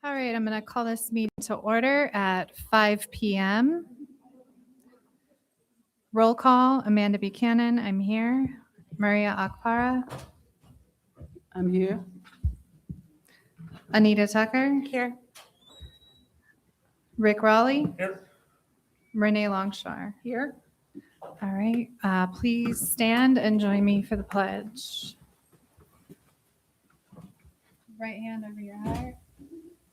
All right, I'm going to call this meeting to order at 5 p.m. Roll call, Amanda Buchanan, I'm here. Maria Akpara, I'm here. Anita Tucker, Here. Rick Raleigh, Here. Renee Longshore. Here. All right, please stand and join me for the pledge. Right hand over your heart.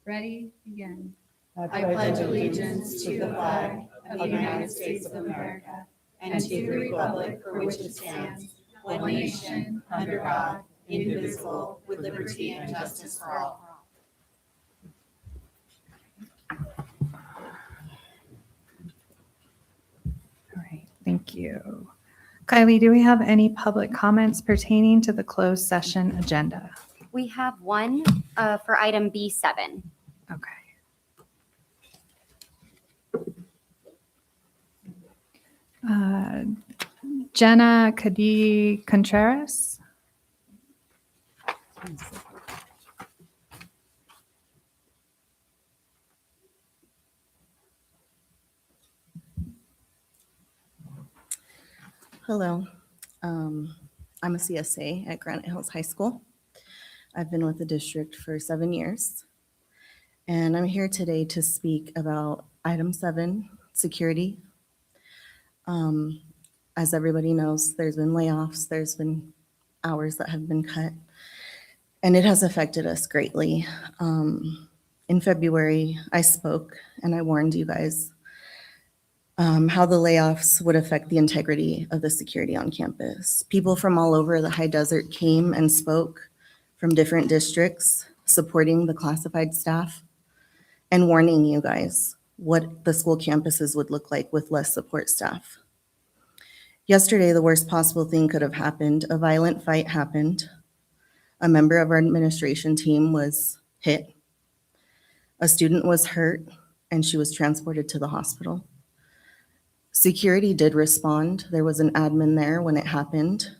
Ready, begin. I pledge allegiance to the flag of the United States of America and to the republic for which it stands, one nation, under God, indivisible, with liberty and justice for all. All right, thank you. Kylie, do we have any public comments pertaining to the closed session agenda? We have one for item B7. Okay. Jenna Cadi Contreras. Hello, I'm a CSA at Granite Hills High School. I've been with the district for 7 years, and I'm here today to speak about item 7, security. As everybody knows, there's been layoffs, there's been hours that have been cut, and it has affected us greatly. In February, I spoke and I warned you guys how the layoffs would affect the integrity of the security on campus. People from all over the high desert came and spoke from different districts, supporting the classified staff and warning you guys what the school campuses would look like with less support staff. Yesterday, the worst possible thing could have happened. A violent fight happened. A member of our administration team was hit. A student was hurt, and she was transported to the hospital. Security did respond. There was an admin there when it happened.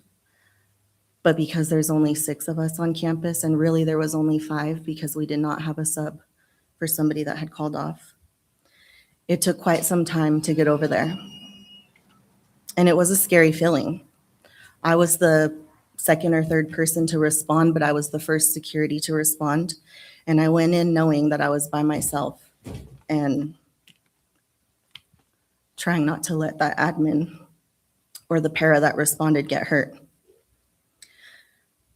But because there's only 6 of us on campus, and really there was only 5 because we did not have a sub for somebody that had called off, it took quite some time to get over there. And it was a scary feeling. I was the second or third person to respond, but I was the first security to respond. And I went in knowing that I was by myself and trying not to let that admin or the para that responded get hurt.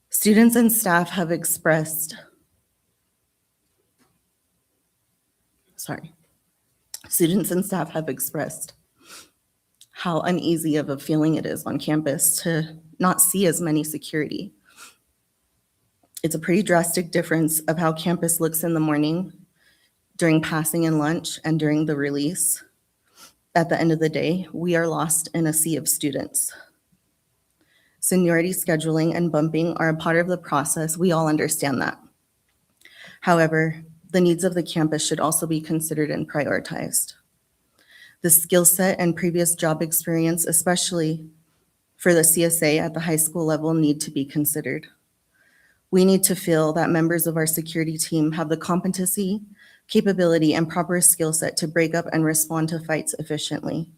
Students and staff have expressed, students and staff have expressed how uneasy of a feeling it is on campus to not see as many security. It's a pretty drastic difference of how campus looks in the morning, during passing and lunch, and during the release. At the end of the day, we are lost in a sea of students. Seniority scheduling and bumping are a part of the process. We all understand that. However, the needs of the campus should also be considered and prioritized. The skill set and previous job experience, especially for the CSA at the high school level, need to be considered. We need to feel that members of our security team have the competency, capability, and proper skill set to break up and respond to fights efficiently.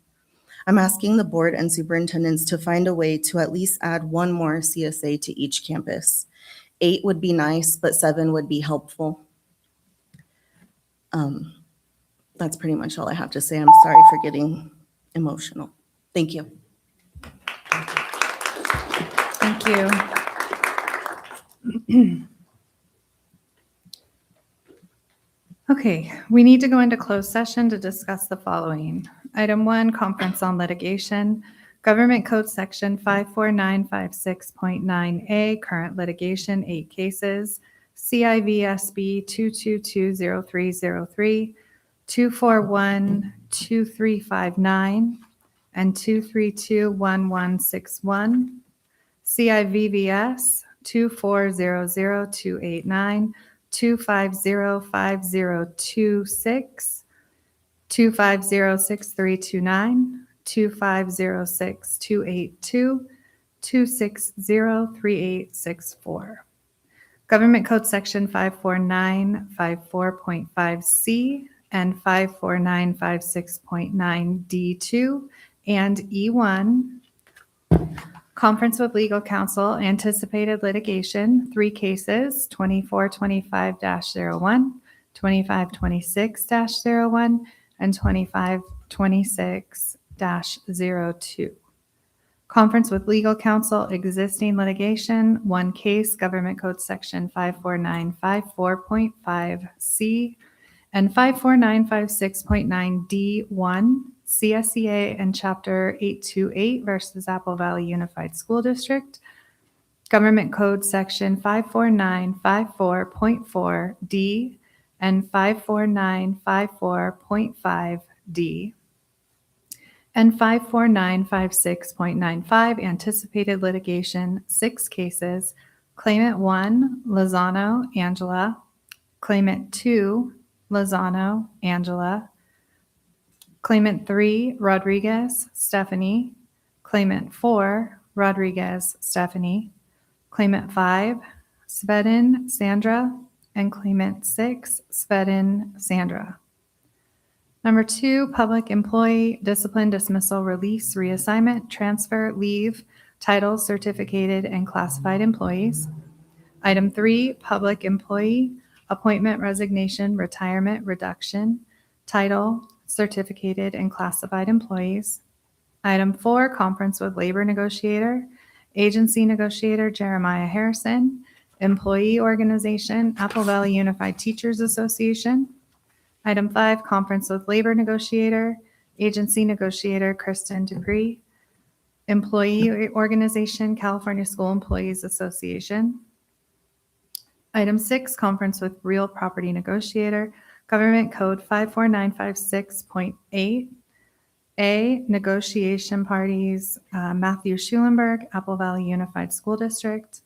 I'm asking the board and superintendents to find a way to at least add 1 more CSA to each campus. 8 would be nice, but 7 would be helpful. That's pretty much all I have to say. I'm sorry for getting emotional. Thank you. Thank you. Okay, we need to go into closed session to discuss the following. Item 1, conference on litigation. Government Code Section 54956.9A, current litigation, 8 cases. CIVSB 2220303, 2412359, and 2321161. CIVVS 2400289, 2505026, 2506329, 2506282, 2603864. Government Code Section 54954.5C and 54956.9D2 and E1. Conference with legal counsel, anticipated litigation, 3 cases, 2425-01, 2526-01, and 2526-02. Conference with legal counsel, existing litigation, 1 case, Government Code Section 54954.5C and 54956.9D1, CSEA and Chapter 828 versus Apple Valley Unified School District. Government Code Section 54954.4D and 54954.5D. And 54956.95, anticipated litigation, 6 cases. Claimant 1, Lozano Angela. Claimant 2, Lozano Angela. Claimant 3, Rodriguez Stephanie. Claimant 4, Rodriguez Stephanie. Claimant 5, Svedin Sandra. And Claimant 6, Svedin Sandra. Number 2, public employee discipline, dismissal, release, reassignment, transfer, leave, title, certificated, and classified employees. Item 3, public employee appointment, resignation, retirement, reduction, title, certificated, and classified employees. Item 4, conference with labor negotiator, agency negotiator Jeremiah Harrison, employee organization, Apple Valley Unified Teachers Association. Item 5, conference with labor negotiator, agency negotiator Kristen Dupree, employee organization, California School Employees Association. Item 6, conference with real property negotiator, Government Code 54956.8. A, negotiation parties, Matthew Schulenberg, Apple Valley Unified School District.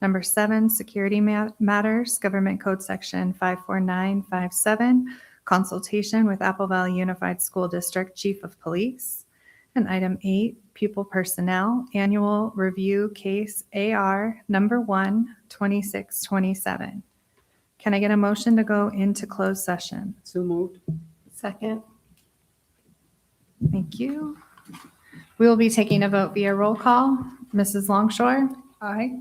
Number 7, security matters, Government Code Section 54957, consultation with Apple Valley Unified School District Chief of Police. And item 8, pupil personnel, annual review case AR number 1, 2627. Can I get a motion to go into closed session? So moved. Second. Thank you. We will be taking a vote via roll call. Mrs. Longshore? Aye.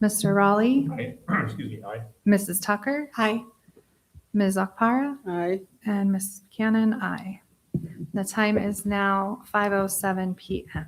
Mr. Raleigh? Aye. Excuse me, aye. Mrs. Tucker? Aye. Ms. Akpara? Aye. And Mrs. Buchanan? Aye. The time is now 5:07 PM.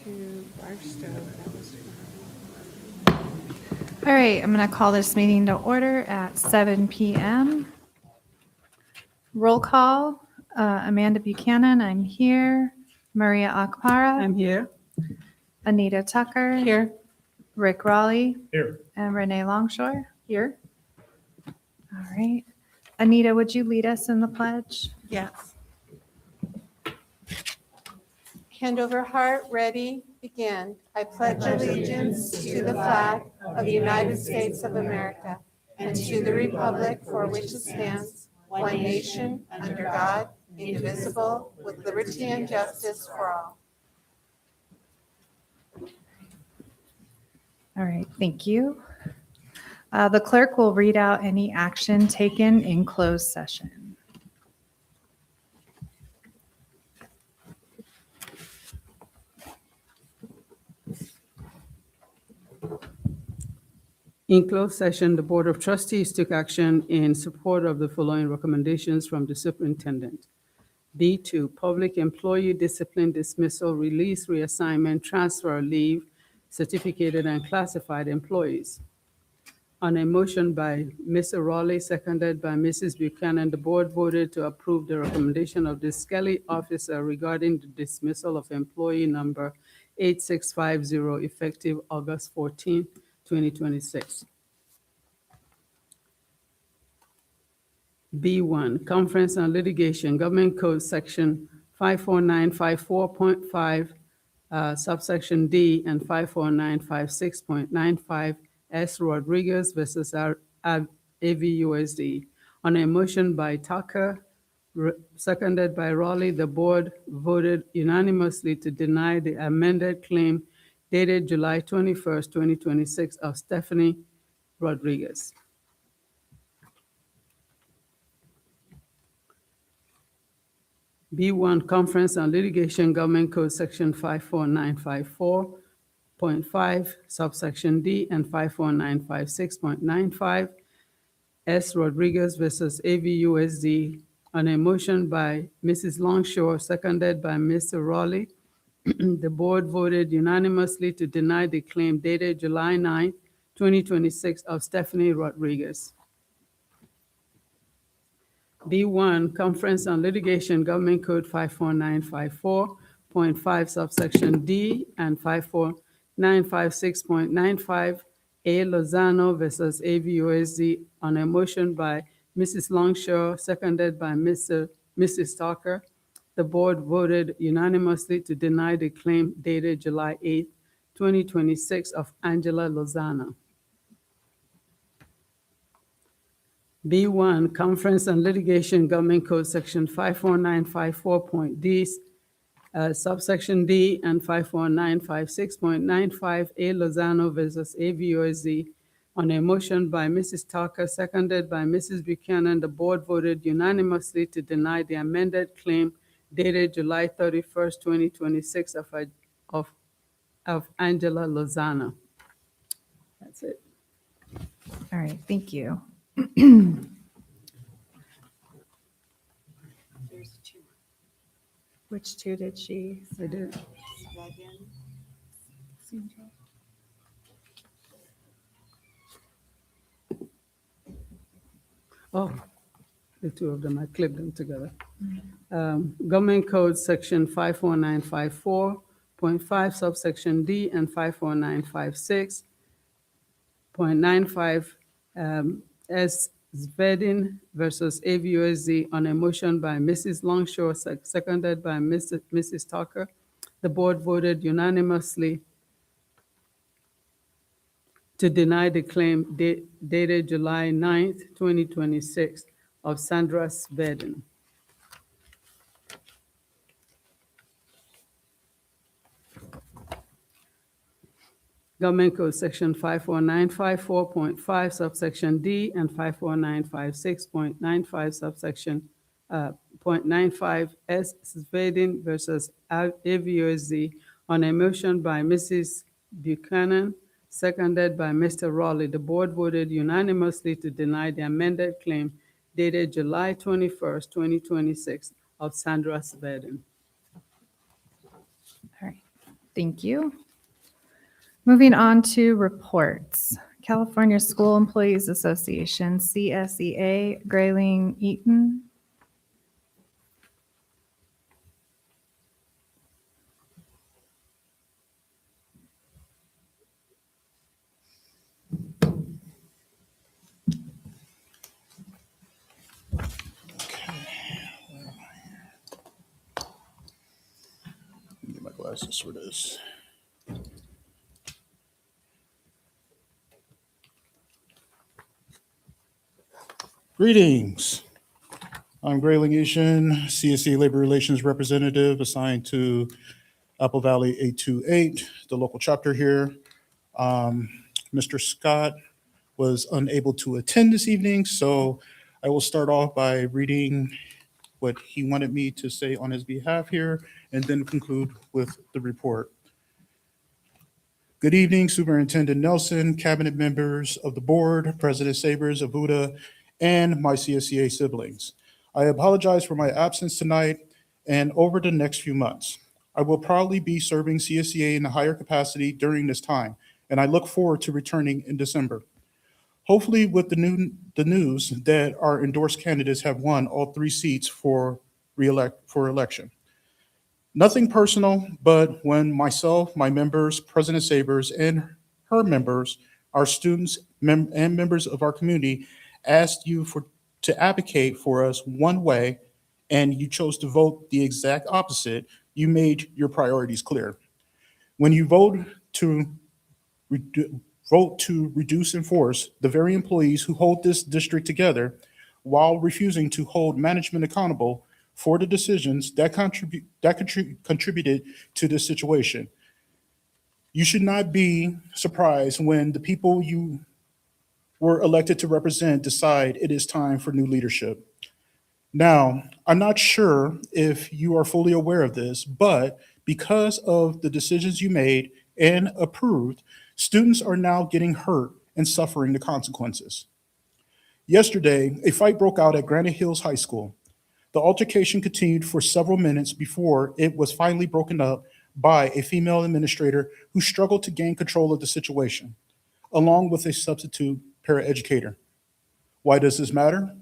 to Barstow. That was All right, I'm going to call this meeting to order at 7 PM. Roll call, Amanda Buchanan, I'm here. Maria Akpara. I'm here. Anita Tucker. Here. Rick Raleigh. Here. And Renee Longshore. Here. All right. Anita, would you lead us in the pledge? Yes. Hand over heart, ready, begin. I pledge allegiance to the flag of the United States of America and to the republic for which it stands, one nation, under God, indivisible, with liberty and justice for all. All right, thank you. The clerk will read out any action taken in closed session. In closed session, the Board of Trustees took action in support of the following recommendations from the superintendent. B2, public employee discipline, dismissal, release, reassignment, transfer, leave, certificated and classified employees. On a motion by Mr. Raleigh, seconded by Mrs. Buchanan, the board voted to approve the recommendation of the Skelly officer regarding the dismissal of employee number 8650 effective August 14, 2026. B1, Conference on Litigation, Government Code Section 54954.5, subsection D, and 54956.95, S. Rodriguez versus AVUSD. On a motion by Tucker, seconded by Raleigh, the board voted unanimously to deny the amended claim dated July 21st, 2026 of Stephanie Rodriguez. B1, Conference on Litigation, Government Code Section 54954.5, subsection D, and 54956.95, S. Rodriguez versus AVUSD. On a motion by Mrs. Longshore, seconded by Mr. Raleigh, the board voted unanimously to deny the claim dated July 9, 2026 of Stephanie Rodriguez. B1, Conference on Litigation, Government Code 54954.5, subsection D, and 54956.95, A. Lozano versus AVUSD. On a motion by Mrs. Longshore, seconded by Mrs. Tucker, the board voted unanimously to deny the claim dated July 8, 2026 of Angela Lozano. B1, Conference on Litigation, Government Code Section 54954.D, subsection D, and 54956.95, A. Lozano versus AVUSD. On a motion by Mrs. Tucker, seconded by Mrs. Buchanan, the board voted unanimously to deny the amended claim dated July 31st, 2026 of Angela Lozano. That's it. All right, thank you. There's two. Which two did she? I did. Oh, the two of them, I clipped them together. Government Code Section 54954.5, subsection D, and 54956.95, S. Zvedin versus AVUSD. On a motion by Mrs. Longshore, seconded by Mrs. Tucker, the board voted unanimously to deny the claim dated July 9th, 2026 of Sandra Zvedin. Government Code Section 54954.5, subsection D, and 54956.95, subsection .95, S. Zvedin versus AVUSD. On a motion by Mrs. Buchanan, seconded by Mr. Raleigh, the board voted unanimously to deny the amended claim dated July 21st, 2026 of Sandra Zvedin. All right. Thank you. Moving on to reports. California School Employees Association, CSEA, Grayling Eaton. Get my glasses for this. Greetings. I'm Gray Legation, CSC Labor Relations Representative assigned to Apple Valley 828, the local chapter here. Mr. Scott was unable to attend this evening, so I will start off by reading what he wanted me to say on his behalf here and then conclude with the report. Good evening, Superintendent Nelson, cabinet members of the board, President Sabers, Abuda, and my CSCA siblings. I apologize for my absence tonight and over the next few months. I will probably be serving CSCA in a higher capacity during this time, and I look forward to returning in December. Hopefully with the news that our endorsed candidates have won all 3 seats for election. Nothing personal, but when myself, my members, President Sabers, and her members, our students and members of our community asked you to advocate for us one way, and you chose to vote the exact opposite, you made your priorities clear. When you vote to reduce and force the very employees who hold this district together while refusing to hold management accountable for the decisions that contributed to this situation. You should not be surprised when the people you were elected to represent decide it is time for new leadership. Now, I'm not sure if you are fully aware of this, but because of the decisions you made and approved, students are now getting hurt and suffering the consequences. Yesterday, a fight broke out at Granite Hills High School. The altercation continued for several minutes before it was finally broken up by a female administrator who struggled to gain control of the situation, along with a substitute paraeducator. Why does this matter?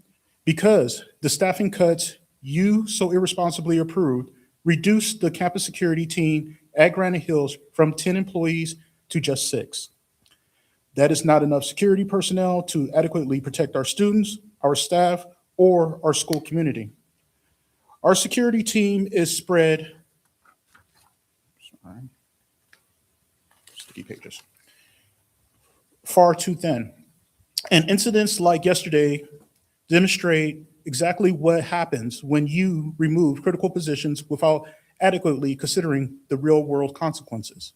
Because the staffing cuts you so irresponsibly approved reduced the campus security team at Granite Hills from 10 employees to just 6. That is not enough security personnel to adequately protect our students, our staff, or our school community. Our security team is spread, sticky pages, far too thin. And incidents like yesterday demonstrate exactly what happens when you remove critical positions without adequately considering the real world consequences.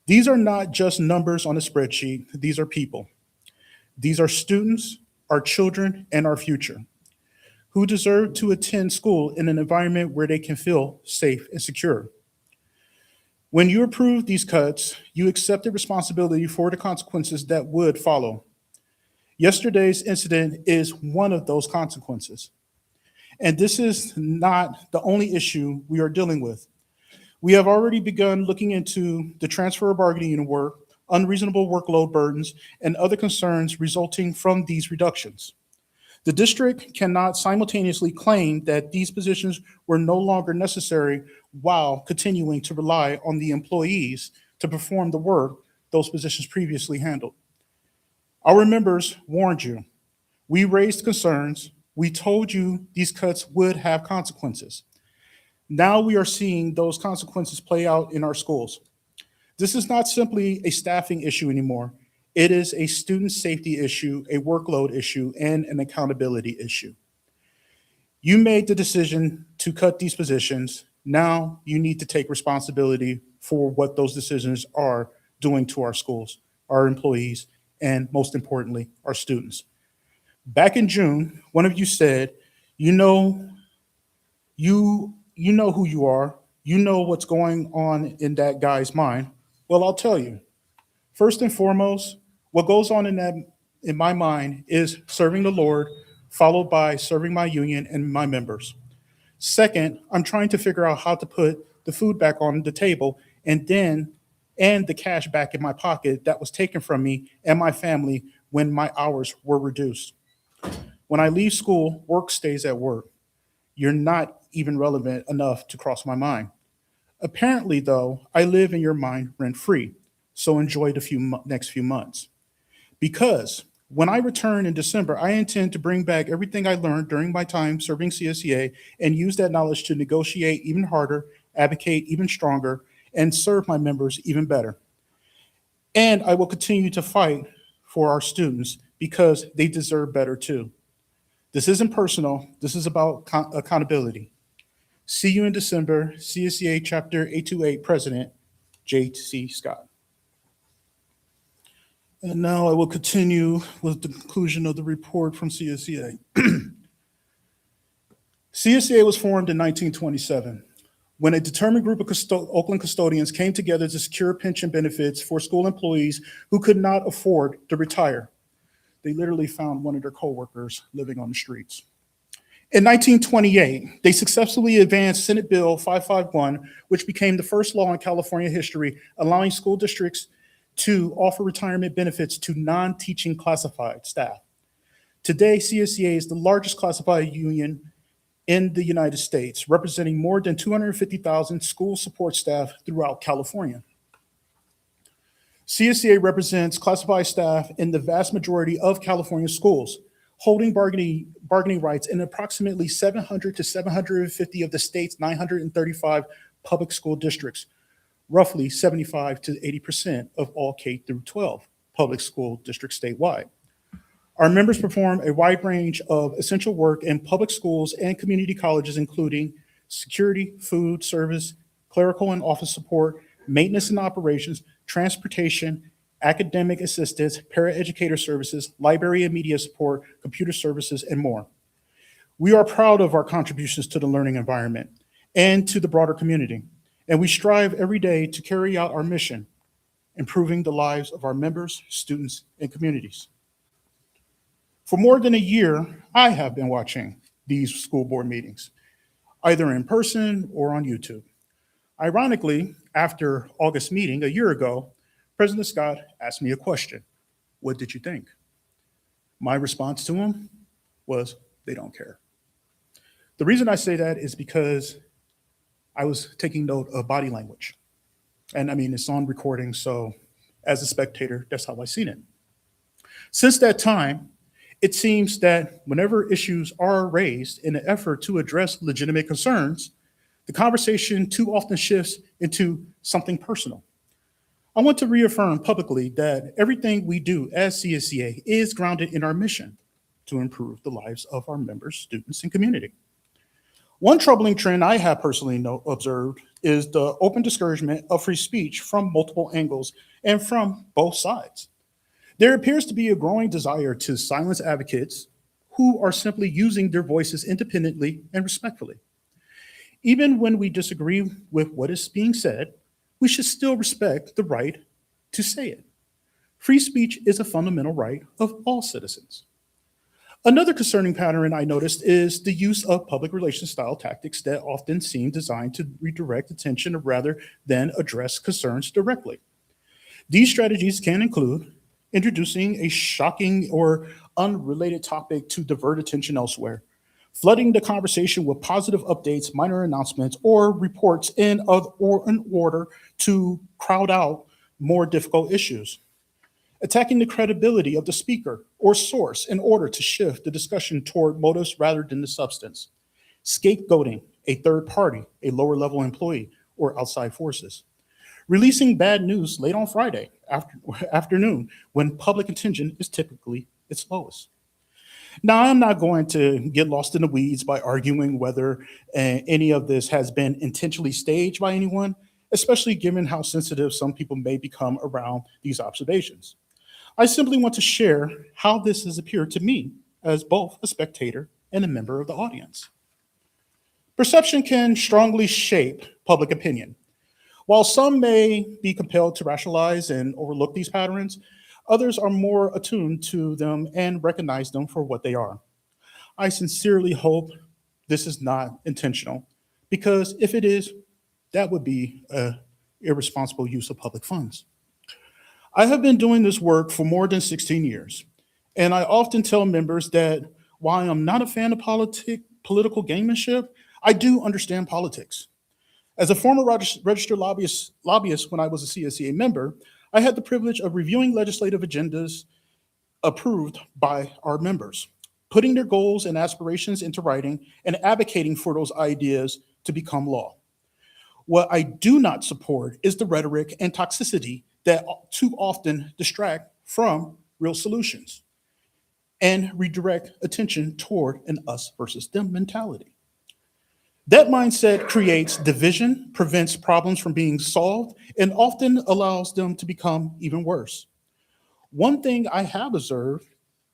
These are not just numbers on a spreadsheet, these are people. These are students, our children, and our future, who deserve to attend school in an environment where they can feel safe and secure. When you approved these cuts, you accepted responsibility for the consequences that would follow. Yesterday's incident is one of those consequences. And this is not the only issue we are dealing with. We have already begun looking into the transfer of bargaining work, unreasonable workload burdens, and other concerns resulting from these reductions. The district cannot simultaneously claim that these positions were no longer necessary while continuing to rely on the employees to perform the work those positions previously handled. Our members warned you. We raised concerns. We told you these cuts would have consequences. Now we are seeing those consequences play out in our schools. This is not simply a staffing issue anymore. It is a student safety issue, a workload issue, and an accountability issue. You made the decision to cut these positions. Now you need to take responsibility for what those decisions are doing to our schools, our employees, and most importantly, our students. Back in June, one of you said, you know who you are, you know what's going on in that guy's mind. Well, I'll tell you. First and foremost, what goes on in my mind is serving the Lord, followed by serving my union and my members. Second, I'm trying to figure out how to put the food back on the table and the cash back in my pocket that was taken from me and my family when my hours were reduced. When I leave school, work stays at work. You're not even relevant enough to cross my mind. Apparently, though, I live in your mind rent-free, so enjoy the next few months. Because when I return in December, I intend to bring back everything I learned during my time serving CSEA and use that knowledge to negotiate even harder, advocate even stronger, and serve my members even better. And I will continue to fight for our students because they deserve better too. This isn't personal, this is about accountability. See you in December, CSEA Chapter 828 President, J.C. Scott. And now I will continue with the conclusion of the report from CSEA. CSEA was formed in 1927 when a determined group of Oakland custodians came together to secure pension benefits for school employees who could not afford to retire. They literally found one of their coworkers living on the streets. In 1928, they successfully advanced Senate Bill 551, which became the first law in California history allowing school districts to offer retirement benefits to non-teaching classified staff. Today, CSEA is the largest classified union in the United States, representing more than 250,000 school support staff throughout California. CSEA represents classified staff in the vast majority of California schools, holding bargaining rights in approximately 700 to 750 of the state's 935 public school districts, roughly 75 to 80% of all K through 12 public school districts statewide. Our members perform a wide range of essential work in public schools and community colleges, including security, food service, clerical and office support, maintenance and operations, transportation, academic assistance, paraeducator services, library and media support, computer services, and more. We are proud of our contributions to the learning environment and to the broader community, and we strive every day to carry out our mission, improving the lives of our members, students, and communities. For more than a year, I have been watching these school board meetings, either in person or on YouTube. Ironically, after August meeting a year ago, President Scott asked me a question. What did you think? My response to him was, they don't care. The reason I say that is because I was taking note of body language. And I mean, it's on recording, so as a spectator, that's how I seen it. Since that time, it seems that whenever issues are raised in an effort to address legitimate concerns, the conversation too often shifts into something personal. I want to reaffirm publicly that everything we do as CSEA is grounded in our mission to improve the lives of our members, students, and community. One troubling trend I have personally observed is the open discouragement of free speech from multiple angles and from both sides. There appears to be a growing desire to silence advocates who are simply using their voices independently and respectfully. Even when we disagree with what is being said, we should still respect the right to say it. Free speech is a fundamental right of all citizens. Another concerning pattern I noticed is the use of public relations style tactics that often seem designed to redirect attention rather than address concerns directly. These strategies can include introducing a shocking or unrelated topic to divert attention elsewhere, flooding the conversation with positive updates, minor announcements, or reports in order to crowd out more difficult issues, attacking the credibility of the speaker or source in order to shift the discussion toward motives rather than the substance, scapegoating a third party, a lower level employee, or outside forces, releasing bad news late on Friday afternoon when public attention is typically its lowest. Now, I'm not going to get lost in the weeds by arguing whether any of this has been intentionally staged by anyone, especially given how sensitive some people may become around these observations. I simply want to share how this has appeared to me as both a spectator and a member of the audience. Perception can strongly shape public opinion. While some may be compelled to rationalize and overlook these patterns, others are more attuned to them and recognize them for what they are. I sincerely hope this is not intentional, because if it is, that would be a irresponsible use of public funds. I have been doing this work for more than 16 years, and I often tell members that while I'm not a fan of political gamemanship, I do understand politics. As a former registered lobbyist when I was a CSEA member, I had the privilege of reviewing legislative agendas approved by our members, putting their goals and aspirations into writing, and advocating for those ideas to become law. What I do not support is the rhetoric and toxicity that too often distract from real solutions and redirect attention toward an us versus them mentality. That mindset creates division, prevents problems from being solved, and often allows them to become even worse. One thing I have observed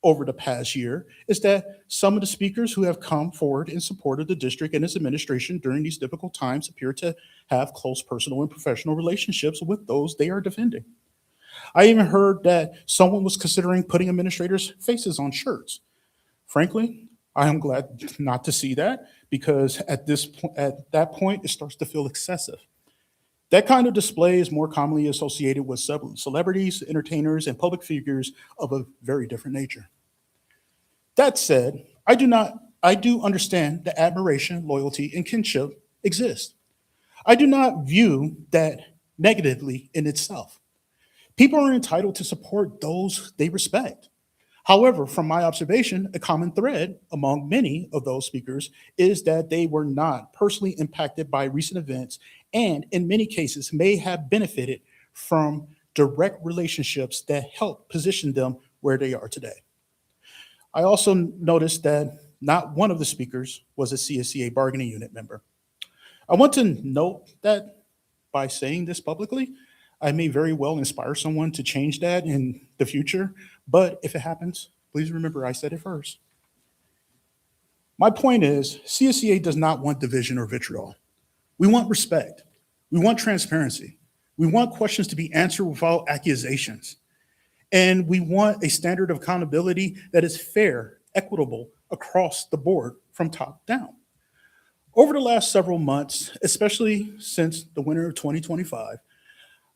over the past year is that some of the speakers who have come forward in support of the district and its administration during these difficult times appear to have close personal and professional relationships with those they are defending. I even heard that someone was considering putting administrators' faces on shirts. Frankly, I am glad not to see that, because at that point, it starts to feel excessive. That kind of display is more commonly associated with celebrities, entertainers, and public figures of a very different nature. That said, I do understand that admiration, loyalty, and kinship exist. I do not view that negatively in itself. People are entitled to support those they respect. However, from my observation, a common thread among many of those speakers is that they were not personally impacted by recent events and, in many cases, may have benefited from direct relationships that helped position them where they are today. I also noticed that not one of the speakers was a CSEA bargaining unit member. I want to note that by saying this publicly, I may very well inspire someone to change that in the future, but if it happens, please remember I said it first. My point is, CSEA does not want division or vitriol. We want respect. We want transparency. We want questions to be answered without accusations. And we want a standard of accountability that is fair, equitable across the board from top down. Over the last several months, especially since the winter of 2025,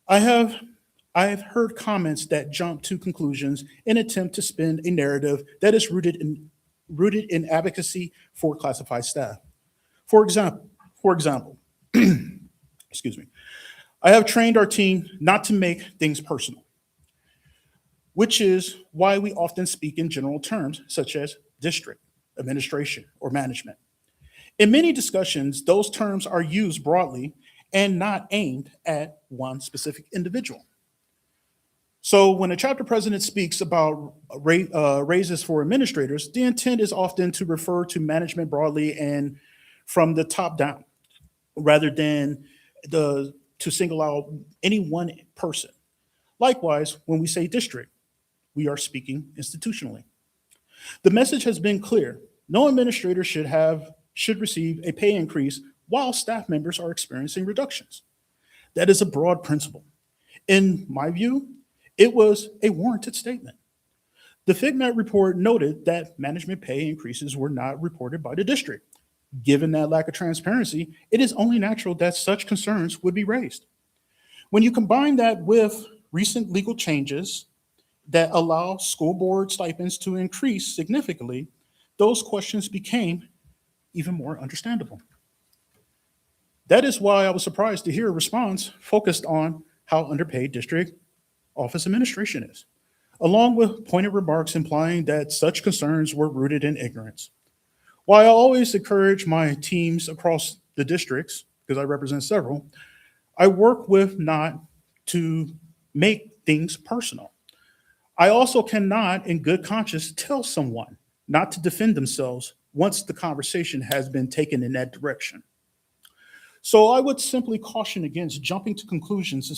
I have heard comments that jump to conclusions in an attempt to spin a narrative that is rooted in advocacy for classified staff. For example, excuse me, I have trained our team not to make things personal, which is why we often speak in general terms such as district, administration, or management. In many discussions, those terms are used broadly and not aimed at one specific individual. So when a chapter president speaks about raises for administrators, the intent is often to refer to management broadly and from the top down, rather than to single out any one person. Likewise, when we say district, we are speaking institutionally. The message has been clear. No administrator should receive a pay increase while staff members are experiencing reductions. That is a broad principle. In my view, it was a warranted statement. The FIGMAT report noted that management pay increases were not reported by the district. Given that lack of transparency, it is only natural that such concerns would be raised. When you combine that with recent legal changes that allow school board stipends to increase significantly, those questions became even more understandable. That is why I was surprised to hear a response focused on how underpaid district office administration is, along with pointed remarks implying that such concerns were rooted in ignorance. While I always encourage my teams across the districts, because I represent several, I work with not to make things personal. I also cannot, in good conscience, tell someone not to defend themselves once the conversation has been taken in that direction. So I would simply caution against jumping to conclusions.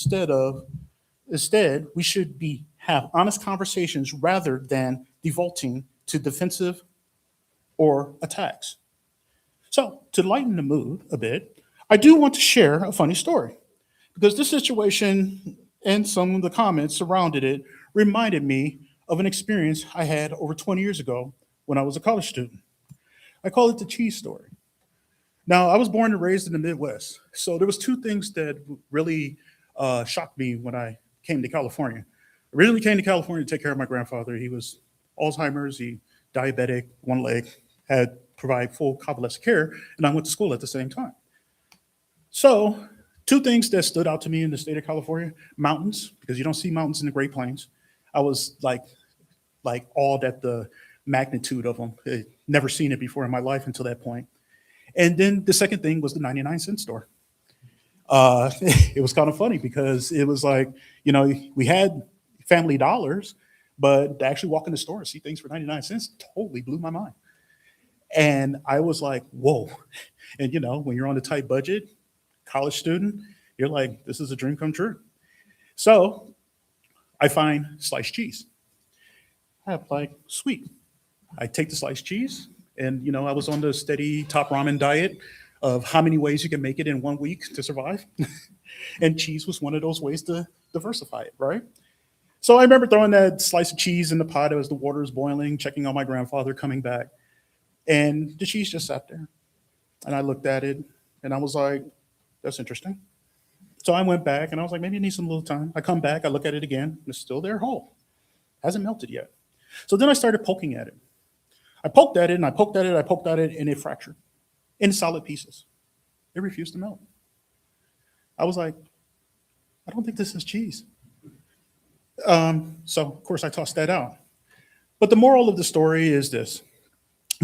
Instead, we should have honest conversations rather than defaulting to defensive or attacks. So to lighten the mood a bit, I do want to share a funny story, because this situation and some of the comments surrounded it reminded me of an experience I had over 20 years ago when I was a college student. I call it the cheese story. Now, I was born and raised in the Midwest, so there was two things that really shocked me when I came to California. Originally came to California to take care of my grandfather. He was Alzheimer's, he diabetic, one leg, had to provide full convalescent care, and I went to school at the same time. So, two things that stood out to me in the state of California: mountains, because you don't see mountains in the Great Plains. I was like awed at the magnitude of them. I'd never seen it before in my life until that point. And then the second thing was the 99-cent store. It was kind of funny because it was like, we had Family Dollars, but to actually walk in the store and see things for 99 cents totally blew my mind. And I was like, whoa. And when you're on a tight budget, college student, you're like, this is a dream come true. So I find sliced cheese. I'm like, sweet. I take the sliced cheese, and I was on the steady top ramen diet of how many ways you can make it in 1 week to survive. And cheese was one of those ways to diversify it, right? So I remember throwing that slice of cheese in the pot as the water is boiling, checking on my grandfather coming back. And the cheese just sat there. And I looked at it, and I was like, that's interesting. So I went back, and I was like, maybe it needs some little time. I come back, I look at it again, and it's still there whole. Hasn't melted yet. So then I started poking at it. I poked at it, and I poked at it, I poked at it, and it fractured in solid pieces. It refused to melt. I was like, I don't think this is cheese. So, of course, I tossed that out. But the moral of the story is this: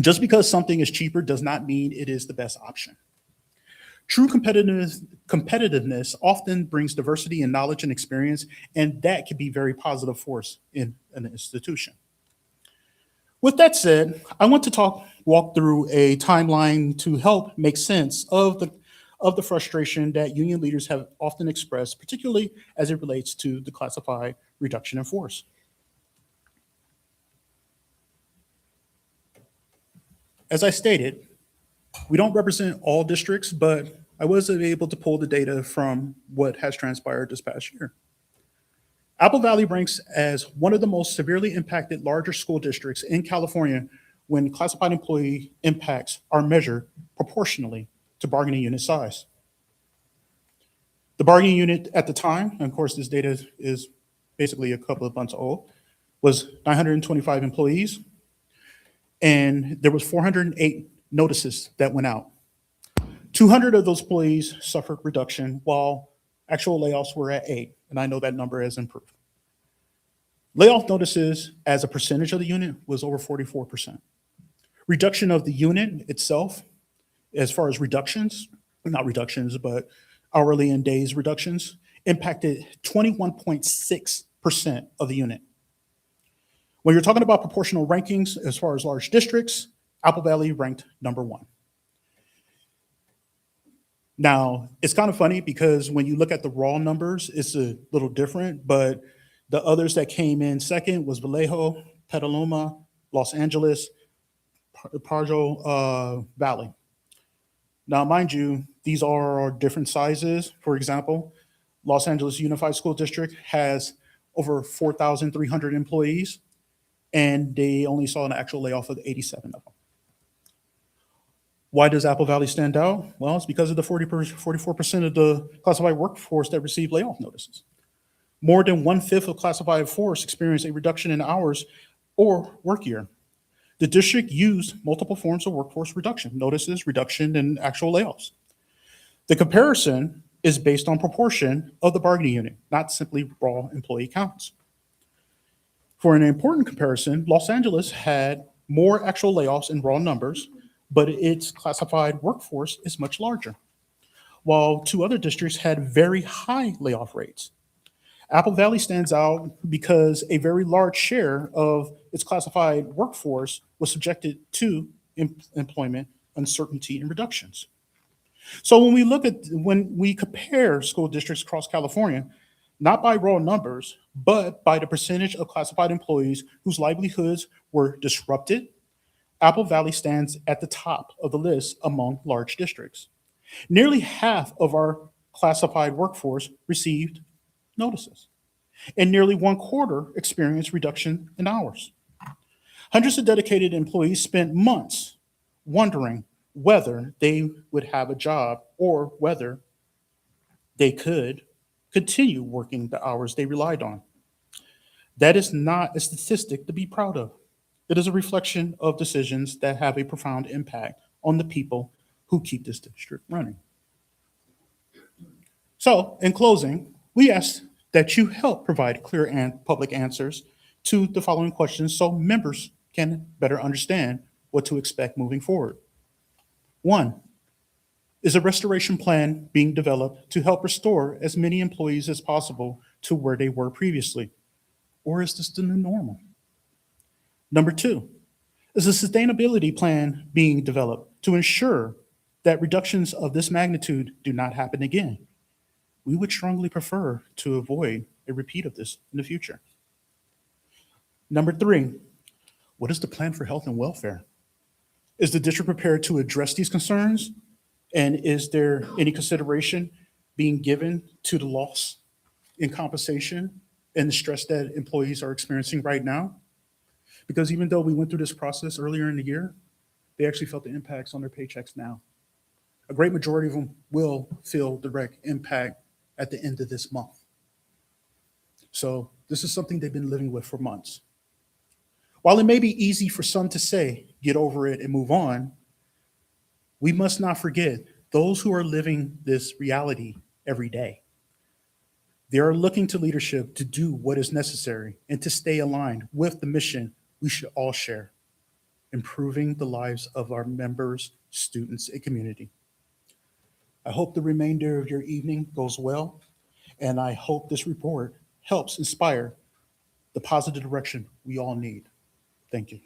just because something is cheaper does not mean it is the best option. True competitiveness often brings diversity in knowledge and experience, and that can be a very positive force in an institution. With that said, I want to walk through a timeline to help make sense of the frustration that union leaders have often expressed, particularly as it relates to the classified reduction in force. As I stated, we don't represent all districts, but I was able to pull the data from what has transpired this past year. Apple Valley ranks as one of the most severely impacted larger school districts in California when classified employee impacts are measured proportionally to bargaining unit size. The bargaining unit at the time, and of course this data is basically a couple of months old, was 925 employees, and there was 408 notices that went out. 200 of those employees suffered reduction, while actual layoffs were at 8, and I know that number has improved. Layoff notices as a percentage of the unit was over 44%. Reduction of the unit itself, as far as reductions, not reductions, but hourly and days reductions, impacted 21.6% of the unit. When you're talking about proportional rankings, as far as large districts, Apple Valley ranked number 1. Now, it's kind of funny because when you look at the raw numbers, it's a little different, but the others that came in second was Vallejo, Petaluma, Los Angeles, Parjo Valley. Now, mind you, these are different sizes. For example, Los Angeles Unified School District has over 4,300 employees, and they only saw an actual layoff of 87 of them. Why does Apple Valley stand out? Well, it's because of the 44% of the classified workforce that received layoff notices. More than 1/5 of classified force experienced a reduction in hours or work year. The district used multiple forms of workforce reduction, notices, reduction, and actual layoffs. The comparison is based on proportion of the bargaining unit, not simply raw employee counts. For an important comparison, Los Angeles had more actual layoffs in raw numbers, but its classified workforce is much larger, while 2 other districts had very high layoff rates. Apple Valley stands out because a very large share of its classified workforce was subjected to employment uncertainty and reductions. So when we compare school districts across California, not by raw numbers, but by the percentage of classified employees whose livelihoods were disrupted, Apple Valley stands at the top of the list among large districts. Nearly half of our classified workforce received notices, and nearly 1/4 experienced reduction in hours. Hundreds of dedicated employees spent months wondering whether they would have a job or whether they could continue working the hours they relied on. That is not a statistic to be proud of. It is a reflection of decisions that have a profound impact on the people who keep this district running. So, in closing, we ask that you help provide clear and public answers to the following questions so members can better understand what to expect moving forward. 1, is a restoration plan being developed to help restore as many employees as possible to where they were previously? Or is this the new normal? Number 2, is a sustainability plan being developed to ensure that reductions of this magnitude do not happen again? We would strongly prefer to avoid a repeat of this in the future. Number 3, what is the plan for health and welfare? Is the district prepared to address these concerns? And is there any consideration being given to the loss in compensation and the stress that employees are experiencing right now? Because even though we went through this process earlier in the year, they actually felt the impacts on their paychecks now. A great majority of them will feel direct impact at the end of this month. So this is something they've been living with for months. While it may be easy for some to say, get over it and move on, we must not forget those who are living this reality every day. They are looking to leadership to do what is necessary and to stay aligned with the mission we should all share, improving the lives of our members, students, and community. I hope the remainder of your evening goes well, and I hope this report helps inspire the positive direction we all need. Thank you.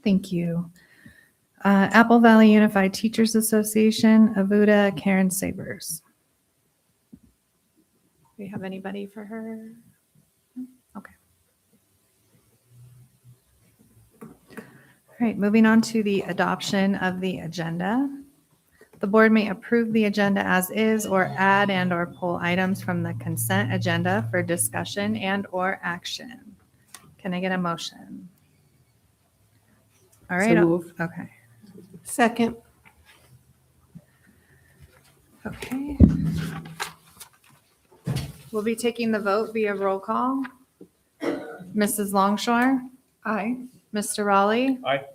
Thank you. Apple Valley Unified Teachers Association, Avuda Karen Sabers. Do we have anybody for her? Okay. All right, moving on to the adoption of the agenda. The board may approve the agenda as is or add and or pull items from the consent agenda for discussion and or action. Can I get a motion? All right. So moved. Okay. Second. Okay. We'll be taking the vote via roll call. Mrs. Longshore? Aye. Mr. Raleigh? Aye.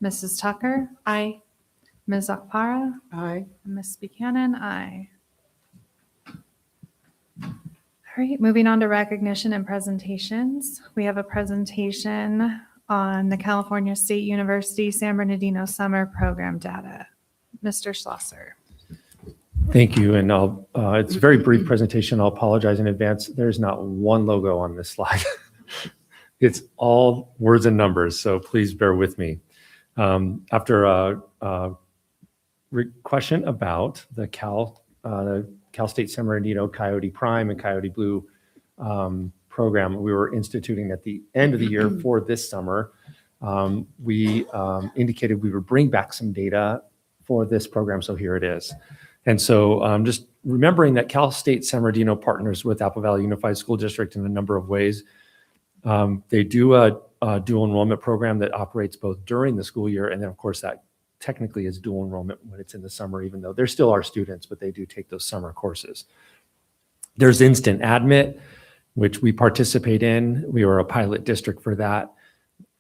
Mrs. Tucker? Aye. Ms. Akpara? Aye. And Ms. Buchanan? Aye. All right, moving on to recognition and presentations. We have a presentation on the California State University San Bernardino Summer Program data. Mr. Schlosser. Thank you, and it's a very brief presentation. I'll apologize in advance. There's not one logo on this slide. It's all words and numbers, so please bear with me. After a question about the Cal State San Bernardino Coyote Prime and Coyote Blue program we were instituting at the end of the year for this summer, we indicated we would bring back some data for this program, so here it is. And so just remembering that Cal State San Bernardino partners with Apple Valley Unified School District in a number of ways. They do a dual enrollment program that operates both during the school year, and then of course that technically is dual enrollment when it's in the summer, even though they're still our students, but they do take those summer courses. There's Instant Admit, which we participate in. We were a pilot district for that.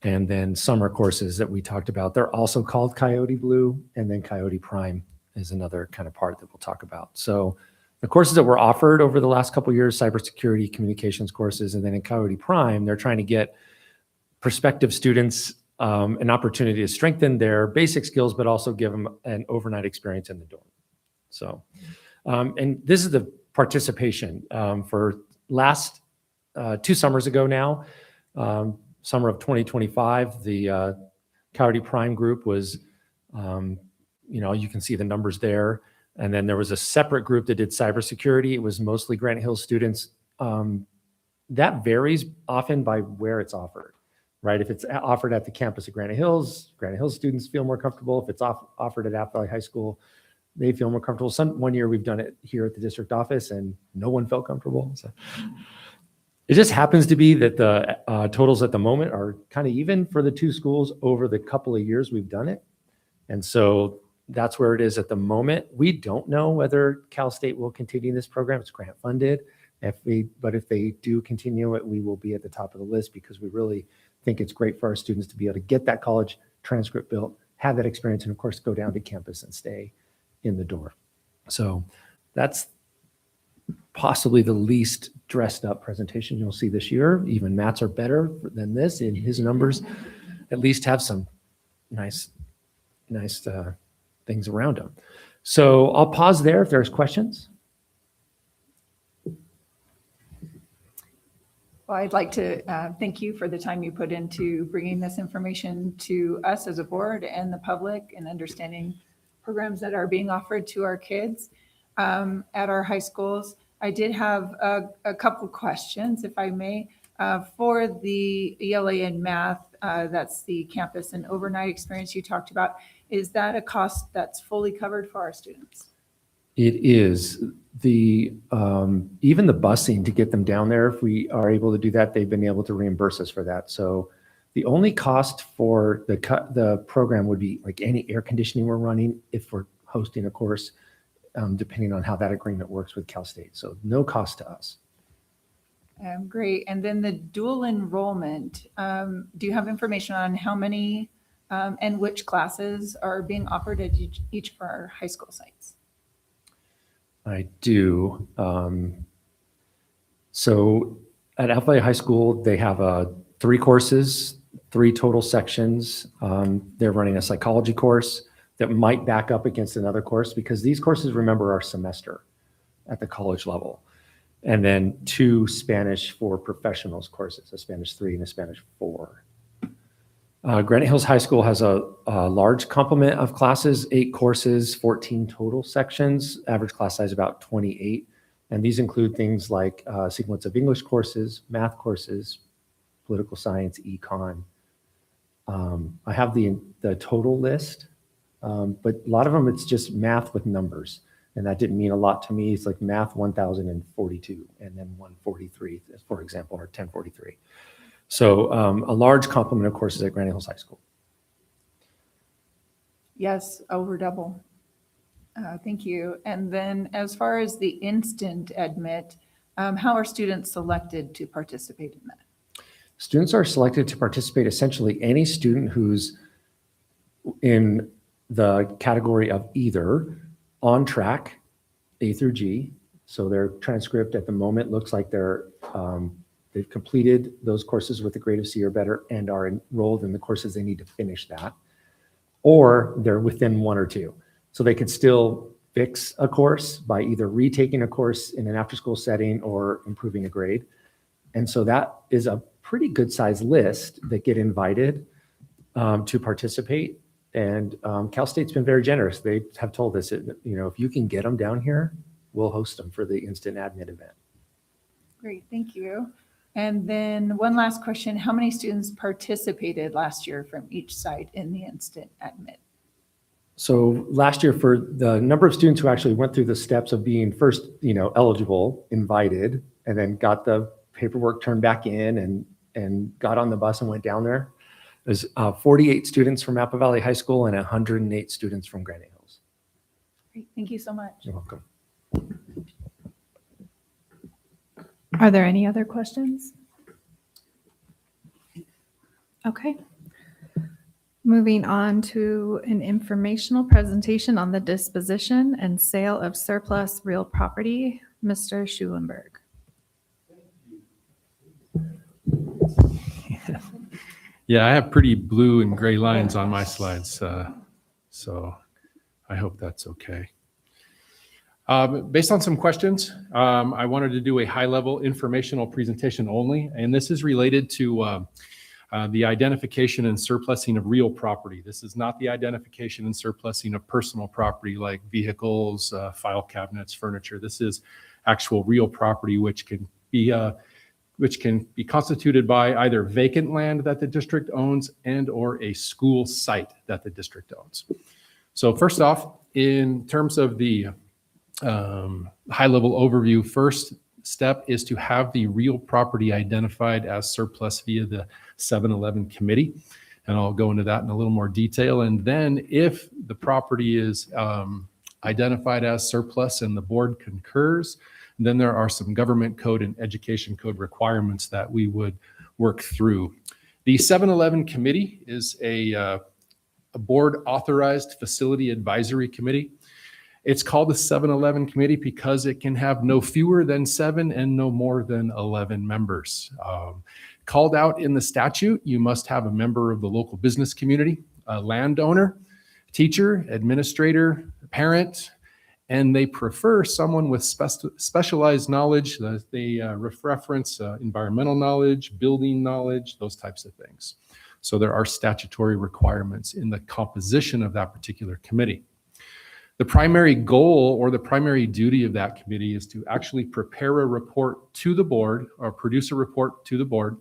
And then summer courses that we talked about. They're also called Coyote Blue, and then Coyote Prime is another kind of part that we'll talk about. So the courses that were offered over the last couple of years, cybersecurity, communications courses, and then in Coyote Prime, they're trying to get prospective students an opportunity to strengthen their basic skills, but also give them an overnight experience in the dorm. So, and this is the participation for last 2 summers ago now, summer of 2025, the Coyote Prime group was, you can see the numbers there. And then there was a separate group that did cybersecurity. It was mostly Granite Hills students. That varies often by where it's offered, right? If it's offered at the campus of Granite Hills students feel more comfortable. If it's offered at Apple Valley High School, they feel more comfortable. One year we've done it here at the district office and no one felt comfortable. So it just happens to be that the totals at the moment are kind of even for the 2 schools over the couple of years we've done it. And so that's where it is at the moment. We don't know whether Cal State will continue this program. It's grant funded. But if they do continue it, we will be at the top of the list because we really think it's great for our students to be able to get that college transcript built, have that experience, and of course, go down to campus and stay in the door. So that's possibly the least dressed up presentation you'll see this year. Even Matt's are better than this in his numbers. At least have some nice things around them. So I'll pause there if there's questions. Well, I'd like to thank you for the time you put into bringing this information to us as a board and the public and understanding programs that are being offered to our kids at our high schools. I did have a couple questions, if I may. For the ELA and math, that's the campus and overnight experience you talked about. Is that a cost that's fully covered for our students? It is. Even the busing to get them down there, if we are able to do that, they've been able to reimburse us for that. So the only cost for the program would be like any air conditioning we're running if we're hosting a course, depending on how that agreement works with Cal State. So no cost to us. Great. And then the dual enrollment, do you have information on how many and which classes are being offered at each of our high school sites? I do. So at Alpha High School, they have 3 courses, 3 total sections. They're running a psychology course that might back up against another course because these courses, remember, are semester at the college level. And then 2 Spanish for professionals courses, a Spanish 3 and a Spanish 4. Granite Hills High School has a large complement of classes, 8 courses, 14 total sections, average class size about 28. And these include things like sequence of English courses, math courses, political science, econ. I have the total list, but a lot of them, it's just math with numbers. And that didn't mean a lot to me. It's like math 1042 and then 143, for example, or 1043. So a large complement of courses at Granite Hills High School. Yes, over double. Thank you. And then as far as the instant admit, how are students selected to participate in that? Students are selected to participate essentially any student who's in the category of either on track, A through G. So their transcript at the moment looks like they've completed those courses with a grade of C or better and are enrolled in the courses they need to finish that. Or they're within 1 or 2. So they could still fix a course by either retaking a course in an after-school setting or improving a grade. And so that is a pretty good sized list that get invited to participate. And Cal State's been very generous. They have told us, if you can get them down here, we'll host them for the instant admit event. Great, thank you. And then one last question, how many students participated last year from each site in the instant admit? So last year, for the number of students who actually went through the steps of being first, eligible, invited, and then got the paperwork turned back in and got on the bus and went down there, there's 48 students from Apple Valley High School and 108 students from Granite Hills. Great, thank you so much. You're welcome. Are there any other questions? Okay. Moving on to an informational presentation on the disposition and sale of surplus real property, Mr. Schulenberg. Yeah, I have pretty blue and gray lines on my slides, so I hope that's okay. Based on some questions, I wanted to do a high-level informational presentation only, and this is related to the identification and surplusing of real property. This is not the identification and surplusing of personal property like vehicles, file cabinets, furniture. This is actual real property which can be constituted by either vacant land that the district owns and or a school site that the district owns. So first off, in terms of the high-level overview, first step is to have the real property identified as surplus via the 7-Eleven committee. And I'll go into that in a little more detail. And then if the property is identified as surplus and the board concurs, then there are some government code and education code requirements that we would work through. The 7-Eleven committee is a board authorized facility advisory committee. It's called the 7-Eleven committee because it can have no fewer than 7 and no more than 11 members. Called out in the statute, you must have a member of the local business community, a landowner, teacher, administrator, parent, and they prefer someone with specialized knowledge. They reference environmental knowledge, building knowledge, those types of things. So there are statutory requirements in the composition of that particular committee. The primary goal or the primary duty of that committee is to actually prepare a report to the board or produce a report to the board,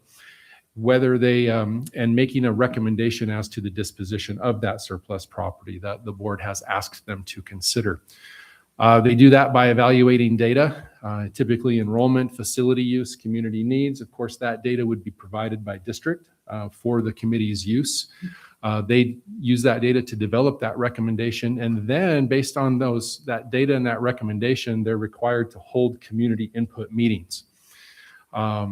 whether they, and making a recommendation as to the disposition of that surplus property that the board has asked them to consider. They do that by evaluating data, typically enrollment, facility use, community needs. Of course, that data would be provided by district for the committee's use. They use that data to develop that recommendation. And then based on that data and that recommendation, they're required to hold community input meetings.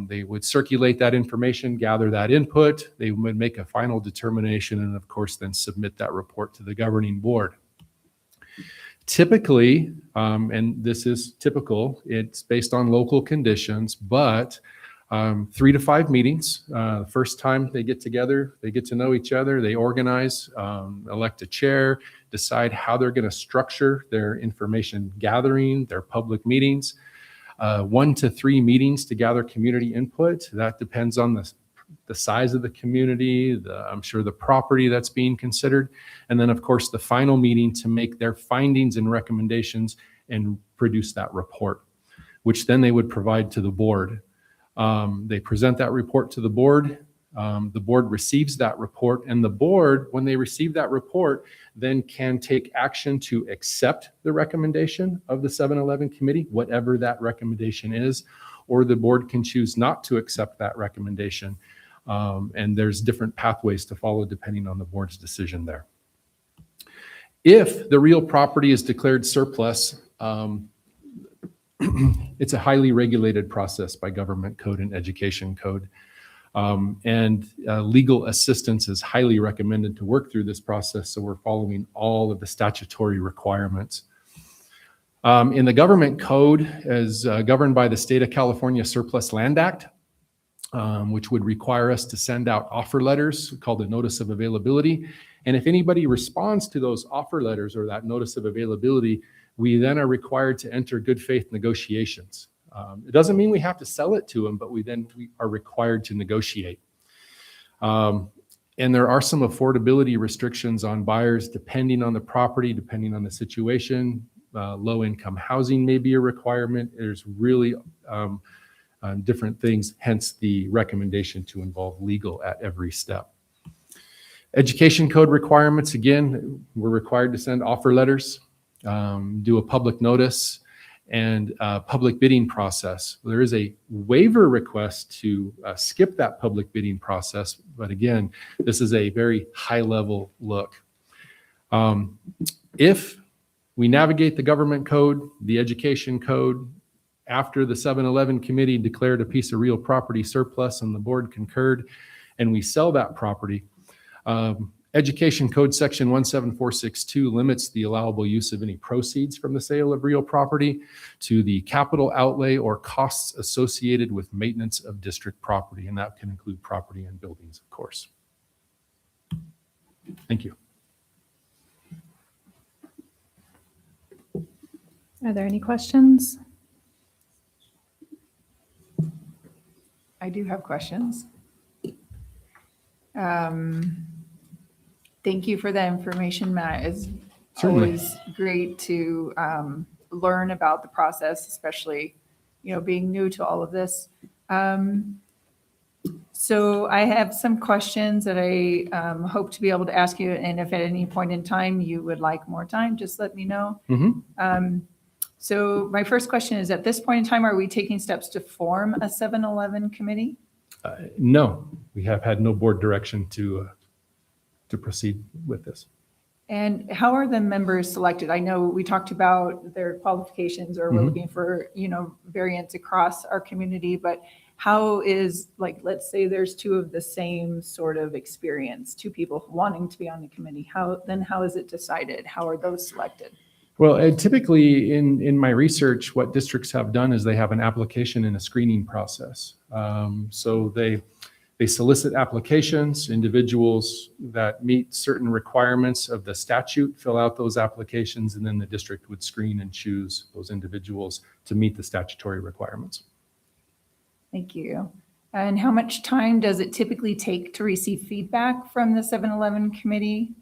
They would circulate that information, gather that input. They would make a final determination and of course then submit that report to the governing board. Typically, and this is typical, it's based on local conditions, but 3 to 5 meetings. First time they get together, they get to know each other, they organize, elect a chair, decide how they're going to structure their information gathering, their public meetings. 1 to 3 meetings to gather community input. That depends on the size of the community, I'm sure the property that's being considered. And then of course the final meeting to make their findings and recommendations and produce that report, which then they would provide to the board. They present that report to the board. The board receives that report, and the board, when they receive that report, then can take action to accept the recommendation of the 7-Eleven committee, whatever that recommendation is, or the board can choose not to accept that recommendation. And there's different pathways to follow depending on the board's decision there. If the real property is declared surplus, it's a highly regulated process by government code and education code. Legal assistance is highly recommended to work through this process, so we're following all of the statutory requirements. In the government code, as governed by the State of California Surplus Land Act, which would require us to send out offer letters called a notice of availability. And if anybody responds to those offer letters or that notice of availability, we then are required to enter good faith negotiations. It doesn't mean we have to sell it to them, but we are required to negotiate. And there are some affordability restrictions on buyers depending on the property, depending on the situation. Low-income housing may be a requirement. There's really different things, hence the recommendation to involve legal at every step. Education code requirements, again, we're required to send offer letters, do a public notice, and public bidding process. There is a waiver request to skip that public bidding process, but again, this is a very high-level look. If we navigate the government code, the education code, after the 7-Eleven committee declared a piece of real property surplus and the board concurred, and we sell that property, Education Code Section 17462 limits the allowable use of any proceeds from the sale of real property to the capital outlay or costs associated with maintenance of district property, and that can include property and buildings, of course. Thank you. Are there any questions? I do have questions. Thank you for that information, Matt. It's Certainly. always great to learn about the process, especially, being new to all of this. So I have some questions that I hope to be able to ask you, and if at any point in time you would like more time, just let me know. So my first question is, at this point in time, are we taking steps to form a 7-Eleven committee? No, we have had no board direction to to proceed with this. And how are the members selected? I know we talked about their qualifications, or we're Mhm. looking for, variance across our community, but how is, like, let's say there's two of the same sort of experience, two people wanting to be on the committee. How is it decided? How are those selected? Well, typically in my research, what districts have done is they have an application and a screening process. So they solicit applications, individuals that meet certain requirements of the statute fill out those applications, and then the district would screen and choose those individuals to meet the statutory requirements. Thank you. And how much time does it typically take to receive feedback from the 7-Eleven committee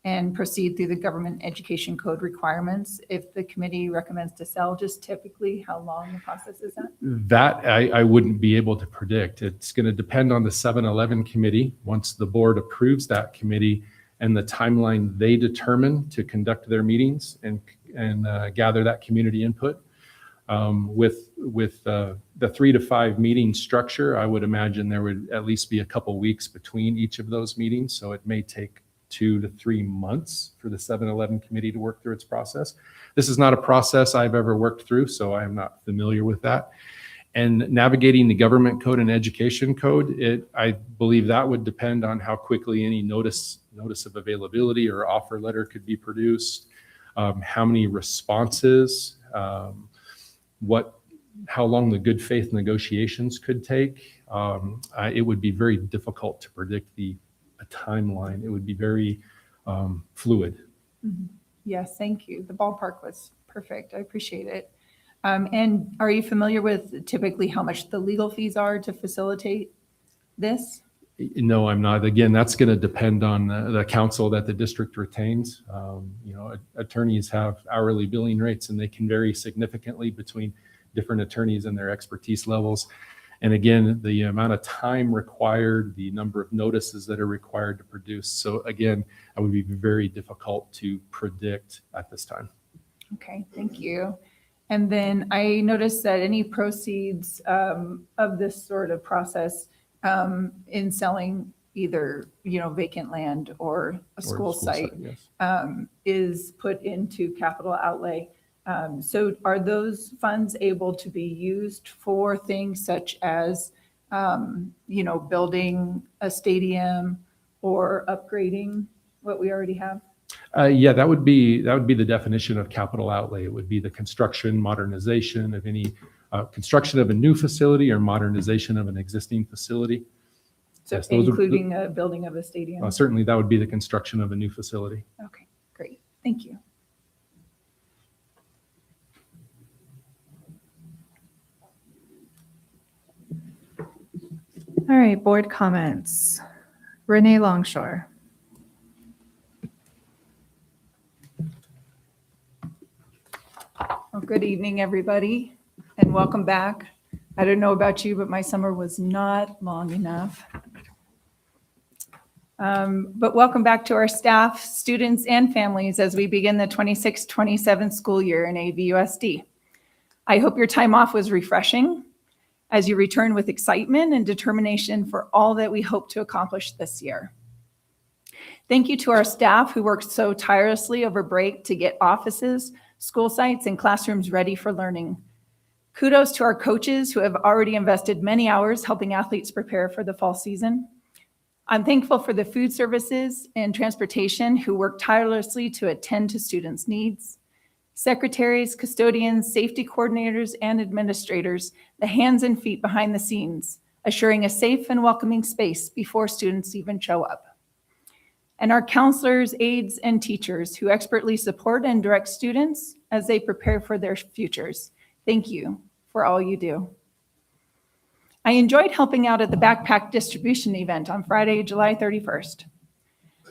and proceed through the government education code requirements? If the committee recommends to sell, just typically, how long the process is that? That I wouldn't be able to predict. It's going to depend on the 7-Eleven committee. Once the board approves that committee and the timeline they determine to conduct their meetings and gather that community input. With the 3 to 5 meeting structure, I would imagine there would at least be a couple weeks between each of those meetings. So it may take 2 to 3 months for the 7-Eleven committee to work through its process. This is not a process I've ever worked through, so I am not familiar with that. And navigating the government code and education code, I believe that would depend on how quickly any notice of availability or offer letter could be produced, how many responses, how long the good faith negotiations could take. It would be very difficult to predict a timeline. It would be very fluid. Mm-hmm. Yes, thank you. The ballpark was perfect. I appreciate it. And are you familiar with typically how much the legal fees are to facilitate this? No, I'm not. Again, that's going to depend on the counsel that the district retains. Attorneys have hourly billing rates, and they can vary significantly between different attorneys and their expertise levels. And again, the amount of time required, the number of notices that are required to produce. So again, it would be very difficult to predict at this time. Okay, thank you. And then I noticed that any proceeds of this sort of process in selling either, vacant land or a school site Yes. is put into capital outlay. So are those funds able to be used for things such as, building a stadium or upgrading what we already have? Yeah, that would be the definition of capital outlay. It would be the construction, modernization of any construction of a new facility or modernization of an existing facility. So Yes, those including a building of a stadium? Certainly, that would be the construction of a new facility. Okay, great. Thank you. All right, board comments. Renee Longshore. Well, good evening, everybody, and welcome back. I don't know about you, but my summer was not long enough. But welcome back to our staff, students, and families as we begin the 26-27 school year in AVUSD. I hope your time off was refreshing as you return with excitement and determination for all that we hope to accomplish this year. Thank you to our staff who worked so tirelessly over break to get offices, school sites, and classrooms ready for learning. Kudos to our coaches who have already invested many hours helping athletes prepare for the fall season. I'm thankful for the food services and transportation who work tirelessly to attend to students' needs. Secretaries, custodians, safety coordinators, and administrators, the hands and feet behind the scenes, assuring a safe and welcoming space before students even show up. And our counselors, aides, and teachers who expertly support and direct students as they prepare for their futures. Thank you for all you do. I enjoyed helping out at the backpack distribution event on Friday, July 31st.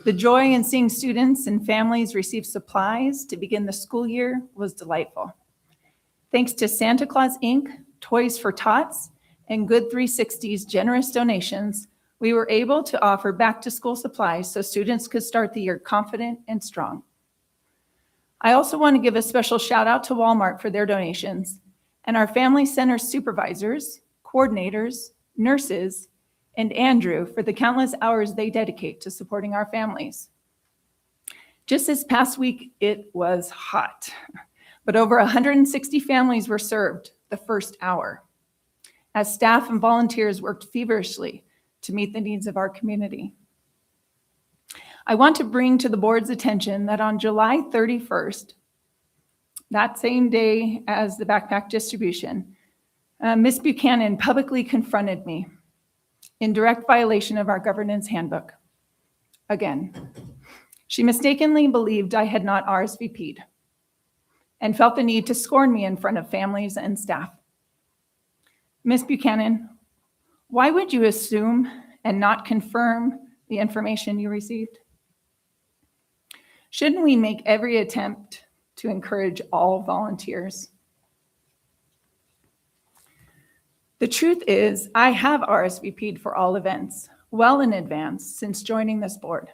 The joy in seeing students and families receive supplies to begin the school year was delightful. Thanks to Santa Claus Inc., Toys for Tots, and Good 360's generous donations, we were able to offer back-to-school supplies so students could start the year confident and strong. I also want to give a special shout out to Walmart for their donations and our Family Center supervisors, coordinators, nurses, and Andrew for the countless hours they dedicate to supporting our families. Just this past week, it was hot, but over 160 families were served the first hour as staff and volunteers worked feverishly to meet the needs of our community. I want to bring to the board's attention that on July 31st, that same day as the backpack distribution, Ms. Buchanan publicly confronted me in direct violation of our governance handbook. Again, she mistakenly believed I had not RSVP'd and felt the need to scorn me in front of families and staff. Ms. Buchanan, why would you assume and not confirm the information you received? Shouldn't we make every attempt to encourage all volunteers? The truth is, I have RSVP'd for all events well in advance since joining this board.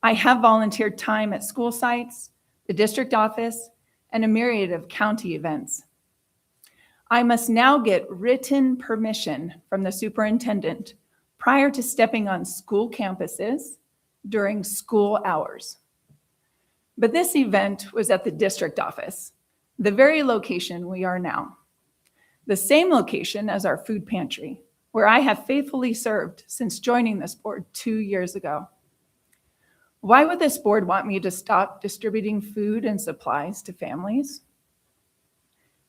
I have volunteered time at school sites, the district office, and a myriad of county events. I must now get written permission from the superintendent prior to stepping on school campuses during school hours. But this event was at the district office, the very location we are now. The same location as our food pantry, where I have faithfully served since joining this board 2 years ago. Why would this board want me to stop distributing food and supplies to families?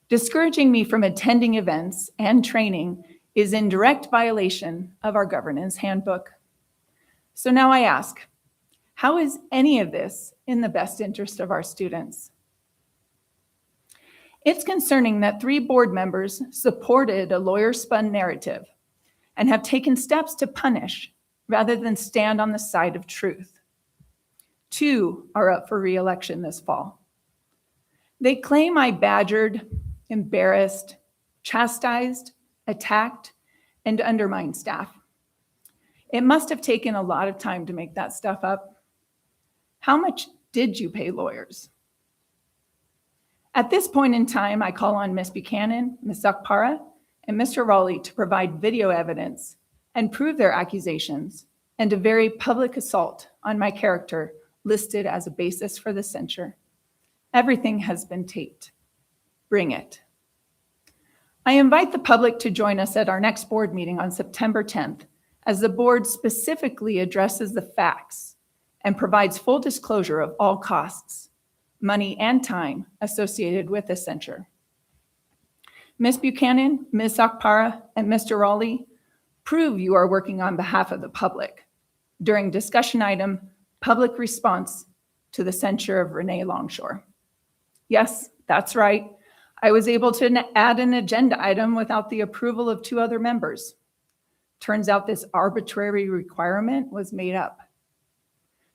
Discouraging me from attending events and training is in direct violation of our governance handbook. So now I ask, how is any of this in the best interest of our students? It's concerning that 3 board members supported a lawyer-spun narrative and have taken steps to punish rather than stand on the side of truth. 2 are up for re-election this fall. They claim I badgered, embarrassed, chastised, attacked, and undermined staff. It must have taken a lot of time to make that stuff up. How much did you pay lawyers? At this point in time, I call on Ms. Buchanan, Ms. Zakpara, and Mr. Raleigh to provide video evidence and prove their accusations and a very public assault on my character listed as a basis for the censure. Everything has been taped. Bring it. I invite the public to join us at our next board meeting on September 10th as the board specifically addresses the facts and provides full disclosure of all costs, money, and time associated with the censure. Ms. Buchanan, Ms. Zakpara, and Mr. Raleigh, prove you are working on behalf of the public during discussion item, public response to the censure of Renee Longshore. Yes, that's right. I was able to add an agenda item without the approval of 2 other members. Turns out this arbitrary requirement was made up.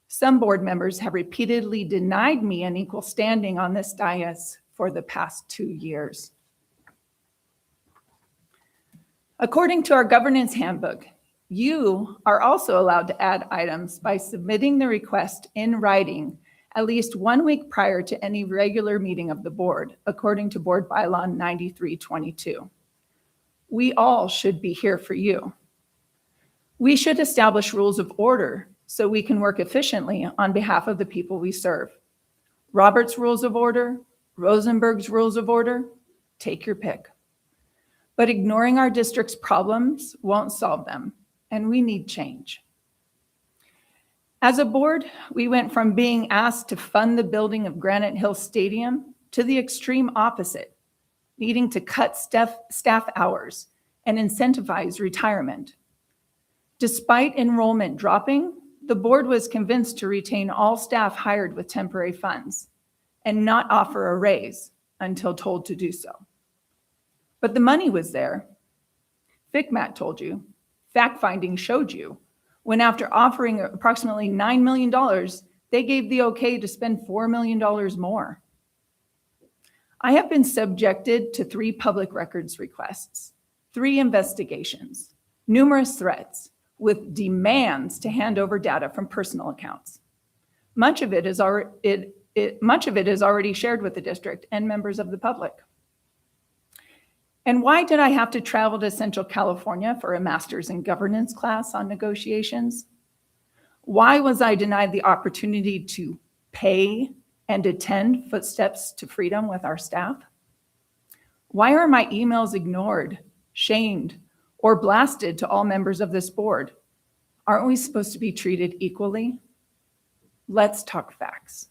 Some board members have repeatedly denied me an equal standing on this dais for the past 2 years. According to our governance handbook, you are also allowed to add items by submitting the request in writing at least 1 week prior to any regular meeting of the board, according to Board Bylaw 9322. We all should be here for you. We should establish rules of order so we can work efficiently on behalf of the people we serve. Robert's Rules of Order, Rosenberg's Rules of Order, take your pick. But ignoring our district's problems won't solve them, and we need change. As a board, we went from being asked to fund the building of Granite Hill Stadium to the extreme opposite, needing to cut staff hours and incentivize retirement. Despite enrollment dropping, the board was convinced to retain all staff hired with temporary funds and not offer a raise until told to do so. But the money was there. FICMAT told you, fact-finding showed you, when after offering approximately $9 million, they gave the okay to spend $4 million more. I have been subjected to 3 public records requests, 3 investigations, numerous threats, with demands to hand over data from personal accounts. Much of it is already shared with the district and members of the public. And why did I have to travel to Central California for a master's in governance class on negotiations? Why was I denied the opportunity to pay and attend Footsteps to Freedom with our staff? Why are my emails ignored, shamed, or blasted to all members of this board? Aren't we supposed to be treated equally? Let's talk facts.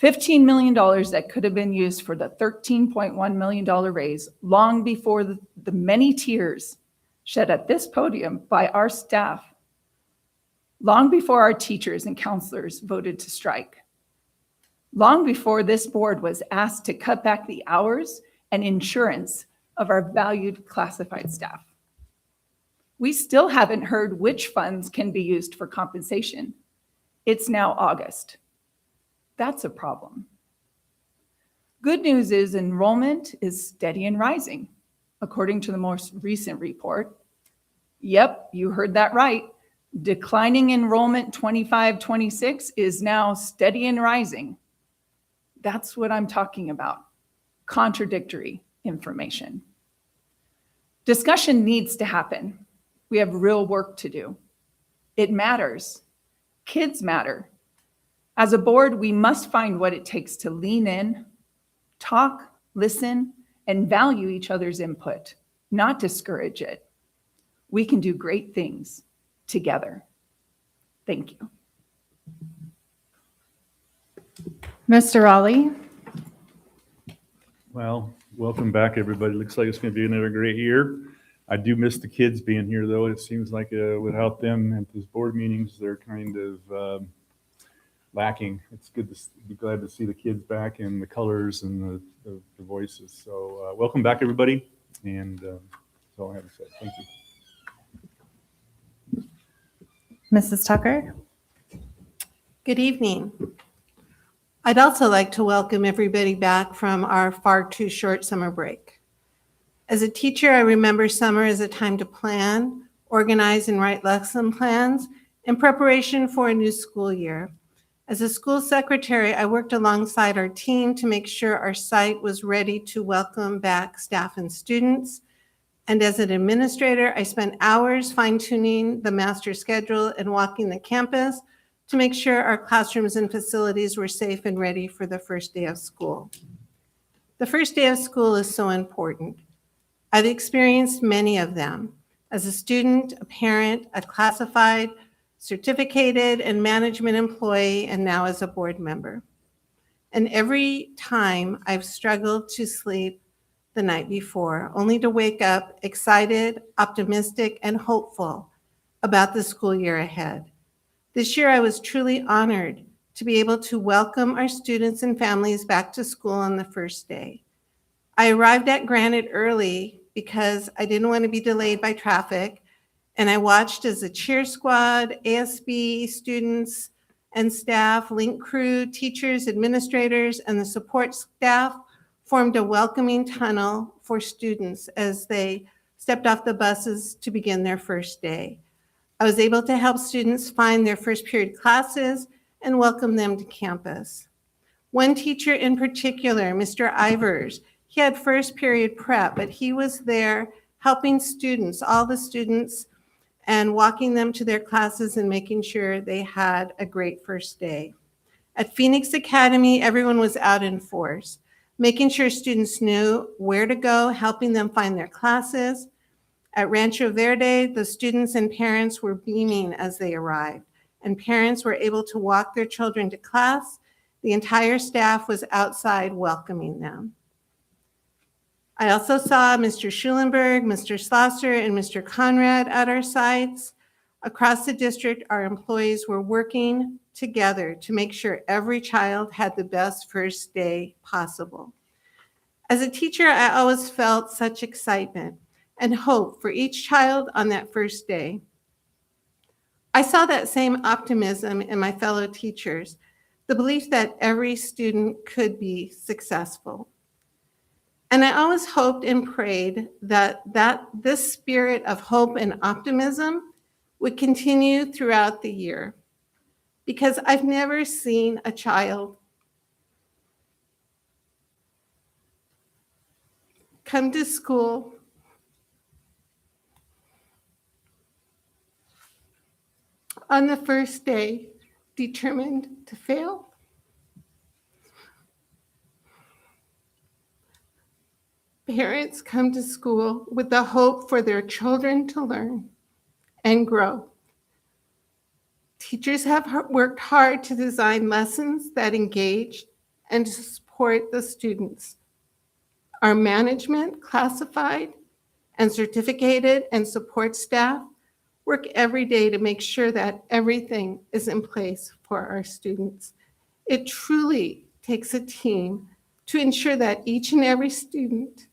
$15 million that could have been used for the $13.1 million raise long before the many tears shed at this podium by our staff, long before our teachers and counselors voted to strike, long before this board was asked to cut back the hours and insurance of our valued classified staff. We still haven't heard which funds can be used for compensation. It's now August. That's a problem. Good news is enrollment is steady and rising, according to the most recent report. Yep, you heard that right. Declining enrollment 25-26 is now steady and rising. That's what I'm talking about. Contradictory information. Discussion needs to happen. We have real work to do. It matters. Kids matter. As a board, we must find what it takes to lean in, talk, listen, and value each other's input, not discourage it. We can do great things together. Thank you. Mr. Raleigh. Well, welcome back, everybody. Looks like it's going to be another great year. I do miss the kids being here, though. It seems like without them at these board meetings, they're kind of lacking. It's good to be glad to see the kids back and the colors and the voices. So welcome back, everybody. And that's all I have to say. Thank you. Mrs. Tucker. Good evening. I'd also like to welcome everybody back from our far too short summer break. As a teacher, I remember summer as a time to plan, organize, and write lesson plans in preparation for a new school year. As a school secretary, I worked alongside our team to make sure our site was ready to welcome back staff and students. And as an administrator, I spent hours fine-tuning the master schedule and walking the campus to make sure our classrooms and facilities were safe and ready for the first day of school. The first day of school is so important. I've experienced many of them as a student, a parent, a classified, certificated, and management employee, and now as a board member. And every time I've struggled to sleep the night before, only to wake up excited, optimistic, and hopeful about the school year ahead. This year, I was truly honored to be able to welcome our students and families back to school on the first day. I arrived at Granite early because I didn't want to be delayed by traffic, and I watched as the cheer squad, ASB students and staff, link crew, teachers, administrators, and the support staff formed a welcoming tunnel for students as they stepped off the buses to begin their first day. I was able to help students find their first period classes and welcome them to campus. One teacher in particular, Mr. Ivers, he had first period prep, but he was there helping students, all the students, and walking them to their classes and making sure they had a great first day. At Phoenix Academy, everyone was out in force, making sure students knew where to go, helping them find their classes. At Rancho Verde, the students and parents were beaming as they arrived, and parents were able to walk their children to class. The entire staff was outside welcoming them. I also saw Mr. Schulenberg, Mr. Slosser, and Mr. Conrad at our sites. Across the district, our employees were working together to make sure every child had the best first day possible. As a teacher, I always felt such excitement and hope for each child on that first day. I saw that same optimism in my fellow teachers, the belief that every student could be successful. And I always hoped and prayed that this spirit of hope and optimism would continue throughout the year, because I've never seen a child come to school on the first day determined to fail. Parents come to school with the hope for their children to learn and grow. Teachers have worked hard to design lessons that engage and to support the students. Our management, classified, and certificated and support staff work every day to make sure that everything is in place for our students. It truly takes a team to ensure that each and every student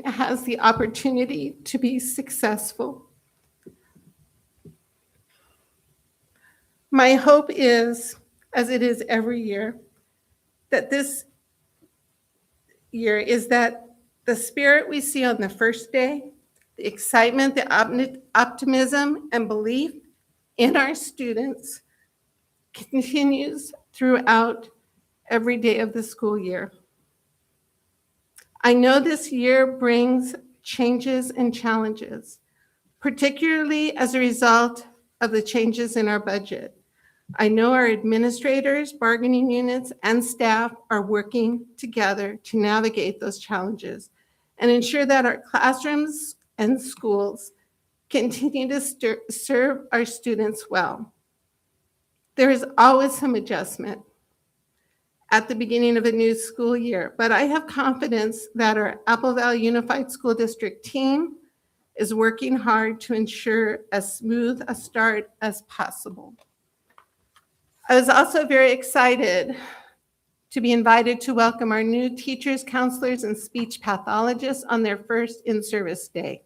has the opportunity to be successful. My hope is, as it is every year, that this year is that the spirit we see on the first day, the excitement, the optimism, and belief in our students continues throughout every day of the school year. I know this year brings changes and challenges, particularly as a result of the changes in our budget. I know our administrators, bargaining units, and staff are working together to navigate those challenges and ensure that our classrooms and schools continue to serve our students well. There is always some adjustment at the beginning of a new school year, but I have confidence that our Apple Valley Unified School District team is working hard to ensure as smooth a start as possible. I was also very excited to be invited to welcome our new teachers, counselors, and speech pathologists on their first in-service day.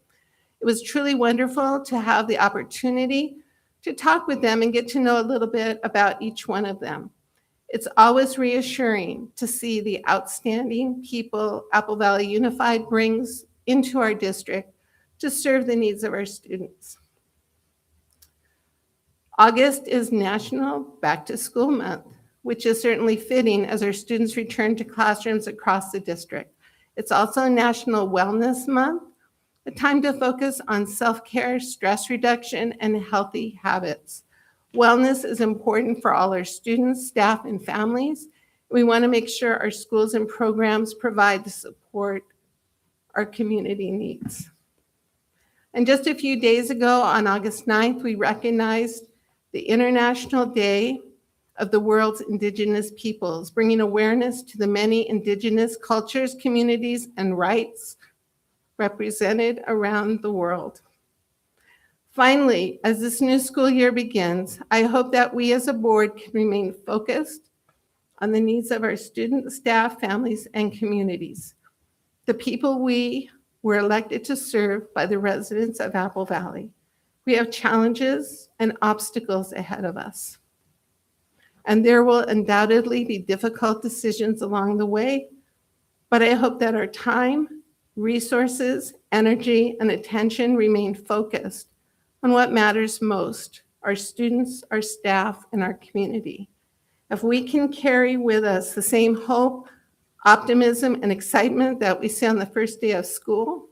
It was truly wonderful to have the opportunity to talk with them and get to know a little bit about each one of them. It's always reassuring to see the outstanding people Apple Valley Unified brings into our district to serve the needs of our students. August is National Back to School Month, which is certainly fitting as our students return to classrooms across the district. It's also National Wellness Month, a time to focus on self-care, stress reduction, and healthy habits. Wellness is important for all our students, staff, and families. We want to make sure our schools and programs provide the support our community needs. And just a few days ago, on August 9th, we recognized the International Day of the World's Indigenous Peoples, bringing awareness to the many Indigenous cultures, communities, and rights represented around the world. Finally, as this new school year begins, I hope that we as a board can remain focused on the needs of our students, staff, families, and communities, the people we were elected to serve by the residents of Apple Valley. We have challenges and obstacles ahead of us, and there will undoubtedly be difficult decisions along the way, but I hope that our time, resources, energy, and attention remain focused on what matters most, our students, our staff, and our community. If we can carry with us the same hope, optimism, and excitement that we see on the first day of school,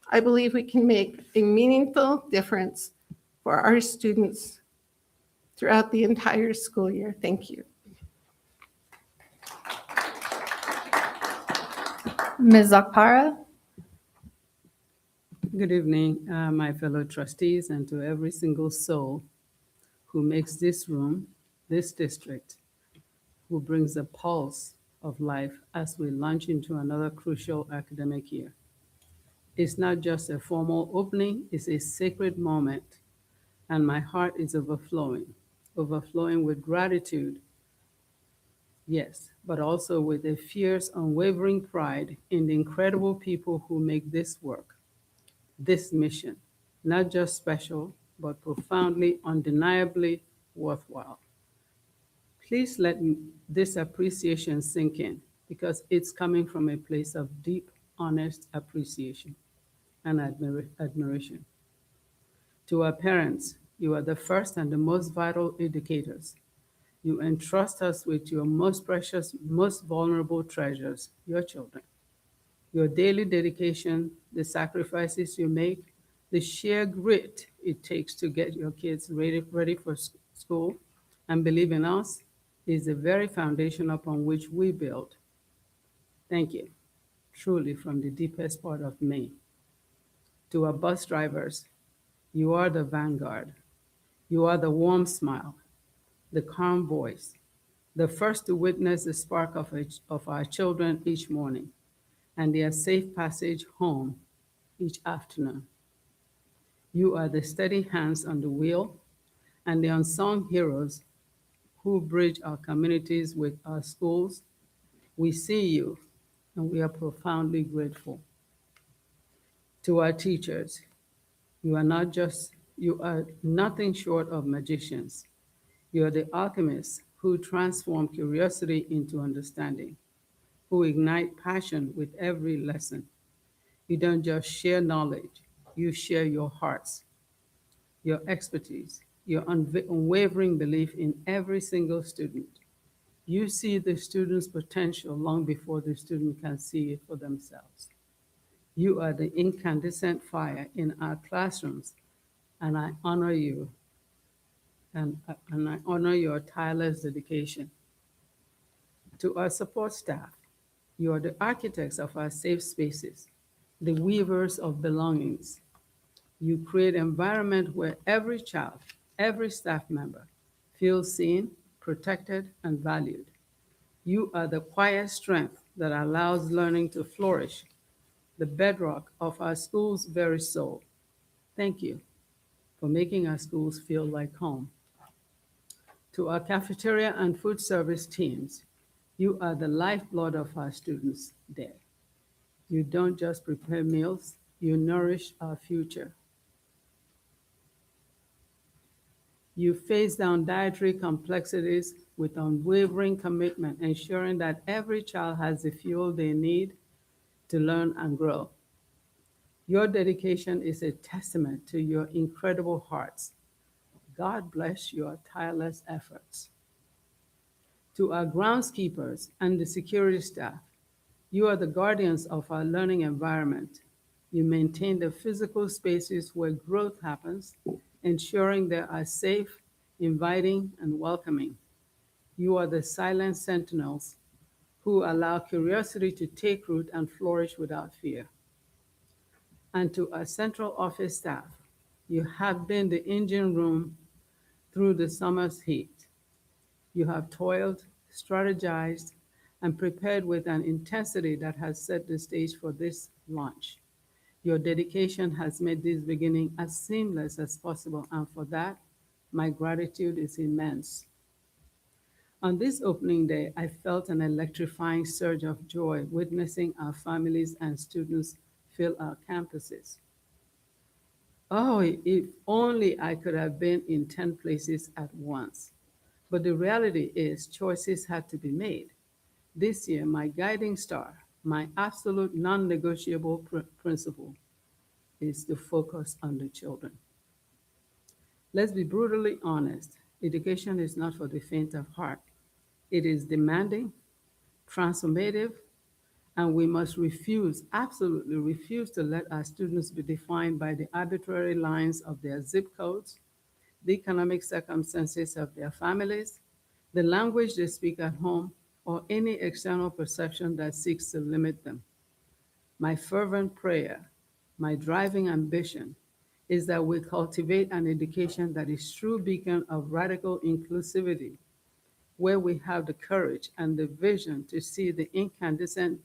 I believe we can make a meaningful difference for our students throughout the entire school year. Thank you. Ms. Zakpara? Good evening, my fellow trustees, and to every single soul who makes this room, this district, who brings the pulse of life as we launch into another crucial academic year. It's not just a formal opening, it's a sacred moment, and my heart is overflowing with gratitude, yes, but also with a fierce, unwavering pride in the incredible people who make this work, this mission, not just special, but profoundly, undeniably worthwhile. Please let this appreciation sink in, because it's coming from a place of deep, honest appreciation and admiration. To our parents, you are the first and the most vital educators. You entrust us with your most precious, most vulnerable treasures, your children. Your daily dedication, the sacrifices you make, the sheer grit it takes to get your kids ready for school and believe in us is the very foundation upon which we build. Thank you, truly from the deepest part of me. To our bus drivers, you are the vanguard. You are the warm smile, the calm voice, the first to witness the spark of our children each morning and their safe passage home each afternoon. You are the steady hands on the wheel and the unsung heroes who bridge our communities with our schools. We see you and we are profoundly grateful. To our teachers, you are nothing short of magicians. You are the alchemists who transform curiosity into understanding, who ignite passion with every lesson. You don't just share knowledge, you share your hearts, your expertise, your unwavering belief in every single student. You see the student's potential long before the student can see it for themselves. You are the incandescent fire in our classrooms, and I honor you, and I honor your tireless dedication. To our support staff, you are the architects of our safe spaces, the weavers of belongings. You create an environment where every child, every staff member feels seen, protected, and valued. You are the quiet strength that allows learning to flourish, the bedrock of our school's very soul. Thank you for making our schools feel like home. To our cafeteria and food service teams, you are the lifeblood of our students' day. You don't just prepare meals, you nourish our future. You face down dietary complexities with unwavering commitment, ensuring that every child has the fuel they need to learn and grow. Your dedication is a testament to your incredible hearts. God bless your tireless efforts. To our groundskeepers and the security staff, you are the guardians of our learning environment. You maintain the physical spaces where growth happens, ensuring they are safe, inviting, and welcoming. You are the silent sentinels who allow curiosity to take root and flourish without fear. And to our central office staff, you have been the engine room through the summer's heat. You have toiled, strategized, and prepared with an intensity that has set the stage for this launch. Your dedication has made this beginning as seamless as possible, and for that, my gratitude is immense. On this opening day, I felt an electrifying surge of joy witnessing our families and students fill our campuses. Oh, if only I could have been in 10 places at once. But the reality is choices had to be made. This year, my guiding star, my absolute non-negotiable principle is to focus on the children. Let's be brutally honest. Education is not for the faint of heart. It is demanding, transformative, and we must refuse, absolutely refuse to let our students be defined by the arbitrary lines of their zip codes, the economic circumstances of their families, the language they speak at home, or any external perception that seeks to limit them. My fervent prayer, my driving ambition, is that we cultivate an education that is true beacon of radical inclusivity, where we have the courage and the vision to see the incandescent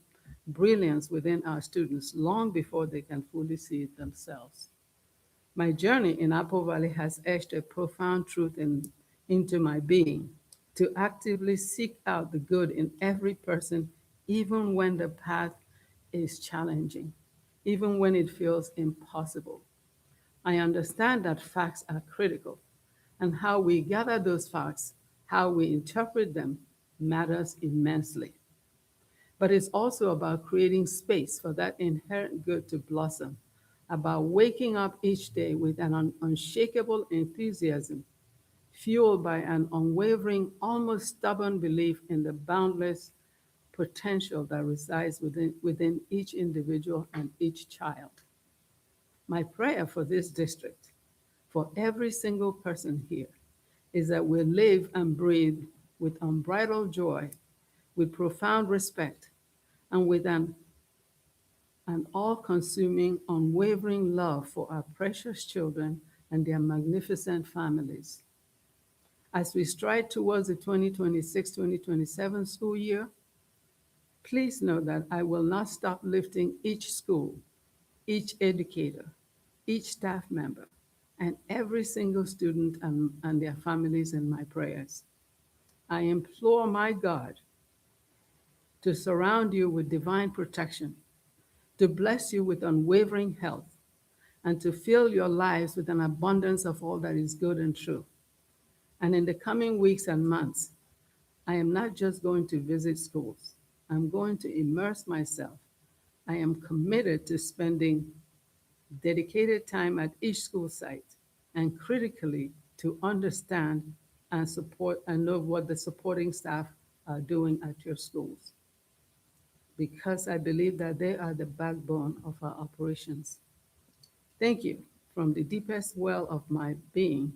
brilliance within our students long before they can fully see it themselves. My journey in Apple Valley has etched a profound truth into my being, to actively seek out the good in every person, even when the path is challenging, even when it feels impossible. I understand that facts are critical, and how we gather those facts, how we interpret them, matters immensely. But it's also about creating space for that inherent good to blossom, about waking up each day with an unshakable enthusiasm fueled by an unwavering, almost stubborn belief in the boundless potential that resides within each individual and each child. My prayer for this district, for every single person here, is that we live and breathe with unbridled joy, with profound respect, and with an all-consuming, unwavering love for our precious children and their magnificent families. As we stride towards the 2026-2027 school year, please know that I will not stop lifting each school, each educator, each staff member, and every single student and their families in my prayers. I implore my God to surround you with divine protection, to bless you with unwavering health, and to fill your lives with an abundance of all that is good and true. And in the coming weeks and months, I am not just going to visit schools. I'm going to immerse myself. I am committed to spending dedicated time at each school site and critically to understand and support and know what the supporting staff are doing at your schools, because I believe that they are the backbone of our operations. Thank you from the deepest well of my being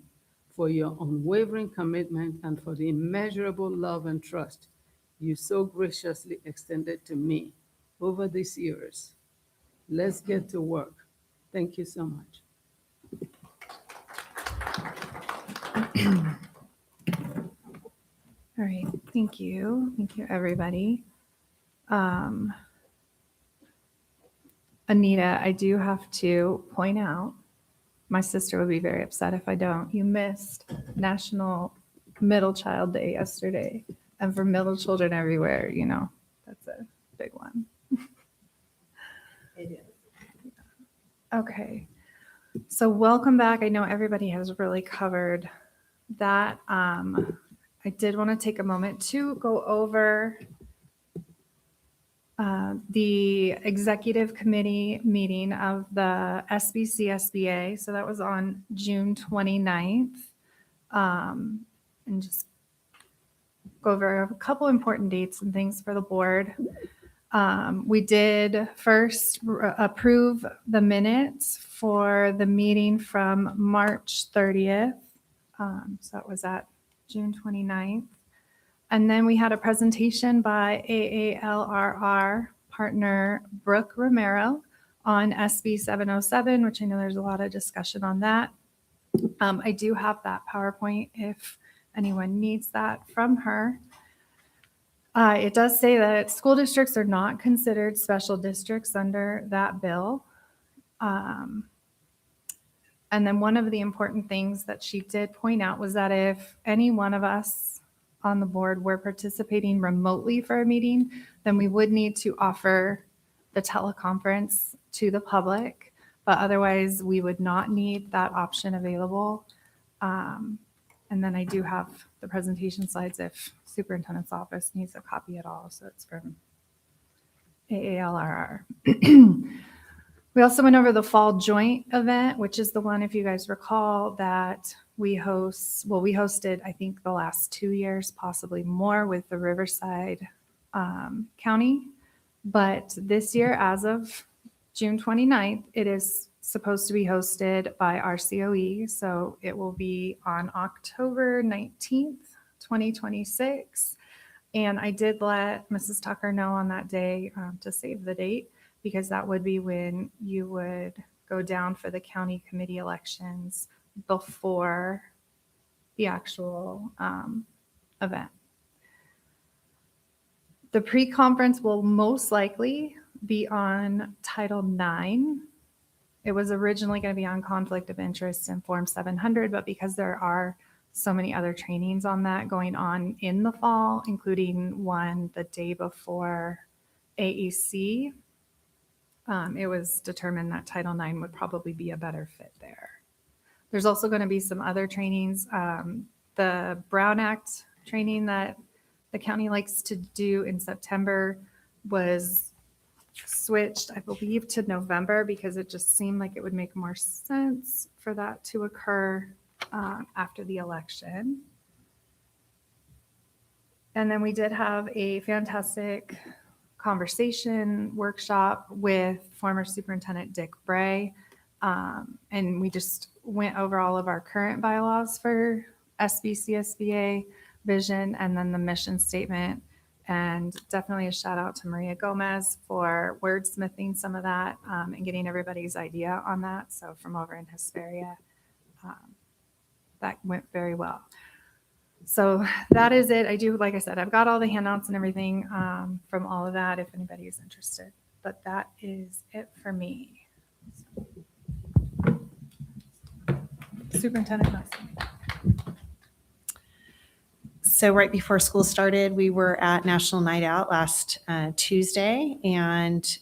for your unwavering commitment and for the immeasurable love and trust you so graciously extended to me over these years. Let's get to work. Thank you so much. All right, thank you. Thank you, everybody. Anita, I do have to point out, my sister would be very upset if I don't. You missed National Middle Child Day yesterday. And for middle children everywhere, you know, that's a big one. It is. Okay, so welcome back. I know everybody has really covered that. I did want to take a moment to go over the executive committee meeting of the SBC SBA. So that was on June 29th. And just go over a couple important dates and things for the board. We did first approve the minutes for the meeting from March 30th. So that was at June 29th. And then we had a presentation by AALRR partner Brooke Romero on SB 707, which I know there's a lot of discussion on that. I do have that PowerPoint if anyone needs that from her. It does say that school districts are not considered special districts under that bill. And then one of the important things that she did point out was that if any one of us on the board were participating remotely for a meeting, then we would need to offer the teleconference to the public, but otherwise we would not need that option available. And then I do have the presentation slides if superintendent's office needs a copy at all. So it's from AALRR. We also went over the fall joint event, which is the one, if you guys recall, that we hosted, I think, the last 2 years, possibly more, with the Riverside County. But this year, as of June 29th, it is supposed to be hosted by RCOE. So it will be on October 19th, 2026. And I did let Mrs. Tucker know on that day to save the date, because that would be when you would go down for the county committee elections before the actual event. The pre-conference will most likely be on Title IX. It was originally going to be on conflict of interest and Form 700, but because there are so many other trainings on that going on in the fall, including one the day before AEC, it was determined that Title IX would probably be a better fit there. There's also going to be some other trainings. The Brown Act training that the county likes to do in September was switched, I believe, to November, because it just seemed like it would make more sense for that to occur after the election. And then we did have a fantastic conversation workshop with former Superintendent Dick Bray. And we just went over all of our current bylaws for SBCSBA vision and then the mission statement. And definitely a shout out to Maria Gomez for wordsmithing some of that and getting everybody's idea on that. So from over in Hesperia, that went very well. So that is it. I do, like I said, I've got all the handouts and everything from all of that if anybody is interested. But that is it for me. Superintendent Nelson. So right before school started, we were at National Night Out last Tuesday. And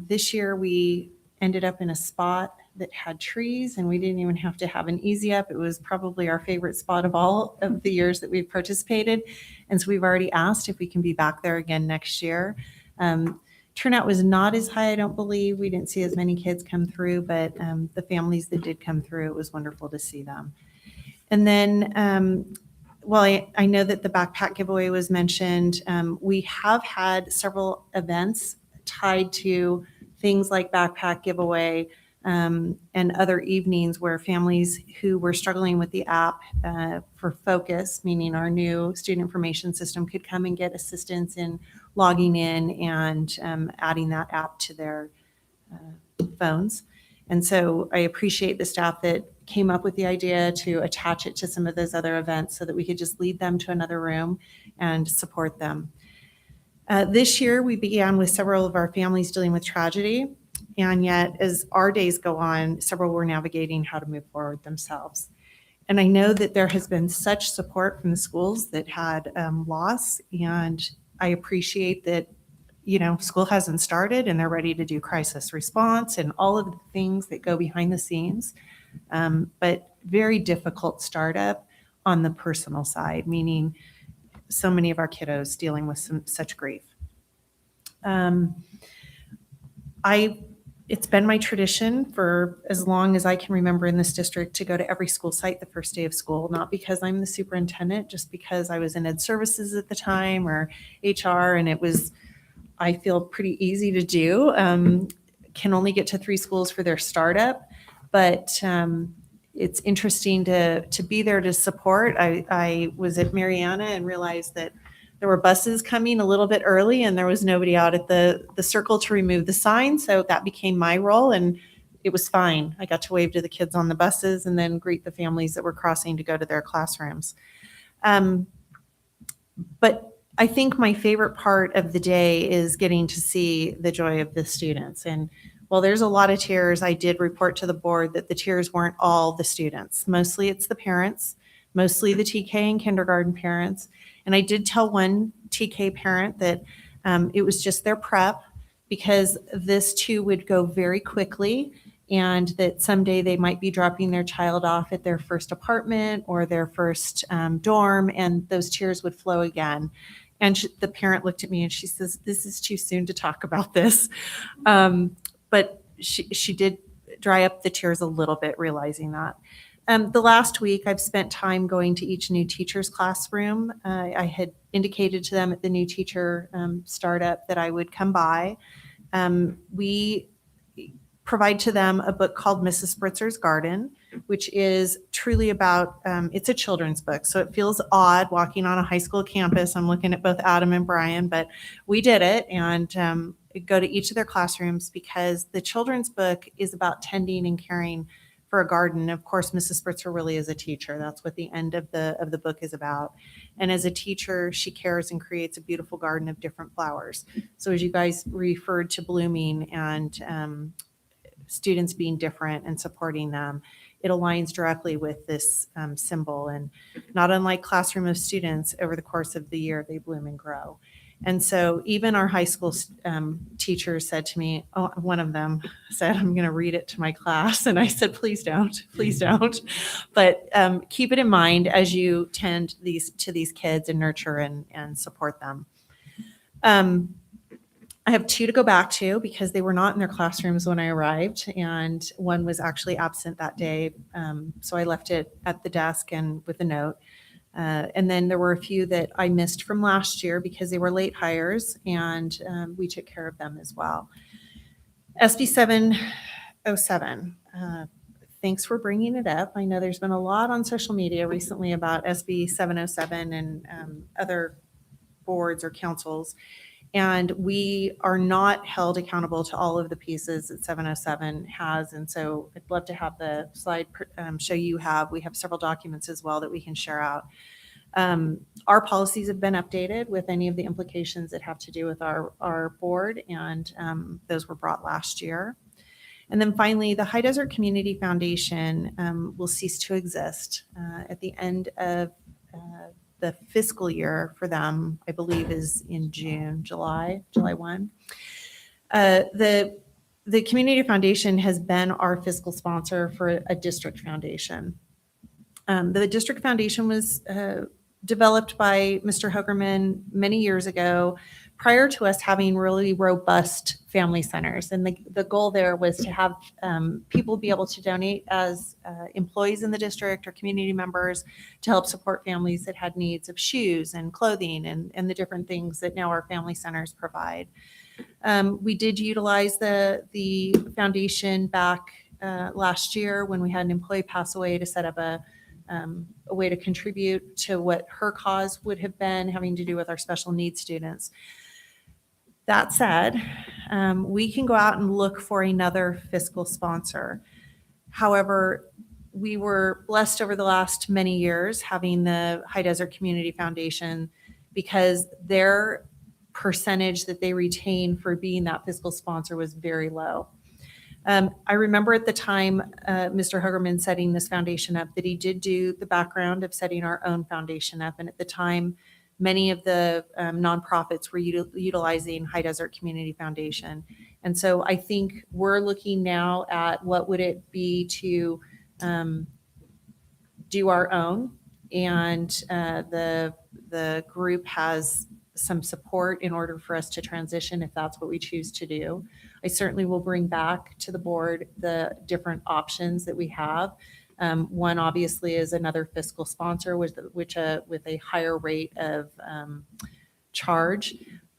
this year we ended up in a spot that had trees and we didn't even have to have an easy up. It was probably our favorite spot of all of the years that we've participated. And so we've already asked if we can be back there again next year. Turnout was not as high, I don't believe. We didn't see as many kids come through, but the families that did come through, it was wonderful to see them. And then, well, I know that the backpack giveaway was mentioned. We have had several events tied to things like backpack giveaway and other evenings where families who were struggling with the app for Focus, meaning our new student information system, could come and get assistance in logging in and adding that app to their phones. And so I appreciate the staff that came up with the idea to attach it to some of those other events so that we could just lead them to another room and support them. This year, we began with several of our families dealing with tragedy. And yet, as our days go on, several were navigating how to move forward themselves. And I know that there has been such support from the schools that had loss. And I appreciate that, you know, school hasn't started and they're ready to do crisis response and all of the things that go behind the scenes. But very difficult startup on the personal side, meaning so many of our kiddos dealing with such grief. It's been my tradition for as long as I can remember in this district to go to every school site the first day of school, not because I'm the superintendent, just because I was in ed services at the time or HR, and it was, I feel, pretty easy to do. Can only get to 3 schools for their startup, but it's interesting to be there to support. I was at Mariana and realized that there were buses coming a little bit early and there was nobody out at the circle to remove the sign. So that became my role and it was fine. I got to wave to the kids on the buses and then greet the families that were crossing to go to their classrooms. But I think my favorite part of the day is getting to see the joy of the students. And while there's a lot of tears, I did report to the board that the tears weren't all the students. Mostly it's the parents, mostly the TK and kindergarten parents. And I did tell one TK parent that it was just their prep because this too would go very quickly and that someday they might be dropping their child off at their first apartment or their first dorm and those tears would flow again. And the parent looked at me and she says, "This is too soon to talk about this." But she did dry up the tears a little bit, realizing that. The last week, I've spent time going to each new teacher's classroom. I had indicated to them at the new teacher startup that I would come by. We provide to them a book called Mrs. Spritzer's Garden, which is truly about, it's a children's book. So it feels odd walking on a high school campus. I'm looking at both Adam and Brian, but we did it and go to each of their classrooms because the children's book is about tending and caring for a garden. Of course, Mrs. Spritzer really is a teacher. That's what the end of the book is about. And as a teacher, she cares and creates a beautiful garden of different flowers. So as you guys referred to blooming and students being different and supporting them, it aligns directly with this symbol. And not unlike Classroom of Students, over the course of the year, they bloom and grow. And so even our high school teachers said to me, oh, one of them said, "I'm going to read it to my class." And I said, please don't. But keep it in mind as you tend these kids and nurture and support them. I have 2 to go back to because they were not in their classrooms when I arrived, and one was actually absent that day. So I left it at the desk and with a note. And then there were a few that I missed from last year because they were late hires, and we took care of them as well. SB 707. Thanks for bringing it up. I know there's been a lot on social media recently about SB 707 and other boards or councils. And we are not held accountable to all of the pieces that 707 has. And so I'd love to have the slide show you have. We have several documents as well that we can share out. Our policies have been updated with any of the implications that have to do with our board, and those were brought last year. And then finally, the High Desert Community Foundation will cease to exist at the end of the fiscal year for them, I believe is in July 1. The Community Foundation has been our fiscal sponsor for a district foundation. The district foundation was developed by Mr. Hogerman many years ago, prior to us having really robust family centers. And the goal there was to have people be able to donate as employees in the district or community members to help support families that had needs of shoes and clothing and the different things that now our family centers provide. We did utilize the foundation back last year when we had an employee pass away to set up a way to contribute to what her cause would have been, having to do with our special needs students. That said, we can go out and look for another fiscal sponsor. However, we were blessed over the last many years having the High Desert Community Foundation because their percentage that they retain for being that fiscal sponsor was very low. I remember at the time, Mr. Hogerman setting this foundation up, that he did do the background of setting our own foundation up. And at the time, many of the nonprofits were utilizing High Desert Community Foundation. And so I think we're looking now at what would it be to do our own. And the group has some support in order for us to transition if that's what we choose to do. I certainly will bring back to the board the different options that we have. One obviously is another fiscal sponsor with a higher rate of charge.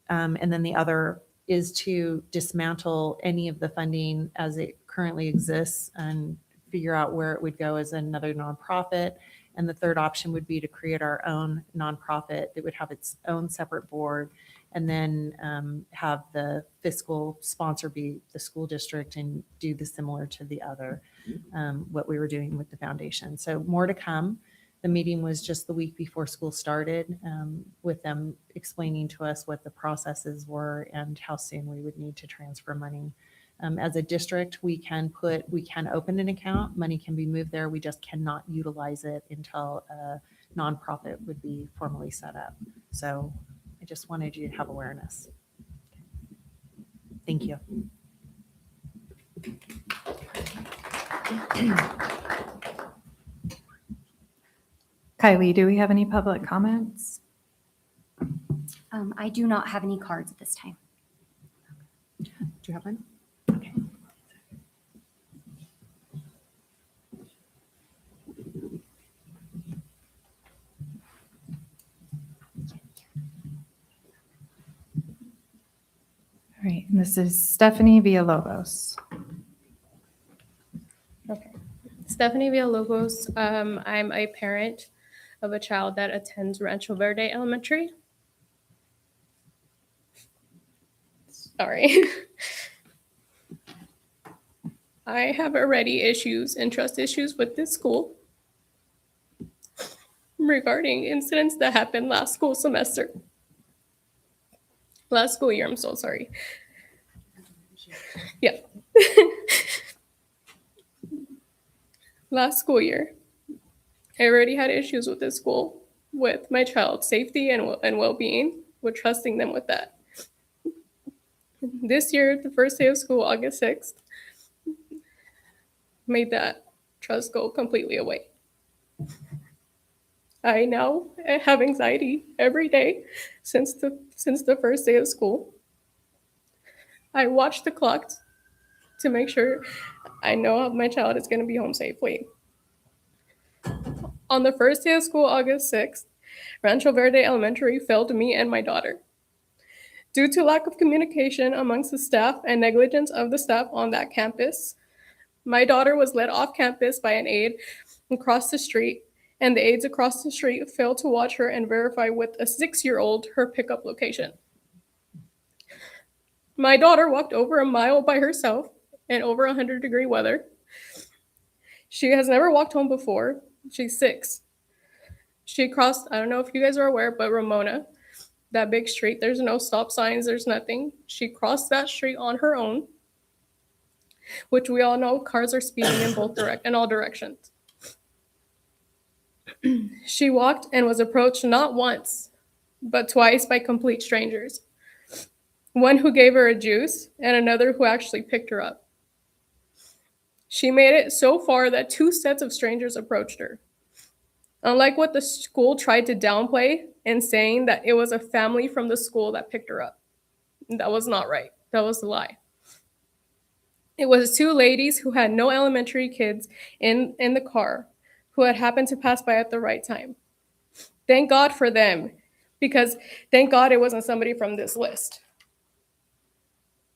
And then the other is to dismantle any of the funding as it currently exists and figure out where it would go as another nonprofit. And the third option would be to create our own nonprofit that would have its own separate board, and then have the fiscal sponsor be the school district and do the similar to the other, what we were doing with the foundation. So more to come. The meeting was just the week before school started, with them explaining to us what the processes were and how soon we would need to transfer money. As a district, we can open an account, money can be moved there. We just cannot utilize it until a nonprofit would be formally set up. So I just wanted you to have awareness. Thank you. Kylie, do we have any public comments? I do not have any cards at this time. Do you have one? Okay. All right, and this is Stephanie Villalobos. Okay. Stephanie Villalobos. I'm a parent of a child that attends Rancho Verde Elementary. Sorry. I have already issues and trust issues with this school regarding incidents that happened last school semester. Last school year, I'm so sorry. Yeah. Last school year, I already had issues with this school, with my child's safety and well-being, with trusting them with that. This year, the first day of school, August 6th, made that trust go completely away. I now have anxiety every day since the first day of school. I watch the clock to make sure I know my child is going to be home safely. On the first day of school, August 6th, Rancho Verde Elementary failed me and my daughter. Due to lack of communication amongst the staff and negligence of the staff on that campus, my daughter was led off campus by an aide across the street, and the aides across the street failed to watch her and verify with a 6-year-old her pickup location. My daughter walked over a mile by herself in over 100-degree weather. She has never walked home before. She's 6. She crossed, I don't know if you guys are aware, but Ramona, that big street, there's no stop signs, there's nothing. She crossed that street on her own, which we all know cars are speeding in all directions. She walked and was approached not once, but twice by complete strangers. One who gave her a juice and another who actually picked her up. She made it so far that 2 sets of strangers approached her. Unlike what the school tried to downplay in saying that it was a family from the school that picked her up. That was not right. That was a lie. It was 2 ladies who had no elementary kids in the car who had happened to pass by at the right time. Thank God for them, because thank God it wasn't somebody from this list,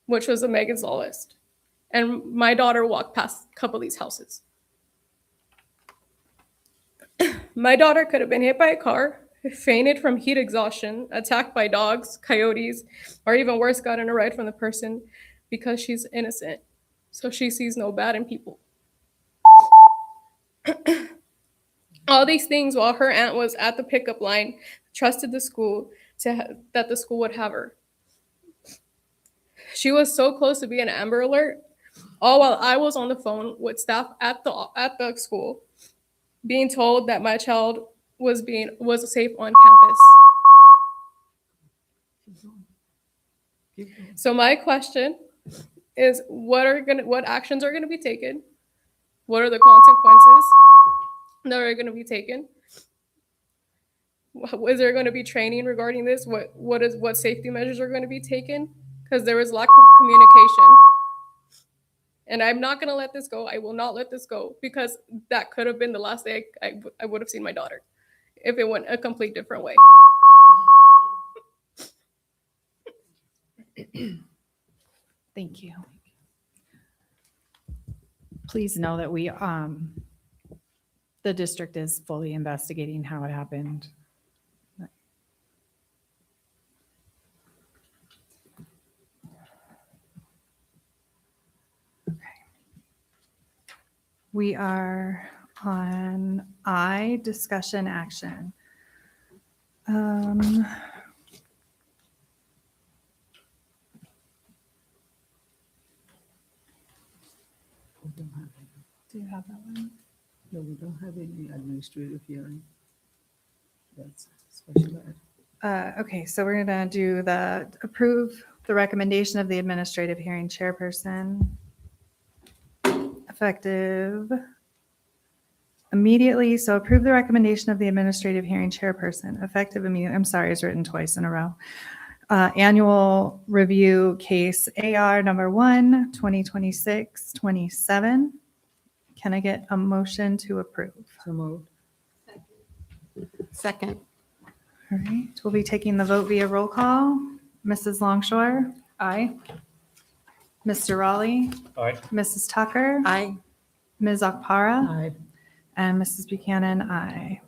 which was the Megan's Law list. And my daughter walked past a couple of these houses. My daughter could have been hit by a car, fainted from heat exhaustion, attacked by dogs, coyotes, or even worse, gotten a ride from the person because she's innocent. So she sees no bad in people. All these things while her aunt was at the pickup line, trusted the school that the school would have her. She was so close to being an Amber Alert, all while I was on the phone with staff at the school, being told that my child was safe on campus. So my question is, what actions are gonna be taken? What are the consequences that are gonna be taken? Is there going to be training regarding this? What safety measures are going to be taken? Because there was lack of communication. And I'm not going to let this go. I will not let this go, because that could have been the last day I would have seen my daughter if it went a complete different way. Thank you. Please know that the district is fully investigating how it happened. We are on I, discussion action. Do you have that one? No, we don't have any administrative hearing. That's special ed. Okay, so we're gonna do approve the recommendation of the administrative hearing chairperson, effective immediately. So approve the recommendation of the administrative hearing chairperson, effective immediately. I'm sorry, it's written twice in a row. Annual review case AR number 1, 2026-27. Can I get a motion to approve? So moved. Second. All right, we'll be taking the vote via roll call. Mrs. Longshore? Aye. Mr. Raleigh? Aye. Mrs. Tucker? Aye. Ms. Akpara? Aye. And Mrs. Buchanan, aye.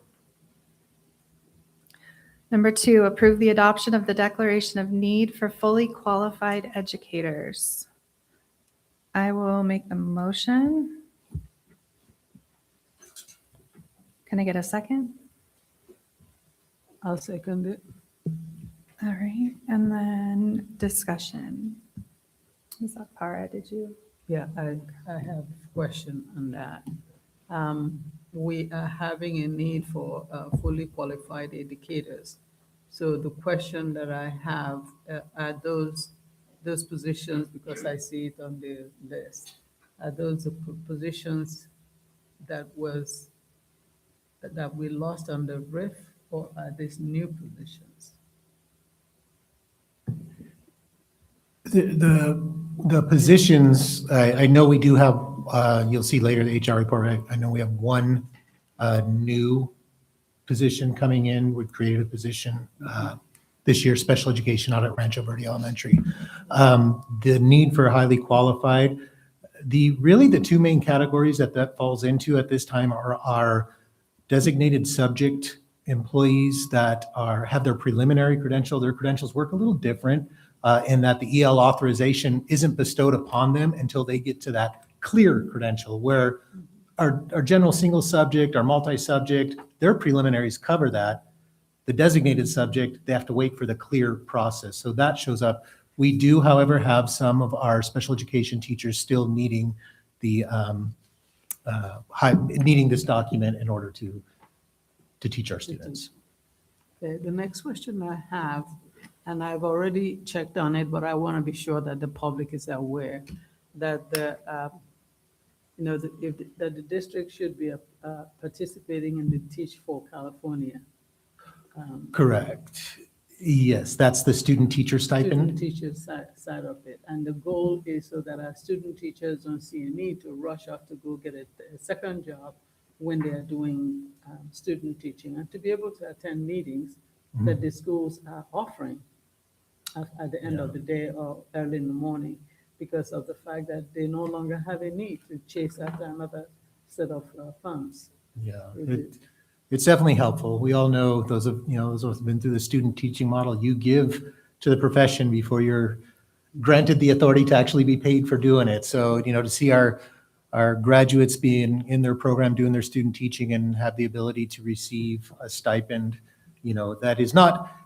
Number 2, approve the adoption of the Declaration of Need for Fully Qualified Educators. I will make the motion. Can I get a second? I'll second it. All right, and then discussion. Ms. Akpara, did you? Yeah, I have a question on that. We are having a need for fully qualified educators. So the question that I have are those positions, because I see it on the list, are those the positions that we lost on the RIF, or are these new positions? The The positions, I know we do have, you'll see later the HR report, I know we have one new position coming in. We've created a position this year, special education out at Rancho Verde Elementary. The need for highly qualified, really the two main categories that falls into at this time are designated subject employees that have their preliminary credential. Their credentials work a little different in that the EL authorization isn't bestowed upon them until they get to that clear credential, where our general single subject, our multi-subject, their preliminaries cover that. The designated subject, they have to wait for the clear process. So that shows up. We do, however, have some of our special education teachers still needing needing this document in order to teach our students. Okay, the next question I have, and I've already checked on it, but I want to be sure that the public is aware that that the district should be participating in the Teach for California. Correct. Yes, that's the student teacher Student stipend. teacher side of it. And the goal is so that our student teachers don't see a need to rush off to go get a second job when they are doing student teaching, and to be able to attend meetings that the schools are offering at the end of the day or early in the morning, because of the fact that they no longer have a need to chase after another set of funds. Yeah, it's definitely helpful. We all know those who have been through the student teaching model, you give to the profession before you're granted the authority to actually be paid for doing it. So, to see our graduates being in their program, doing their student teaching and have the ability to receive a stipend, that is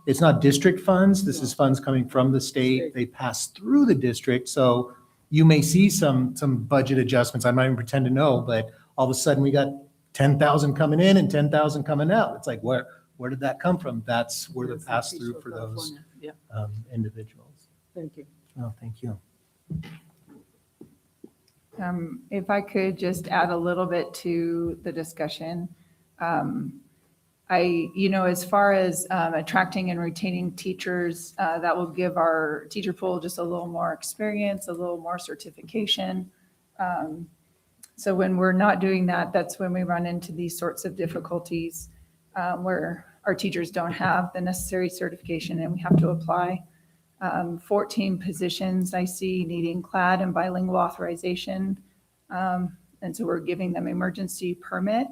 it's not district funds. This is funds coming from the state. They pass through the district. So you may see some budget adjustments. I'm not even pretend to know, but all of a sudden we got 10,000 coming in and 10,000 coming out. It's like, where did that come from? That's where the pass through for those individuals. Thank you. Oh, thank you. If I could just add a little bit to the discussion. As far as attracting and retaining teachers, that will give our teacher pool just a little more experience, a little more certification. So when we're not doing that, that's when we run into these sorts of difficulties where our teachers don't have the necessary certification and we have to apply. 14 positions I see needing CLAD and bilingual authorization. And so we're giving them emergency permit.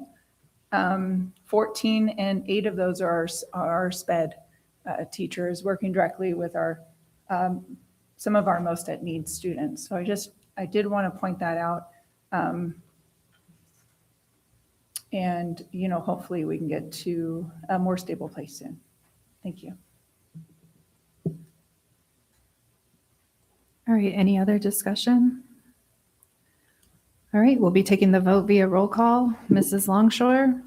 14 and 8 of those are SPED teachers working directly with some of our most at need students. So I did want to point that out. And, hopefully we can get to a more stable place soon. Thank you. All right, any other discussion? All right, we'll be taking the vote via roll call. Mrs. Longshore?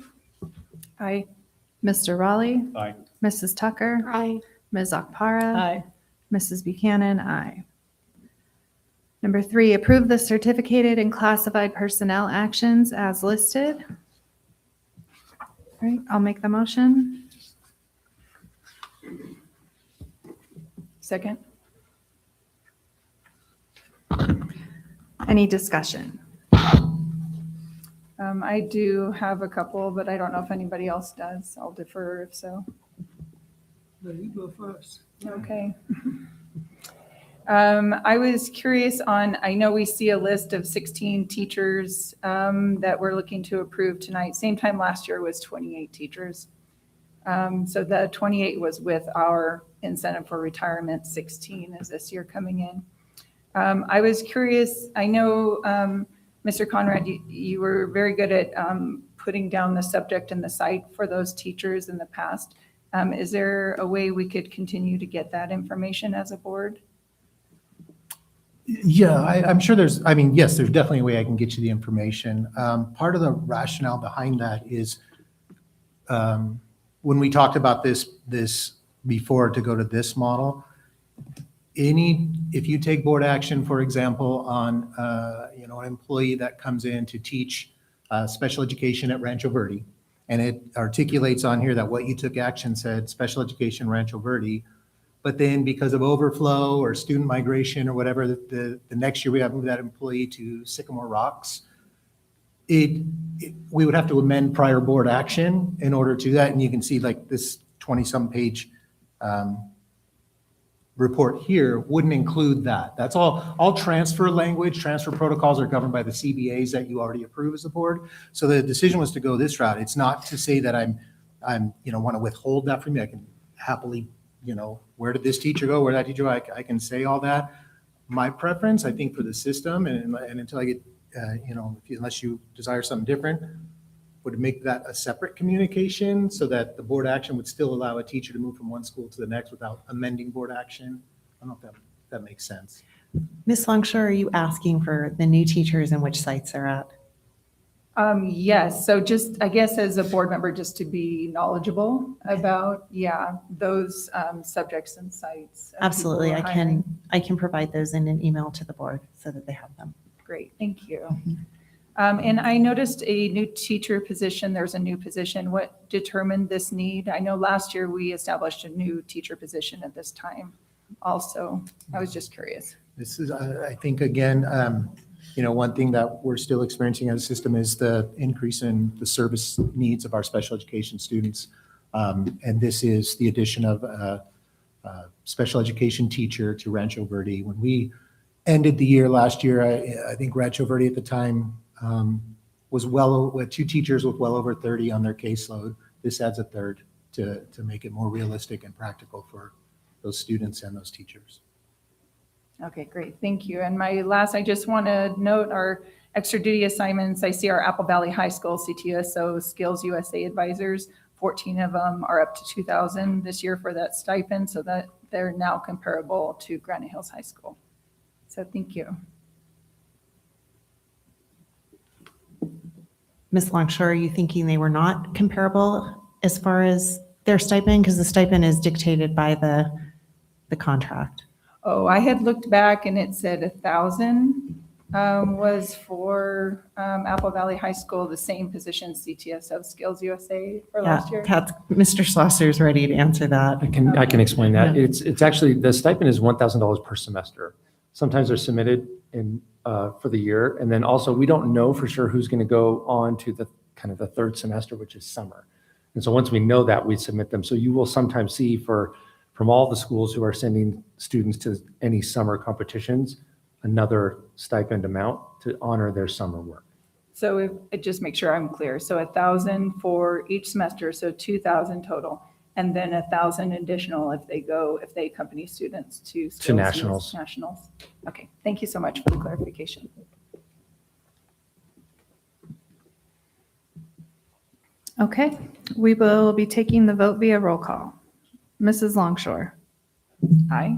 Aye. Mr. Raleigh? Aye. Mrs. Tucker? Aye. Ms. Akpara? Aye. Mrs. Buchanan? Aye. Number 3, approve the certificated and classified personnel actions as listed. All right, I'll make the motion. Second. Any discussion? I do have a couple, but I don't know if anybody else does. I'll defer if so. You go first. Okay. I was curious I know we see a list of 16 teachers that we're looking to approve tonight. Same time last year was 28 teachers. So the 28 was with our incentive for retirement, 16 is this year coming in. I was curious, I know, Mr. Conrad, you were very good at putting down the subject and the site for those teachers in the past. Is there a way we could continue to get that information as a board? Yeah, I'm sure yes, there's definitely a way I can get you the information. Part of the rationale behind that is when we talked about this before to go to this model, if you take board action, for example, on an employee that comes in to teach special education at Rancho Verde, and it articulates on here that what you took action said special education Rancho Verde, But then because of overflow or student migration or whatever, the next year we have moved that employee to Sycamore Rocks. We would have to amend prior board action in order to do that. And you can see like this 20-some page report here wouldn't include that. That's all transfer language, transfer protocols are governed by the CBAs that you already approve as a board. So the decision was to go this route. It's not to say that I'm want to withhold that from you. I can happily, where did this teacher go? Where did that teacher go? I can say all that. My preference, I think, for the system, and until I get, unless you desire something different, would make that a separate communication so that the board action would still allow a teacher to move from one school to the next without amending board action. I don't know if that makes sense. Ms. Longshore, are you asking for the new teachers and which sites they're at? Yes, so just, I guess as a board member, just to be knowledgeable about, those subjects and sites. of people Absolutely, we're I hiring. can provide those in an email to the board so that they have them. Great, thank you. And I noticed a new teacher position, there's a new position. What determined this need? I know last year we established a new teacher position at this time also. I was just curious. This is, I think, again, one thing that we're still experiencing as a system is the increase in the service needs of our special education students. And this is the addition of a special education teacher to Rancho Verde. When we ended the year last year, I think Rancho Verde at the time was with 2 teachers with well over 30 on their caseload. This adds a third to make it more realistic and practical for those students and those teachers. Okay, great, thank you. And my last, I just want to note our extra duty assignments. I see our Apple Valley High School CTSO Skills USA advisors, 14 of them are up to $2,000 this year for that stipend, so that they're now comparable to Granite Hills High School. So thank you. Ms. Longshore, are you thinking they were not comparable as far as their stipend? Because the stipend is dictated by the contract. Oh, I had looked back and it said 1,000 was for Apple Valley High School, the same position CTSO Skills USA for Yeah, last year. Mr. Slosser is ready to answer that. I can explain that. Yeah. It's actually, the stipend is $1,000 per semester. Sometimes they're submitted for the year. And then also, we don't know for sure who's going to go on to the kind of the third semester, which is summer. And so once we know that, we submit them. So you will sometimes see from all the schools who are sending students to any summer competitions, another stipend amount to honor their summer work. So just make sure I'm clear. So 1,000 for each semester, so 2,000 total. And then 1,000 additional if they accompany students to skills nationals. Nationals. Okay, thank you so much for the clarification. Okay, we will be taking the vote via roll call. Mrs. Longshore. Aye.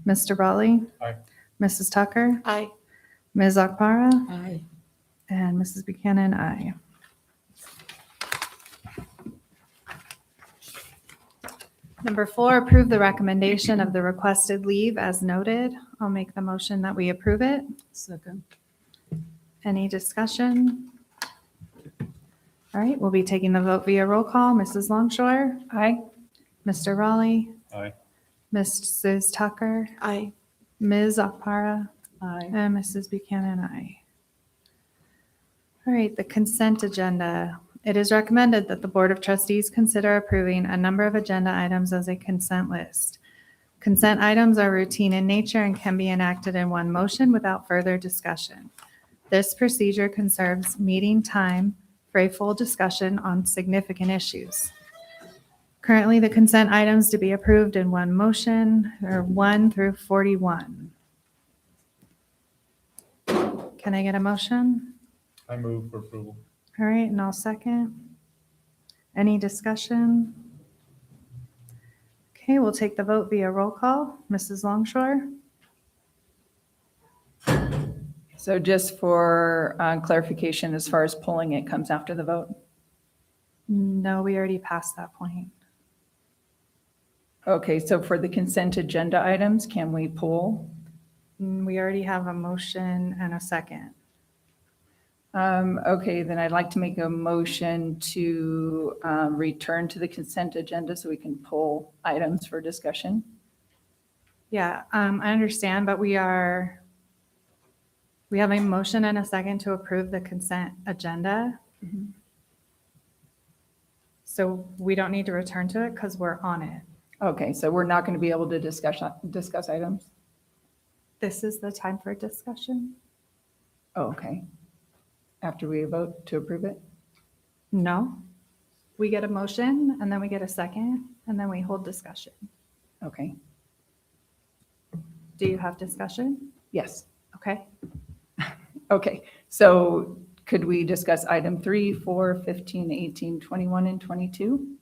Mr. Raleigh. Aye. Mrs. Tucker. Aye. Ms. Akpara. Aye. And Mrs. Buchanan, aye. Number 4, approve the recommendation of the requested leave as noted. I'll make the motion that we approve it. Second. Any discussion? All right, we'll be taking the vote via roll call. Mrs. Longshore. Aye. Mr. Raleigh. Aye. Mrs. Tucker. Aye. Ms. Akpara. Aye. And Mrs. Buchanan, aye. All right, the consent agenda. It is recommended that the Board of Trustees consider approving a number of agenda items as a consent list. Consent items are routine in nature and can be enacted in one motion without further discussion. This procedure conserves meeting time for a full discussion on significant issues. Currently, the consent items to be approved in one motion are 1 through 41. Can I get a motion? I move for approval. All right, and I'll second. Any discussion? Okay, we'll take the vote via roll call. Mrs. Longshore? So just for clarification, as far as polling, it comes after the vote? No, we already passed that point. Okay, so for the consent agenda items, can we poll? We already have a motion and a second. Okay, then I'd like to make a motion to return to the consent agenda so we can pull items for discussion. Yeah, I understand, but we have a motion and a second to approve the consent agenda. Mhm. So we don't need to return to it because we're on it. Okay, so we're not going to be able to discuss items? This is the time for discussion? Oh, okay. After we vote to approve it? No. We get a motion and then we get a second and then we hold discussion. Okay, Do you have discussion? yes. Okay. Okay, so could we discuss item 3, 4, 15, 18, 21, and 22?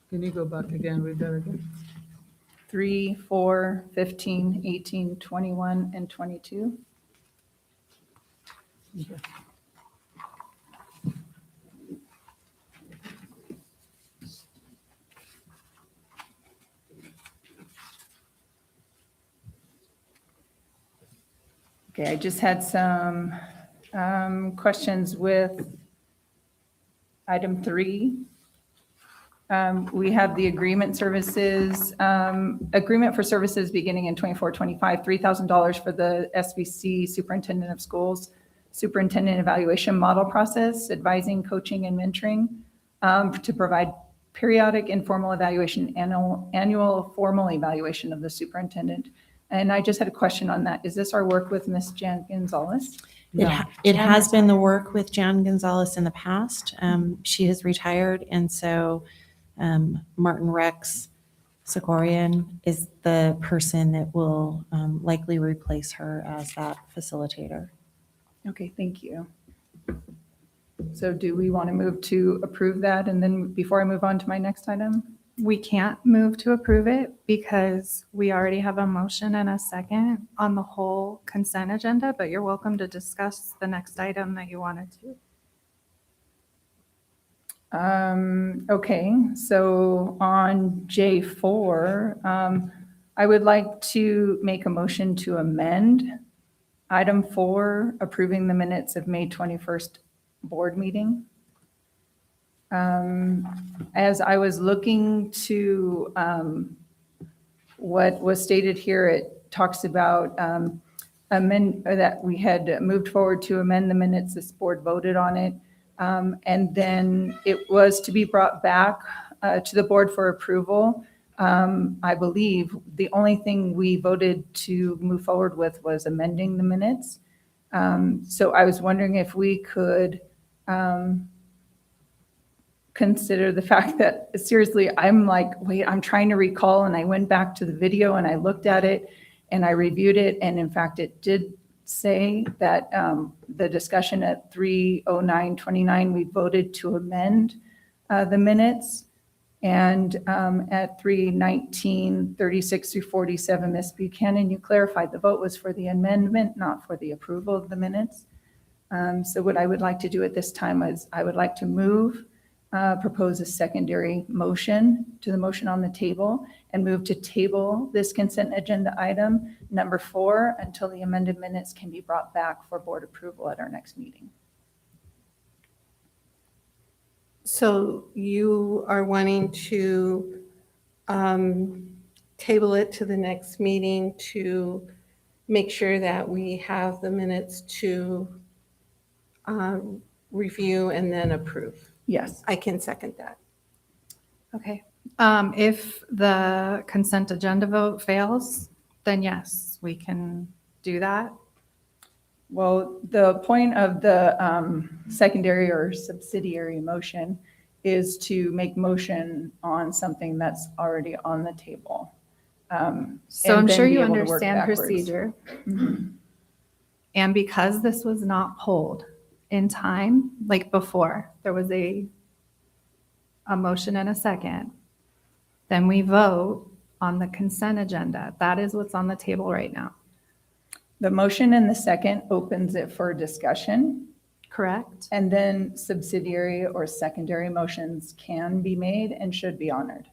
Can you go back again, read that again? 3, 4, 15, 18, 21, and 22? Okay, I just had some questions with item 3. We have the agreement services, agreement for services beginning in 24-25, $3,000 for the SBC Superintendent of Schools, Superintendent Evaluation Model Process, advising, coaching, and mentoring to provide periodic informal evaluation, annual formal evaluation of the superintendent. And I just had a question on that. Is this our work with Ms. Jan Gonzalez? It has been the work with Jan Gonzalez in the past. She has retired, and so Martin Rex Sigorian is the person that will likely replace her as that facilitator. Okay, thank you. So do we want to move to approve that? And then before I move on to my next item? We can't move to approve it because we already have a motion and a second on the whole consent agenda, but you're welcome to discuss the next item that you wanted to. Okay, so on J4, I would like to make a motion to amend item 4, approving the minutes of May 21st board meeting. As I was looking to what was stated here, it talks about that we had moved forward to amend the minutes, this board voted on it. And then it was to be brought back to the board for approval. I believe the only thing we voted to move forward with was amending the minutes. So I was wondering if we could consider the fact that, seriously, I'm like, wait, I'm trying to recall, and I went back to the video and I looked at it and I reviewed it, and in fact, it did say that the discussion at 3:09:29, we voted to amend the minutes, and at 3:19:36 through 47, Ms. Buchanan, you clarified the vote was for the amendment, not for the approval of the minutes. So what I would like to do at this time is I would like to propose a secondary motion to the motion on the table and move to table this consent agenda item number 4 until the amended minutes can be brought back for board approval at our next meeting. So you are wanting to table it to the next meeting to make sure that we have the minutes to review and then approve. Yes. I can second that. Okay. If the consent agenda vote fails, then yes, we can do that. Well, the point of the secondary or subsidiary motion is to make motion on something that's already on the table. So and I'm then sure be you able to work understand backwards. procedure. Mhm. And because this was not polled in time, like before, there was a motion and a second, then we vote on the consent agenda. That is what's on the table right now, The motion and the second opens it for discussion, correct? and then subsidiary or secondary motions can be made and should be honored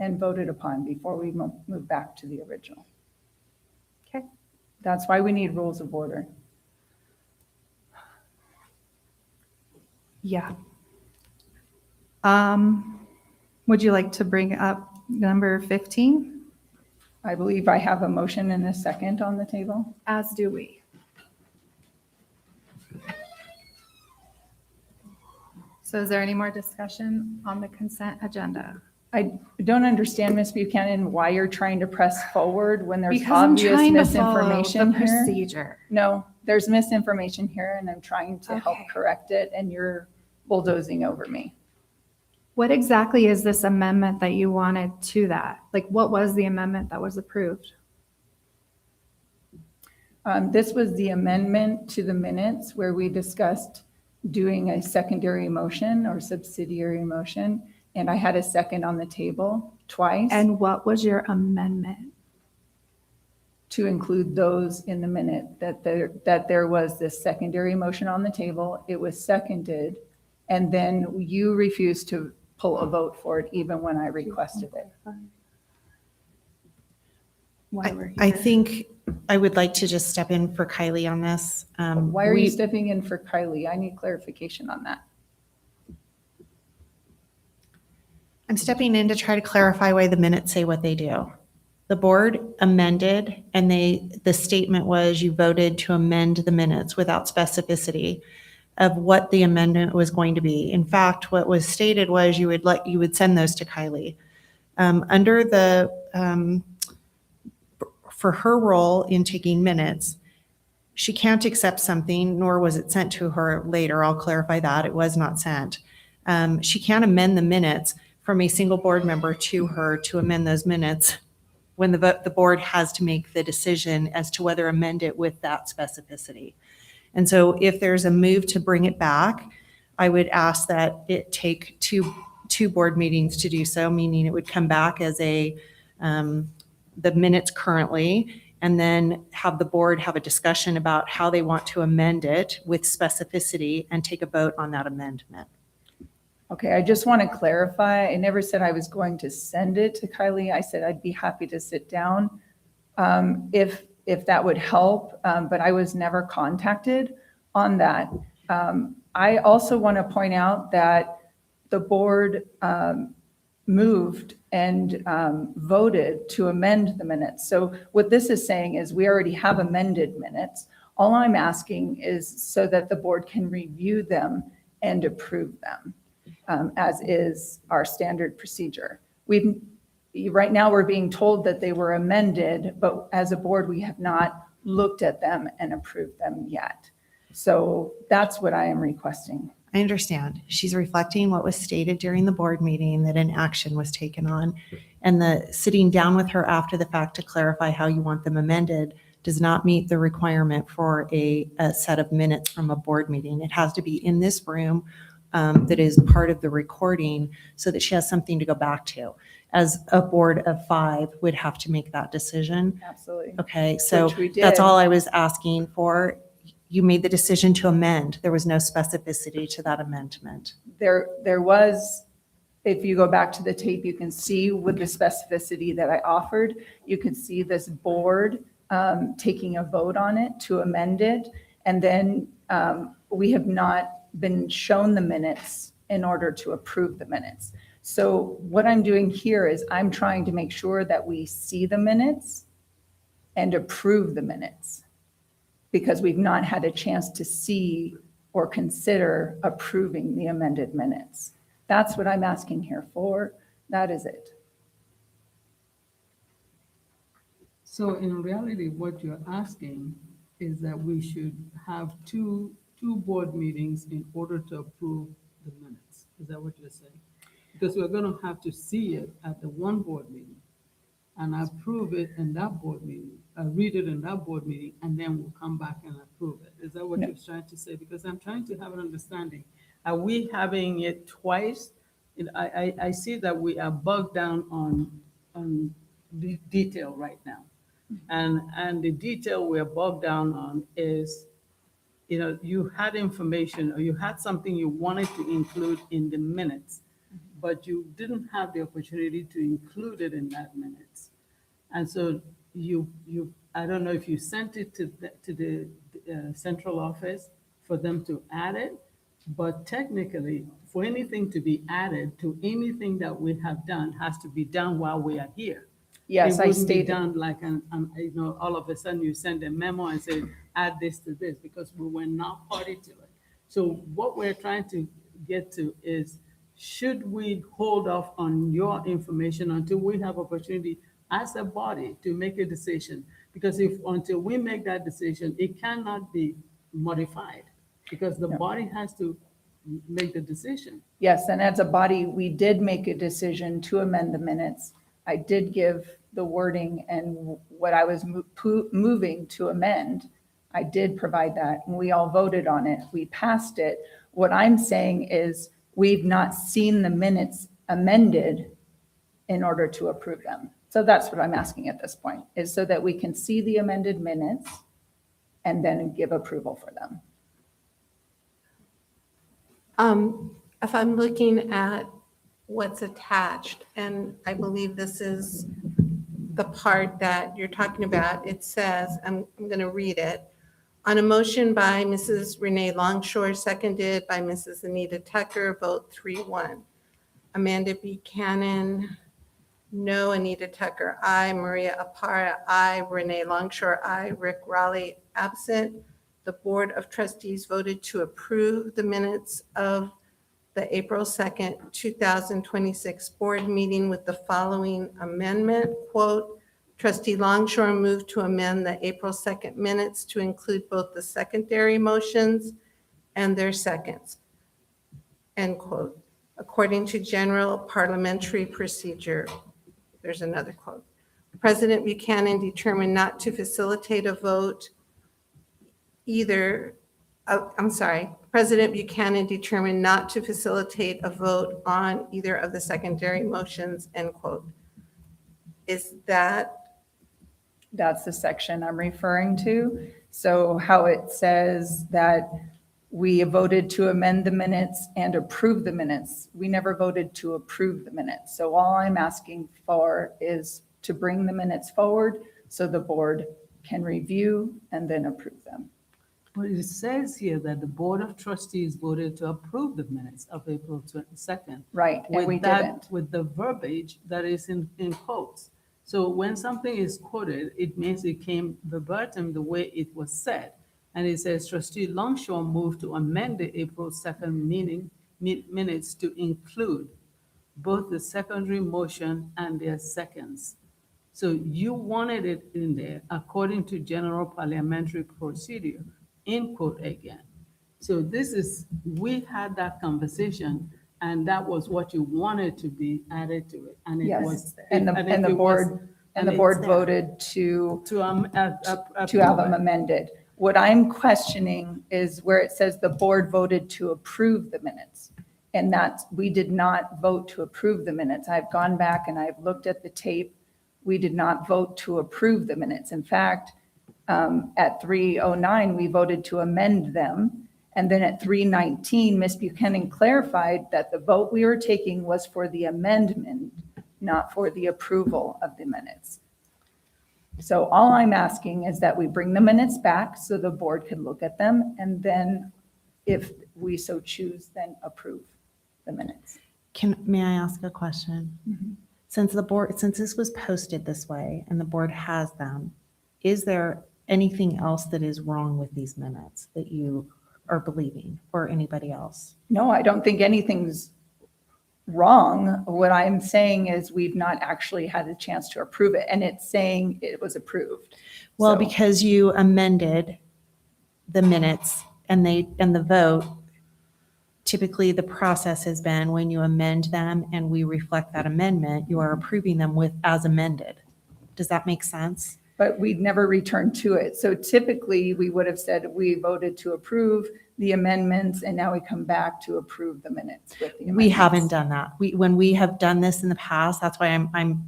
and voted upon before we move back to the original. Okay. That's why we need rules of order. Yeah. Would you like to bring up Number 15, I believe I have a motion and a second on the table. as do we. So is there any more discussion on the consent agenda? I don't understand, Ms. Buchanan, why you're trying to press forward when there's Because I'm obvious trying to follow misinformation the here. procedure. No, there's misinformation here, and I'm trying to help Okay. correct it, and you're bulldozing over me. What exactly is this amendment that you wanted to that? Like, what was the amendment that was approved? This was the amendment to the minutes where we discussed doing a secondary motion or subsidiary motion, and I had a second on the table twice. And what was your amendment? To include those in the minute, that there was this secondary motion on the table, it was seconded, and then you refused to pull a vote for it even when I requested it. Why we're I here. think I would like to just step in for Kylie on this. Why are you We- stepping in for Kylie? I need clarification on that. I'm stepping in to try to clarify why the minutes say what they do. The board amended, and the statement was you voted to amend the minutes without specificity of what the amendment was going to be. In fact, what was stated was you would send those to Kylie. Under for her role in taking minutes, she can't accept something, nor was it sent to her later. I'll clarify that. It was not sent. She can't amend the minutes from a single board member to her to amend those minutes when the board has to make the decision as to whether amend it with that specificity. And so if there's a move to bring it back, I would ask that it take two board meetings to do so, meaning it would come back as the minutes currently, and then have the board have a discussion about how they want to amend it with specificity and take a vote on that amendment. Okay, I just want to clarify. I never said I was going to send it to Kylie. I said I'd be happy to sit down if that would help, but I was never contacted on that. I also want to point out that the board moved and voted to amend the minutes. So what this is saying is we already have amended minutes. All I'm asking is so that the board can review them and approve them, as is our standard procedure. Right now, we're being told that they were amended, but as a board, we have not looked at them and approved them yet. So that's what I am requesting. I understand. She's reflecting what was stated during the board meeting, that an action was taken on. And the sitting down with her after the fact to clarify how you want them amended does not meet the requirement for a set of minutes from a board meeting. It has to be in this room that is part of the recording so that she has something to go back to. As a board of 5 would have to make that decision. Absolutely. Okay, so Which we that's did. all I was asking for. You made the decision to amend. There was no specificity to that amendment. There was, if you go back to the tape, you can see with the specificity that I offered, you can see this board taking a vote on it to amend it. And then we have not been shown the minutes in order to approve the minutes. So what I'm doing here is I'm trying to make sure that we see the minutes and approve the minutes, because we've not had a chance to see or consider approving the amended minutes. That's what I'm asking here for. That is it. So in reality, what you're asking is that we should have two board meetings in order to approve the minutes. Is that what you're saying? Because we're going to have to see it at the one board meeting and approve it in that board meeting, read it in that board meeting, and then we'll come back and approve it. Is that what No. you're trying to say? Because I'm trying to have an understanding. Are we having it twice? I see that we are bogged down on the detail right now. And the detail we're bogged down on is, you had information or you had something you wanted to include in the minutes, but you didn't have the opportunity to include it in that minutes. And so I don't know if you sent it to the central office for them to add it, But technically, for anything to be added to anything that we have done has to be done while we are here. Yes, It I wouldn't be stated, done like, all of a sudden you send a memo and say, add this to this, because we were not party to it. So what we're trying to get to is, should we hold off on your information until we have opportunity as a body to make a decision? Because until we make that decision, it cannot be modified, because the body has to make the decision. yes, and as a body, we did make a decision to amend the minutes. I did give the wording and what I was moving to amend. I did provide that, and we all voted on it. We passed it. What I'm saying is, we've not seen the minutes amended in order to approve them. So that's what I'm asking at this point, is so that we can see the amended minutes and then give approval for them. If I'm looking at what's attached, and I believe this is the part that you're talking about, it says, I'm going to read it. On a motion by Mrs. Renee Longshore, seconded by Mrs. Anita Tucker, vote 3-1. Amanda Buchanan, no. Anita Tucker, aye. Maria Apara, aye. Renee Longshore, aye. Rick Raleigh, absent. The Board of Trustees voted to approve the minutes of the April 2nd, 2026 board meeting with the following amendment, quote, Trustee Longshore moved to amend the April 2nd minutes to include both the secondary motions and their seconds, end quote. According to general parliamentary procedure, there's another quote. President Buchanan determined not to facilitate a vote President Buchanan determined not to facilitate a vote on either of the secondary motions, end quote. Is that? That's the section I'm referring to. So how it says that we voted to amend the minutes and approve the minutes. We never voted to approve the minutes. So all I'm asking for is to bring the minutes forward so the board can review and then approve them. But it says here that the Board of Trustees voted to approve the minutes of April 22nd. Right, and we didn't. With the verbiage that is in quotes. So when something is quoted, it means it came verbatim the way it was said. And it says Trustee Longshore moved to amend the April 2nd minutes to include both the secondary motion and their seconds. So you wanted it in there according to general parliamentary procedure, in quote again. So we had that conversation, and that was what you wanted to be added to it. And it Yes, was. and the board voted to have them amended. What I'm questioning is where it says the board voted to approve the minutes. And we did not vote to approve the minutes. I've gone back and I've looked at the tape. We did not vote to approve the minutes. In fact, at 3:09, we voted to amend them. And then at 3:19, Ms. Buchanan clarified that the vote we were taking was for the amendment, not for the approval of the minutes. So all I'm asking is that we bring the minutes back so the board can look at them, and then if we so choose, then approve the minutes. May I ask a question? Since this was posted this way and the board has them, is there anything else that is wrong with these minutes that you are believing, or anybody else? No, I don't think anything's wrong. What I'm saying is we've not actually had a chance to approve it, and it's saying it was approved. Well, So- because you amended the minutes and the vote, typically the process has been when you amend them and we reflect that amendment, you are approving them as amended. Does that make sense? But we'd never returned to it. So typically, we would have said we voted to approve the amendments, and now we come back to approve the minutes with the amendments. We haven't done that. When we have done this in the past, that's why I'm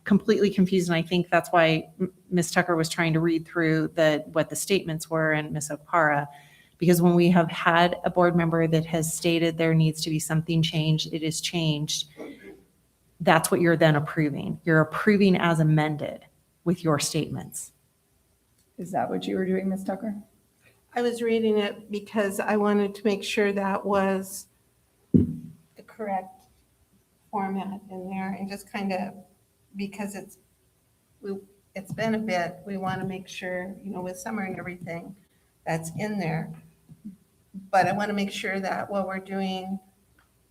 completely confused. And I think that's why Ms. Tucker was trying to read through what the statements were, and Ms. Okpara, because when we have had a board member that has stated there needs to be something changed, it is changed. That's what you're then approving. You're approving as amended with your statements. Is that what you were doing, Ms. Tucker? I was reading it because I wanted to make sure that was the correct format in there and just kind of, because it's been a bit, we want to make sure, with summer and everything, that's in there. But I want to make sure that what we're doing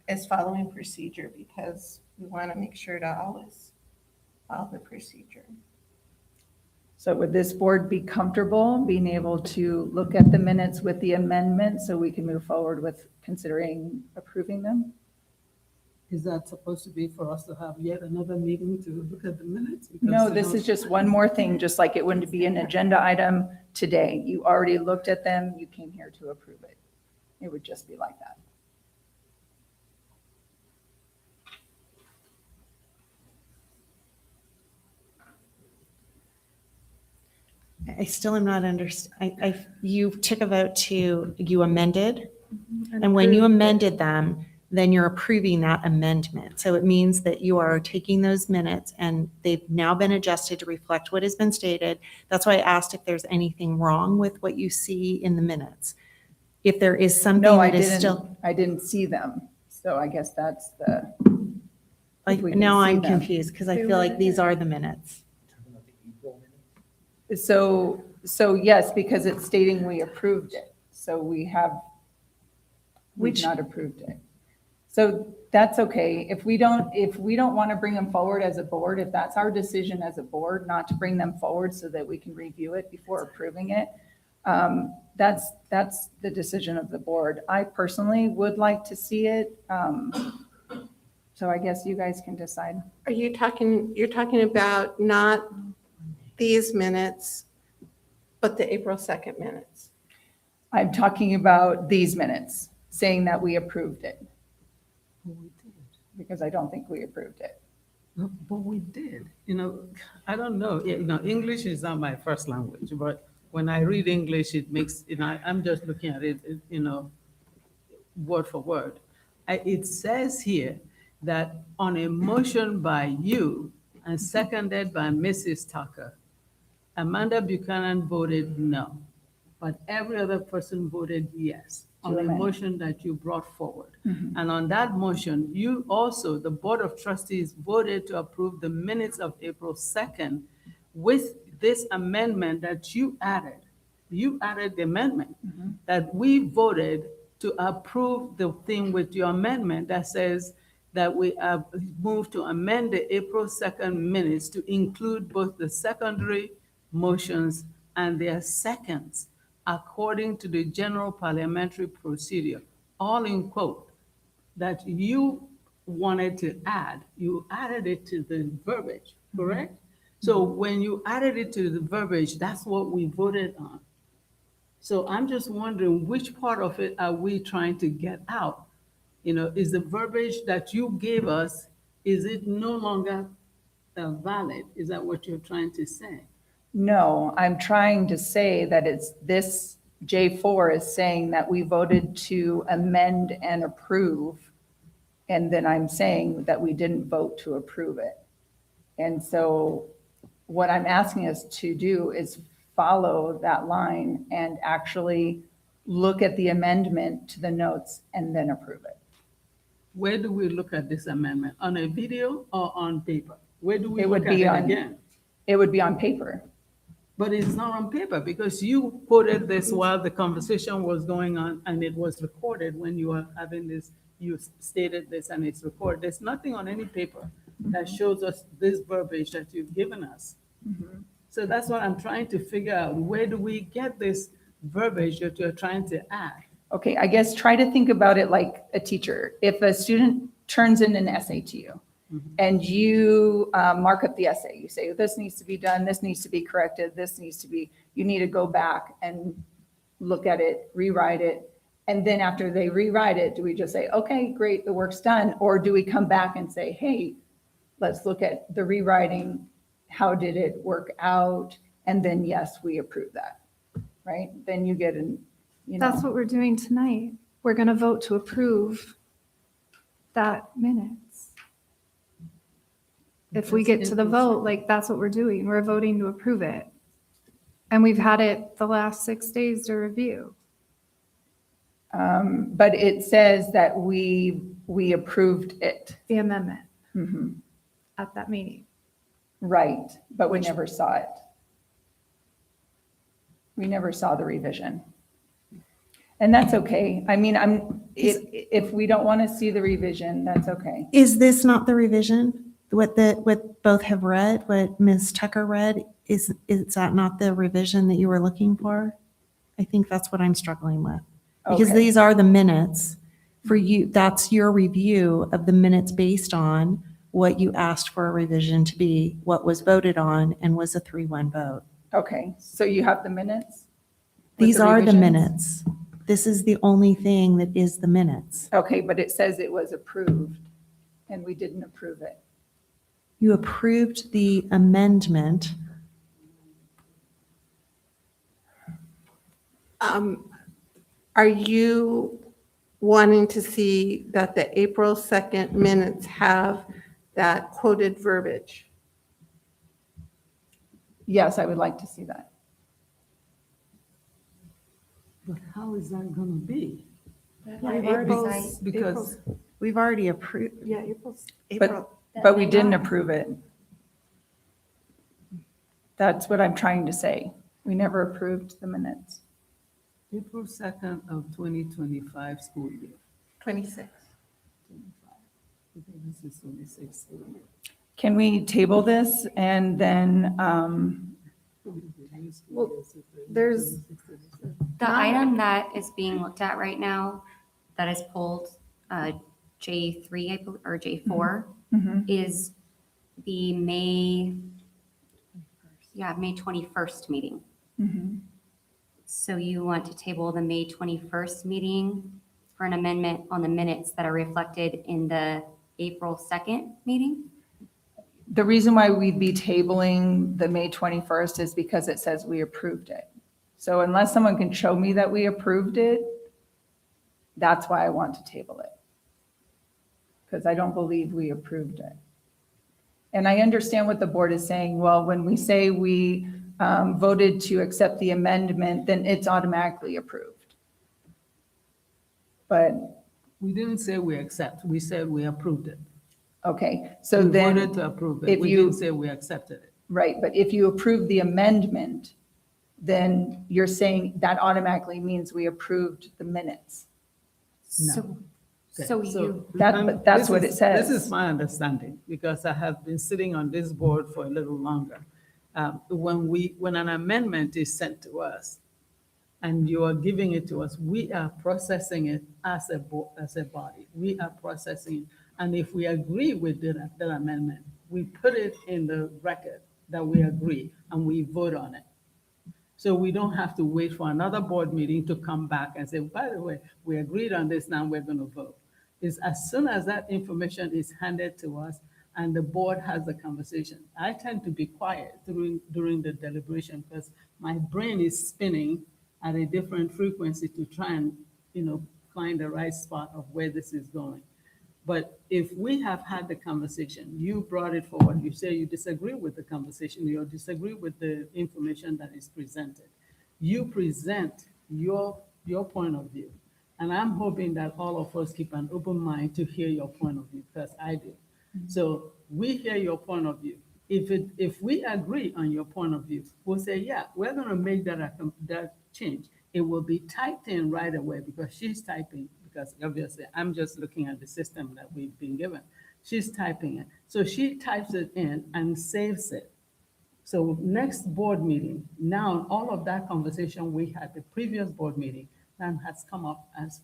is following procedure because we want to make sure to always follow the procedure. So would this board be comfortable being able to look at the minutes with the amendment so we can move forward with considering approving them? Is that supposed to be for us to have yet another meeting to look at the minutes? No, this is just one more thing, just like it wouldn't be an agenda item today. You already looked at them, you came here to approve it. It would just be like that. I still am not you took a vote you amended, and when you amended them, then you're approving that amendment. So it means that you are taking those minutes and they've now been adjusted to reflect what has been stated. That's why I asked if there's anything wrong with what you see in the minutes. If there is something No, I that is still, I didn't see them. So I guess that's the. like, if we can now see I'm them. confused because I feel like these are the minutes. So yes, because it's stating we approved it. So we've not approved it. So that's okay. If we don't want to bring them forward as a board, if that's our decision as a board, not to bring them forward so that we can review it before approving it, that's the decision of the board. I personally would like to see it. So I guess you guys can decide. You're talking about not these minutes, but the April 2nd minutes. I'm talking about these minutes, saying that we approved it, because I don't think we approved it. No, but we did. I don't know. English is not my first language, but when I read English, it makes, I'm just looking at it, word for word. It says here that on a motion by you and seconded by Mrs. Tucker, Amanda Buchanan voted no, but every other person voted yes on the amend. motion that you brought forward. And on that motion, you also, the Board of Trustees, voted to approve the minutes of April 2nd with this amendment that you added. You added the amendment that we voted to approve the thing with your amendment that says that we have moved to amend the April 2nd minutes to include both the secondary motions and their seconds according to the general parliamentary procedure, all in quote, that you wanted to add. You added it to the verbiage, correct? So when you added it to the verbiage, that's what we voted on. So I'm just wondering which part of it are we trying to get out? Is the verbiage that you gave us, is it no longer valid? Is that what you're trying to say? No, I'm trying to say that it's this J4 is saying that we voted to amend and approve. And then I'm saying that we didn't vote to approve it. And so what I'm asking us to do is follow that line and actually look at the amendment to the notes and then approve it. Where do we look at this amendment? On a video or on paper? Where do we It would look at be it on- again? It would be on paper. But it's not on paper because you quoted this while the conversation was going on and it was recorded when you were having this, you stated this and it's recorded. There's nothing on any paper that shows us this verbiage that you've given us. So that's what I'm trying to figure out. Where do we get this verbiage that you're trying to add? Okay, I guess try to think about it like a teacher. If a student turns in an essay to you and you mark up the essay, you say, this needs to be done, this needs to be corrected, you need to go back and look at it, rewrite it. And then after they rewrite it, do we just say, okay, great, the work's done? Or do we come back and say, hey, let's look at the rewriting, how did it work out? And then yes, we approve that, right? Then you get That's what we're doing tonight. We're going to vote to approve that minutes. If we get to the vote, like, that's what we're doing. We're voting to approve it. And we've had it the last 6 days to review. But it says that we approved it. The amendment Mhm. at that meeting. Right, but we Which- never saw it. We never saw the revision. And that's okay. I mean, if we don't want to see the revision, that's okay. Is this not the revision? What both have read, what Ms. Tucker read, is that not the revision that you were looking for? I think that's what I'm struggling with. Because Okay. these are the minutes for you, that's your review of the minutes based on what you asked for a revision to be, what was voted on, and was a 3-1 vote. Okay, so you have the minutes? with These are the revisions? minutes. This is the only thing that is the minutes. Okay, but it says it was approved, and we didn't approve it. You approved the amendment. Are you wanting to see that the April 2nd minutes have that quoted verbiage? Yes, I would like to see that. But how is that gonna be? Because we've already approved. Yeah, April's. But we didn't approve it. That's what I'm trying to say. We never approved the minutes. April 2nd of 2025 school year. 26. This is 26 school year. Can we table this and then, Well, there's, The item that is being looked at right now, that is pulled, J3, I believe, or J4, mhm. is the May 21st meeting. Mhm. So you want to table the May 21st meeting for an amendment on the minutes that are reflected in the April 2nd meeting? The reason why we'd be tabling the May 21st is because it says we approved it. So unless someone can show me that we approved it, that's why I want to table it. Because I don't believe we approved it. And I understand what the board is saying. Well, when we say we voted to accept the amendment, then it's automatically approved. But, We didn't say we accept, we said we approved it. okay, so We then. voted to approve it. if We you- didn't say we accepted it. Right, but if you approve the amendment, then you're saying that automatically means we approved the minutes. So, Okay, so you, But that's this what is- it says. This is my understanding, because I have been sitting on this board for a little longer. When an amendment is sent to us, and you are giving it to us, we are processing it as a body. We are processing, it. And if we agree with that amendment, we put it in the record that we agree, and we vote on it. So we don't have to wait for another board meeting to come back and say, by the way, we agreed on this, now we're going to vote. It's as soon as that information is handed to us and the board has the conversation. I tend to be quiet during the deliberation because my brain is spinning at a different frequency to try and, find the right spot of where this is going. But if we have had the conversation, you brought it forward, you say you disagree with the conversation, you disagree with the information that is presented. You present your point of view. And I'm hoping that all of us keep an open mind to hear your point of view, because I do. So we hear your point of view. If we agree on your point of view, we'll say, yeah, we're gonna make that change. It will be typed in right away because she's typing, because obviously I'm just looking at the system that we've been given. She's typing it. So she types it in and saves it. So next board meeting, now all of that conversation we had the previous board meeting, then has come up as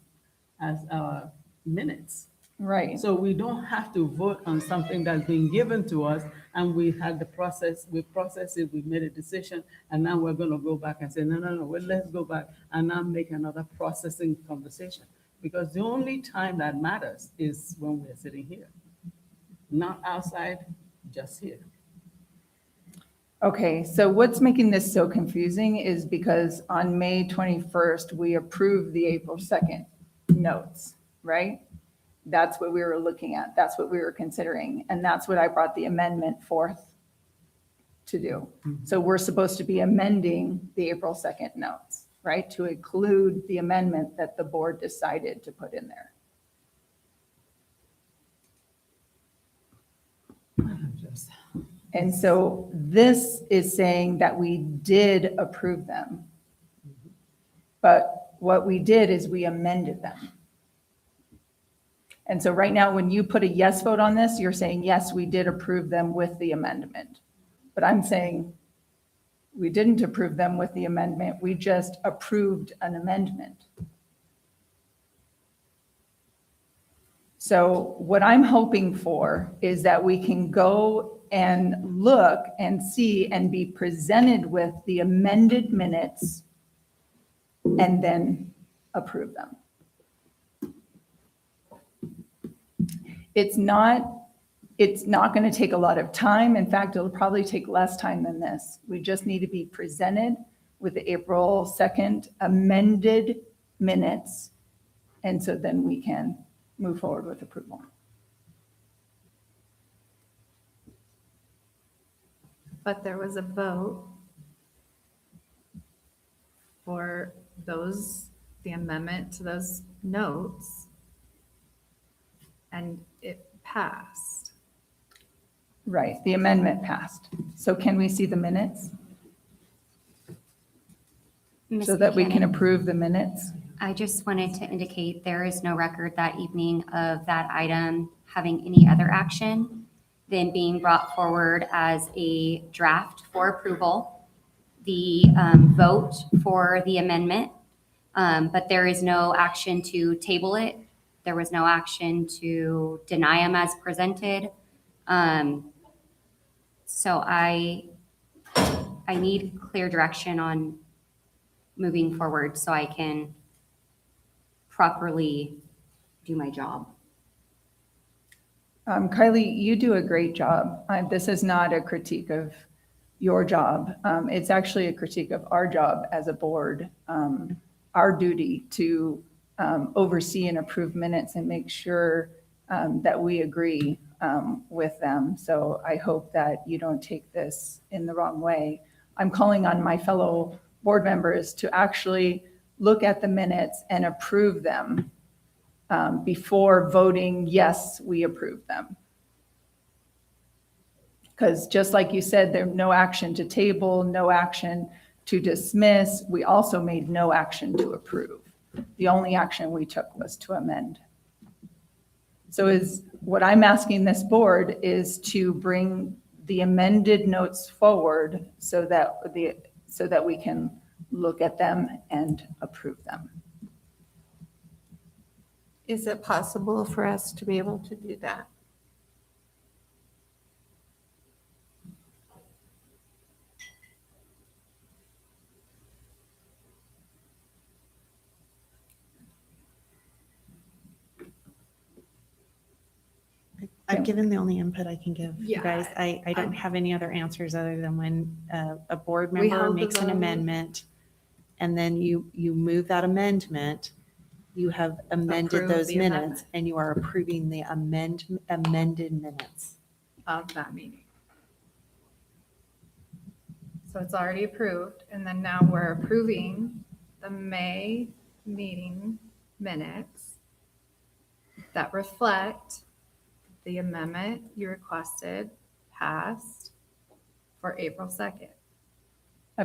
minutes. Right. So we don't have to vote on something that's been given to us, and we had the process, we processed it, we made a decision, and now we're gonna go back and say, no, well, let's go back and now make another processing conversation. Because the only time that matters is when we're sitting here. Not outside, just here. Okay, so what's making this so confusing is because on May 21st, we approved the April 2nd notes, right? That's what we were looking at. That's what we were considering. And that's what I brought the amendment forth to do. So we're supposed to be amending the April 2nd notes, right? To include the amendment that the board decided to put in there. And so this is saying that we did approve them. But what we did is we amended them. And so right now, when you put a yes vote on this, you're saying, yes, we did approve them with the amendment. But I'm saying we didn't approve them with the amendment. We just approved an amendment. So what I'm hoping for is that we can go and look and see and be presented with the amended minutes and then approve them. It's not going to take a lot of time. In fact, it'll probably take less time than this. We just need to be presented with the April 2nd amended minutes. And so then we can move forward with approval. But there was a vote for those, the amendment to those notes, and it passed. Right, the amendment passed. So can we see the minutes Ms. so that we can Buchanan, approve the minutes? I just wanted to indicate there is no record that evening of that item having any other action than being brought forward as a draft for approval, the vote for the amendment, but there is no action to table it. There was no action to deny them as presented. So I need clear direction on moving forward so I can properly do my job. Kylie, you do a great job. This is not a critique of your job. It's actually a critique of our job as a board, our duty to oversee and approve minutes and make sure that we agree with them. So I hope that you don't take this in the wrong way. I'm calling on my fellow board members to actually look at the minutes and approve them before voting, yes, we approve them. Because just like you said, there's no action to table, no action to dismiss. We also made no action to approve. The only action we took was to amend. So what I'm asking this board is to bring the amended notes forward so that we can look at them and approve them. Is it possible for us to be able to do that? I've given the only input I can give you Yeah, guys. I don't have any other answers other than when a board We member held the makes an vote. amendment and then you move that amendment, you have amended Approve those the minutes amendment. and you are approving the amended minutes. Of that meeting. So it's already approved, and then now we're approving the May meeting minutes that reflect the amendment you requested passed for April 2nd.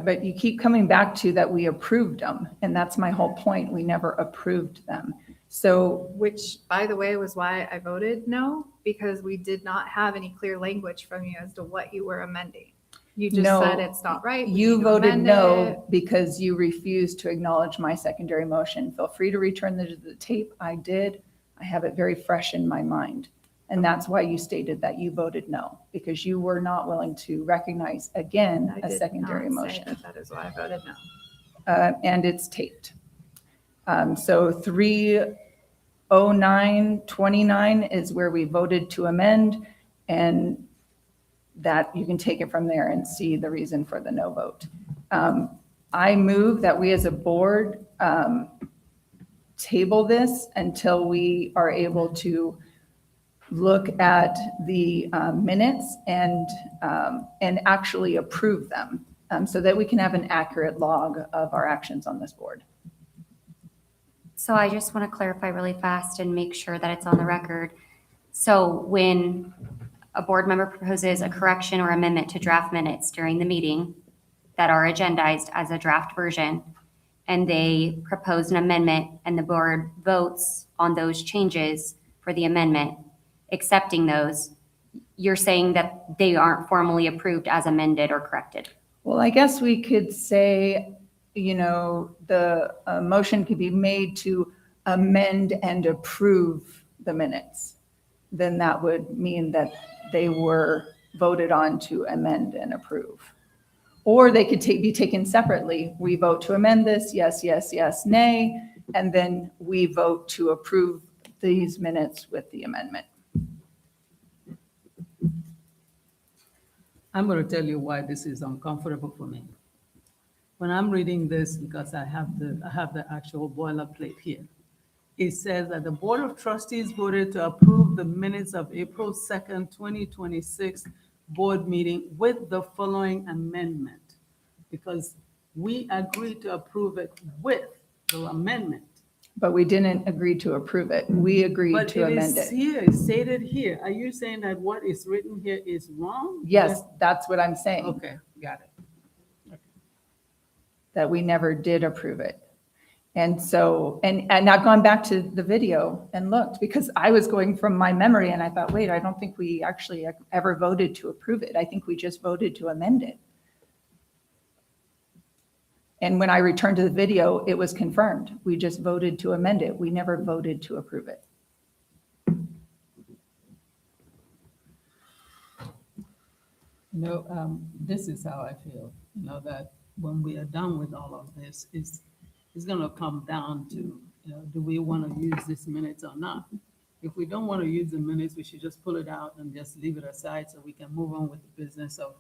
But you keep coming back to that we approved them, and that's my whole point. We never approved them. So Which, by the way, was why I voted no, because we did not have any clear language from you as to what you were amending. You just No, said it's not right. we you need to voted amend no it. because you refused to acknowledge my secondary motion. Feel free to return the tape. I did. I have it very fresh in my mind. And that's why you stated that you voted no, because you were not willing to recognize again I a did secondary not say motion. that is why I voted no. And it's taped. So 30929 is where we voted to amend, and that you can take it from there and see the reason for the no vote. I move that we as a board table this until we are able to look at the minutes and actually approve them so that we can have an accurate log of our actions on this board. So I just want to clarify really fast and make sure that it's on the record. So when a board member proposes a correction or amendment to draft minutes during the meeting that are agendized as a draft version, and they propose an amendment and the board votes on those changes for the amendment, accepting those, you're saying that they aren't formally approved as amended or corrected? Well, I guess we could say, the motion could be made to amend and approve the minutes. Then that would mean that they were voted on to amend and approve. Or they could be taken separately. We vote to amend this, yes, yes, yes, nay, and then we vote to approve these minutes with the amendment. I'm going to tell you why this is uncomfortable for me. When I'm reading this, because I have the actual boilerplate here, it says that the Board of Trustees voted to approve the minutes of April 2nd, 2026 board meeting with the following amendment, because we agreed to approve it with the amendment. But we didn't agree to approve it. We agreed But to it amend is it. here, it's stated here. Are you saying that what is written here is wrong? Yes, that's what I'm saying, Okay, got it. that we never did approve it. And so, and I've gone back to the video and looked, because I was going from my memory and I thought, wait, I don't think we actually ever voted to approve it. I think we just voted to amend it. And when I returned to the video, it was confirmed. We just voted to amend it. We never voted to approve it. This is how I feel, that when we are done with all of this, it's going to come down to, do we want to use this minutes or not? If we don't want to use the minutes, we should just pull it out and just leave it aside so we can move on with the business of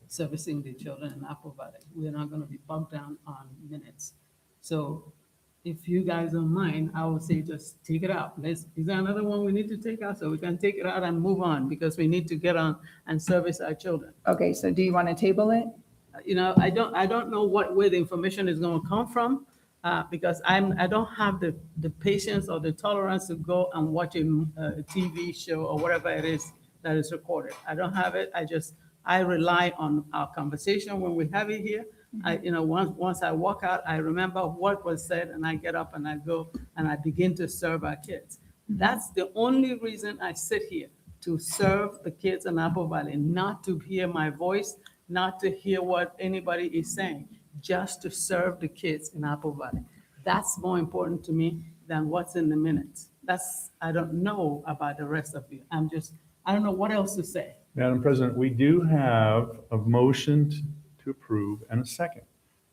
servicing the children in Apple Valley. We're not going to be bogged down on minutes. So if you guys don't mind, I would say just take it out. Is there another one we need to take out so we can take it out and move on, because we need to get on and service our children? Okay, so do you want to table it? I don't know where the information is going to come from, because I don't have the patience or the tolerance to go and watch a TV show or whatever it is that is recorded. I don't have it. I rely on our conversation when we have it here. Once I walk out, I remember what was said, and I get up and I go and I begin to serve our kids. That's the only reason I sit here, to serve the kids in Apple Valley, not to hear my voice, not to hear what anybody is saying, just to serve the kids in Apple Valley. That's more important to me than what's in the minutes. I don't know about the rest of you. I don't know what else to say. Madam President, we do have a motion to approve and a second.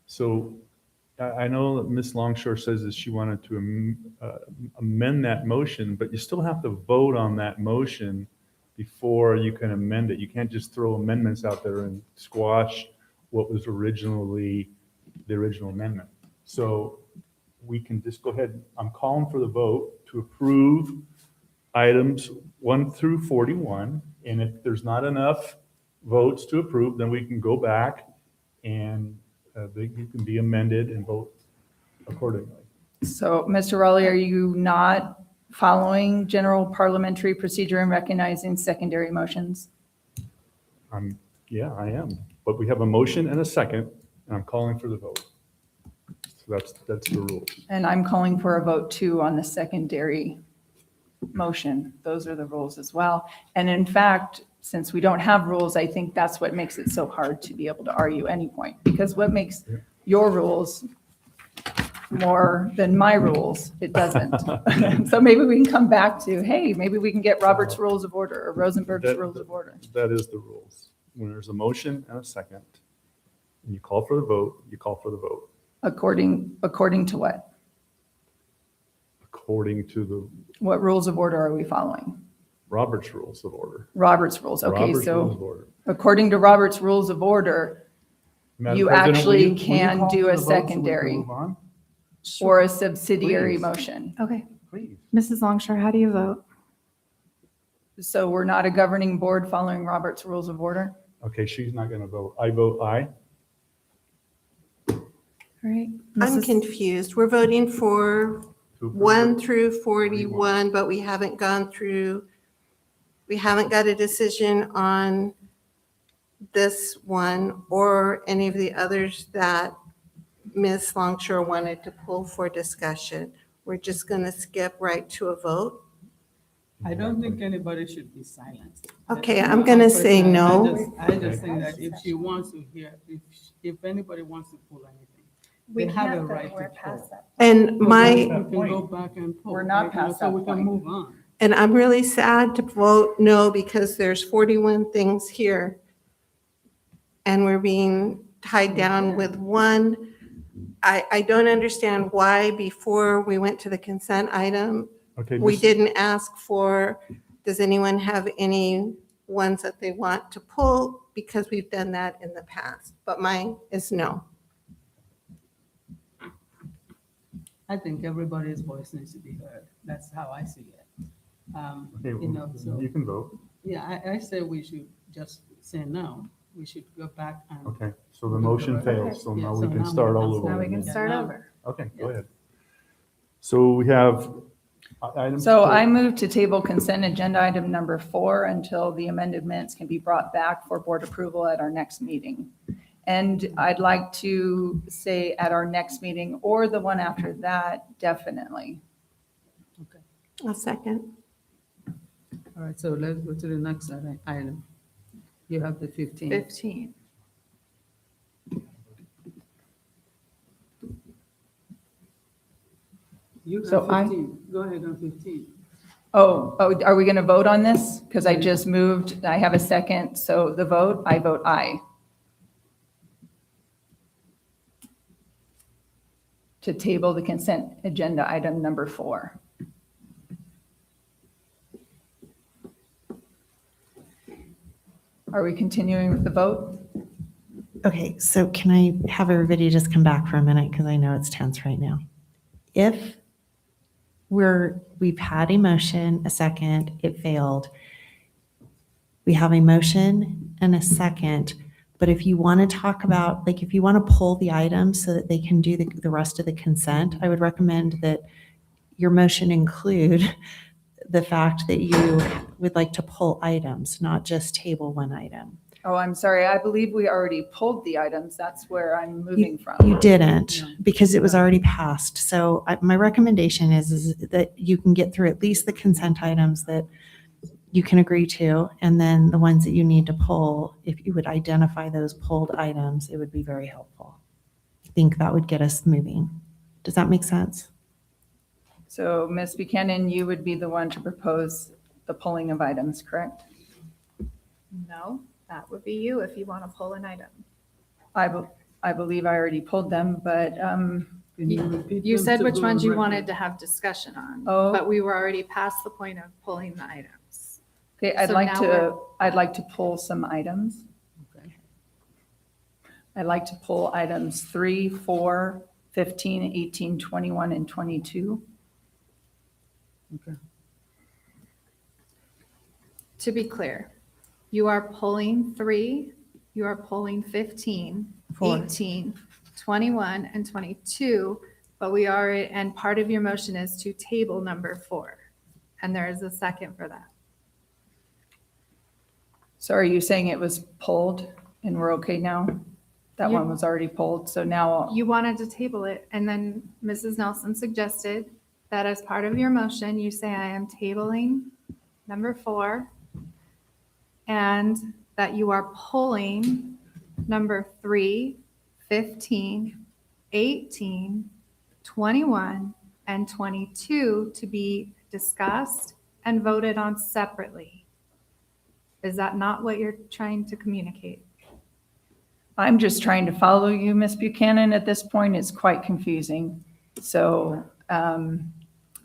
So I know that Ms. Longshore says that she wanted to amend that motion, but you still have to vote on that motion before you can amend it. You can't just throw amendments out there and squash what was originally the original amendment. So we can just go ahead. I'm calling for the vote to approve items 1 through 41. And if there's not enough votes to approve, then we can go back and they can be amended and vote accordingly. So, Mr. Raleigh, are you not following general parliamentary procedure and recognizing secondary motions? Yeah, I am. But we have a motion and a second, and I'm calling for the vote. So that's the rules. And I'm calling for a vote too on the secondary motion. Those are the rules as well. And in fact, since we don't have rules, I think that's what makes it so hard to be able to argue any point. Because what makes your rules more than my rules, it doesn't. So maybe we can come back to, hey, maybe we can get Robert's Rules of Order or Rosenberg's Rules of Order. That is the rules. When there's a motion and a second, and you call for the vote, you call for the vote. According to what? According to the What rules of order are we following? Robert's Rules of Order. Robert's rules. Okay, Robert's Rules of so Order. according to Robert's Rules of Order, Madam you President, actually will you can call do for a the vote so we can secondary move on? or a subsidiary Please. motion. Okay. Please. Mrs. Longshore, how do you vote? So we're not a governing board following Robert's Rules of Order? Okay, she's not going to vote. I vote aye. All right. I'm Mrs. confused. We're voting for To approve 1 it. through 41, but we haven't got a decision on this one or any of the others that Ms. Longshore wanted to pull for discussion. We're just going to skip right to a vote. I don't think anybody should be silenced. Okay, I'm gonna say no. I just think that if she wants to hear, if anybody wants to pull anything, they have a right to pull. And We my, can go back and pull. We're not right? past So that we can point. move on. and I'm really sad to vote no because there's 41 things here. And we're being tied down with one. I don't understand why before we went to the consent item, Okay, we Ms. didn't ask for, does anyone have any ones that they want to pull? Because we've done that in the past, but mine is no. I think everybody's voice needs to be heard. That's how I see it. Okay, You know, so, you can vote. yeah, I say we should just say no. We should go back and. Okay, so the motion fails, so Yeah, now so we now can we start can all start. Now over. we can Yeah, start now- over. Okay, go Yeah. ahead. So we have items. So I move to table consent agenda item number 4 until the amended minutes can be brought back for board approval at our next meeting. And I'd like to say at our next meeting or the one after that, definitely. A second. All right, so let's go to the next item. You have the 15. 15. You So have I- 15. Go ahead on 15. Oh, are we going to vote on this? Because I just moved, I have a second, so the vote, I vote aye. To table the consent agenda item number 4. Are we continuing with the vote? Okay, so can I have everybody just come back for a minute because I know it's tense right now. If we've had a motion, a second, it failed. We have a motion and a second, but if you want to talk about, like, if you want to pull the items so that they can do the rest of the consent, I would recommend that your motion include the fact that you would like to pull items, not just table one item. Oh, I'm sorry, I believe we already pulled the items. That's where I'm moving from. You didn't, because it was already passed. So my recommendation is that you can get through at least the consent items that you can agree to, and then the ones that you need to pull, if you would identify those pulled items, it would be very helpful. I think that would get us moving. Does that make sense? So Ms. Buchanan, you would be the one to propose the pulling of items, correct? No, that would be you if you want to pull an item. I believe I already pulled them, but Can you repeat You them said to which go ones on you record? wanted to have discussion on, Oh. but we were already past the point of pulling the items. okay, I'd So like now to pull some items. Okay. I'd like to pull items 3, 4, 15, 18, 21, and 22. Okay. To be clear, you are pulling 3, you are pulling 15, 18, 21, and 22, but we are, and part of your motion is to table number 4. And there is a second for that. So are you saying it was pulled and we're okay now? That one was already pulled, so now, You wanted to table it, and then Mrs. Nelson suggested that as part of your motion, you say, I am tabling number 4, and that you are pulling number 3, 15, 18, 21, and 22 to be discussed and voted on separately. Is that not what you're trying to communicate? I'm just trying to follow you, Ms. Buchanan. At this point, it's quite confusing. So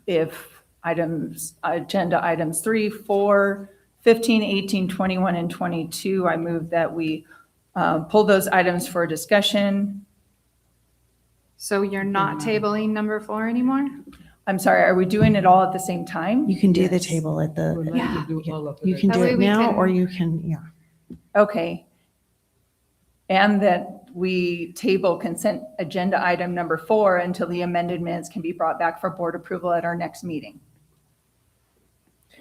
if agenda items 3, 4, 15, 18, 21, and 22, I move that we pull those items for discussion. So you're not tabling number 4 anymore? I'm sorry, are we doing it all at the same time? You can do the Yes. table at We'd the, like to do all of it. you can That do way it we now, can- or you can, yeah. Okay. And that we table consent agenda item number 4 until the amended minutes can be brought back for board approval at our next meeting.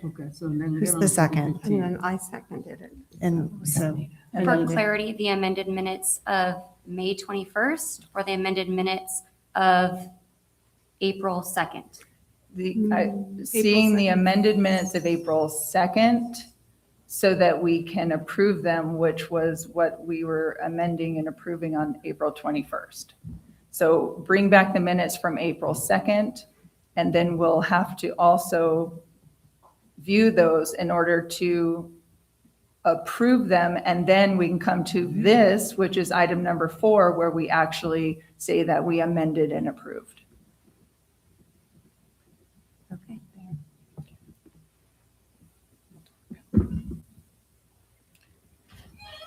Okay, so then. Who's get on the to second? 15. And then I seconded it. And so, And For then- clarity, the amended minutes of May 21st or the amended minutes of April 2nd? Seeing the 2nd. amended minutes of April 2nd so that we can approve them, which was what we were amending and approving on April 21st. So bring back the minutes from April 2nd, and then we'll have to also view those in order to approve them, and then we can come to this, which is item number 4, where we actually say that we amended and approved. Okay.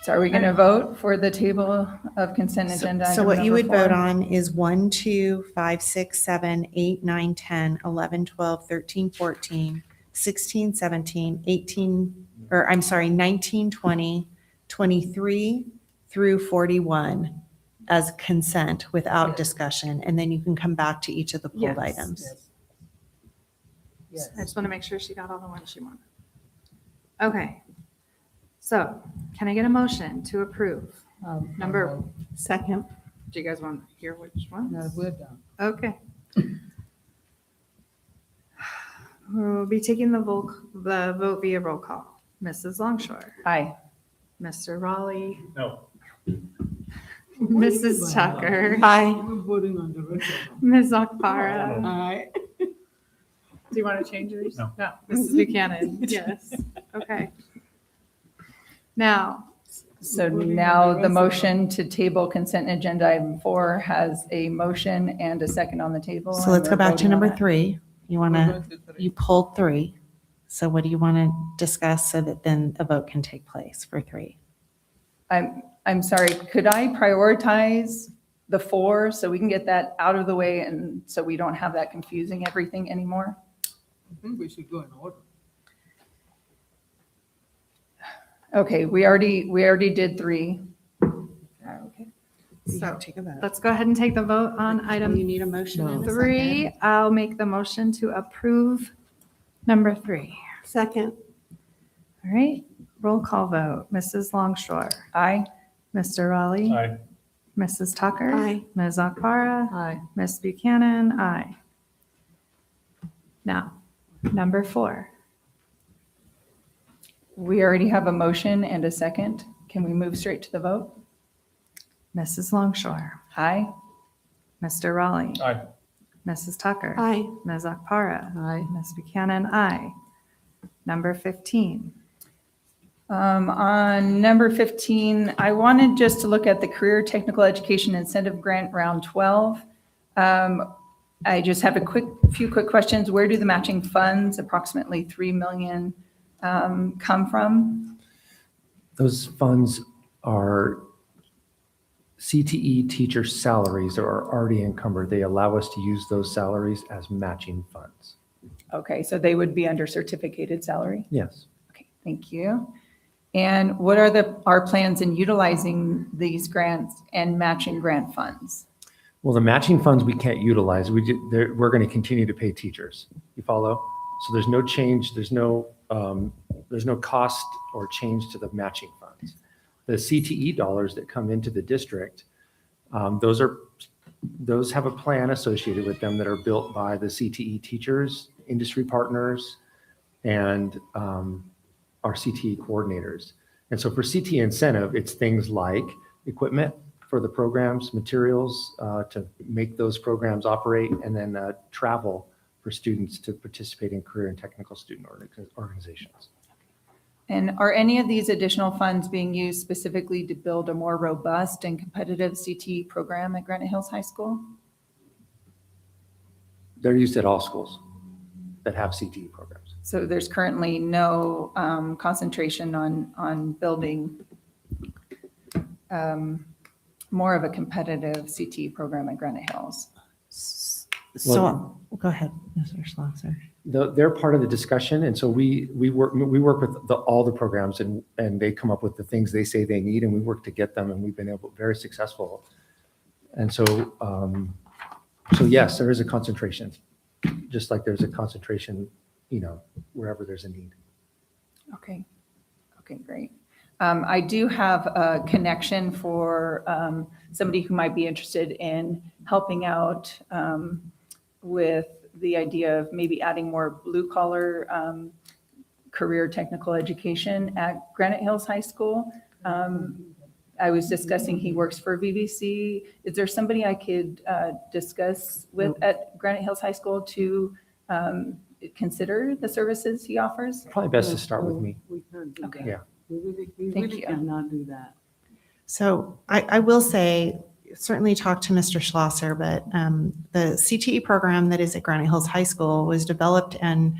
So are we going to vote for the table of consent agenda? so item what you number would vote 4? on is 1, 2, 5, 6, 7, 8, 9, 10, 11, 12, 13, 14, 16, 17, 18, or I'm sorry, 19, 20, 23 through 41 as consent without discussion, and then you can come back to each of the pulled Yes. items. Yes. I just want to make sure she got all the ones she wanted. Okay. So can I get a motion to approve? Number, Second. do you guys want to hear which No, ones? we're done. Okay. We'll be taking the vote via roll call. Mrs. Longshore, Aye. Mr. Raleigh, No. Mrs. Tucker, Aye. We're voting on the rest of them. Ms. Akpara. Aye. Do you want to change yours? No. No. Mrs. Buchanan, yes. Okay. Now, So now the motion to table consent agenda item 4 has a motion and a second on the table. So let's and go we're back to voting on number it. 3. You want We're to, going to three. you pulled 3. So what do you want to discuss so that then a vote can take place for 3? I'm sorry, could I prioritize the 4 so we can get that out of the way and so we don't have that confusing everything anymore? I think we should go in order. Okay, we already did 3. Okay. so Take a vote. let's go ahead and take the vote on You item need a motion and a second. 3. I'll make the motion to approve number 3. Second. All right, roll call vote. Mrs. Longshore, Aye. Mr. Raleigh, Aye. Mrs. Tucker, Aye. Ms. Akpara, Aye. Ms. Buchanan, aye. Now, number 4. We already have a motion and a second. Can we move straight to the vote? Mrs. Longshore, Aye. Mr. Raleigh, Aye. Mrs. Tucker, Aye. Ms. Akpara, Aye. Ms. Buchanan, aye. Number 15. On number 15, I wanted just to look at the Career Technical Education Incentive Grant Round 12. I just have a few quick questions. Where do the matching funds, approximately $3 million, come from? Those funds are CTE teacher salaries that are already encumbered. They allow us to use those salaries as matching funds. Okay, so they would be under certificated salary? Yes. Okay, thank you. And what are our plans in utilizing these grants and matching grant funds? Well, the matching funds we can't utilize. We're going to continue to pay teachers. You follow? So there's no change. There's no cost or change to the matching funds. The CTE dollars that come into the district, those have a plan associated with them that are built by the CTE teachers, industry partners, and our CTE coordinators. And so for CTE incentive, it's things like equipment for the programs, materials to make those programs operate, and then travel for students to participate in career and technical student organizations. And are any of these additional funds being used specifically to build a more robust and competitive CTE program at Granite Hills High School? They're used at all schools that have CTE programs. So there's currently no concentration on building more of a competitive CTE program at Granite Hills. So, go ahead, Mr. Schlosser. They're part of the discussion, and so we work with all the programs, and they come up with the things they say they need, and we work to get them, and we've been very successful. And so, so yes, there is a concentration, just like there's a concentration, wherever there's a need. Okay. Okay, great. I do have a connection for somebody who might be interested in helping out with the idea of maybe adding more blue-collar career technical education at Granite Hills High School. I was discussing, he works for VBC. Is there somebody I could discuss with at Granite Hills High School to consider the services he offers? Probably best to start with me. We can't do Okay. that. Yeah. We Thank really you. cannot do that. So I will say, certainly talk to Mr. Schlosser, but the CTE program that is at Granite Hills High School was developed and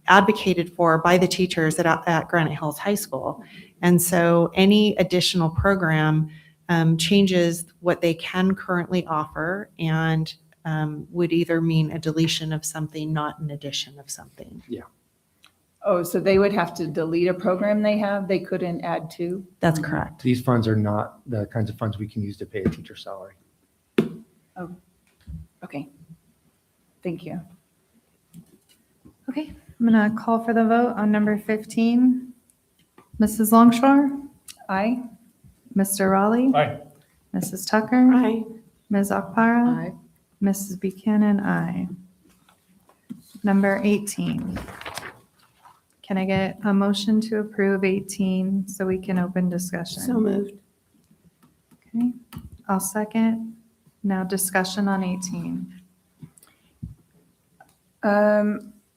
advocated for by the teachers at Granite Hills High School. And so any additional program changes what they can currently offer and would either mean a deletion of something, not an addition of something. Oh, so they would have to delete a program they have? They couldn't add to? That's correct. These funds are not the kinds of funds we can use to pay a teacher's salary. Oh, okay. Thank you. Okay, I'm going to call for the vote on number 15. Mrs. Longshore? Aye. Mr. Raleigh? Aye. Mrs. Tucker? Aye. Ms. Akpara? Aye. Mrs. Buchanan, aye. Number 18. Can I get a motion to approve 18 so we can open discussion? So moved. Okay, I'll second. Now discussion on 18.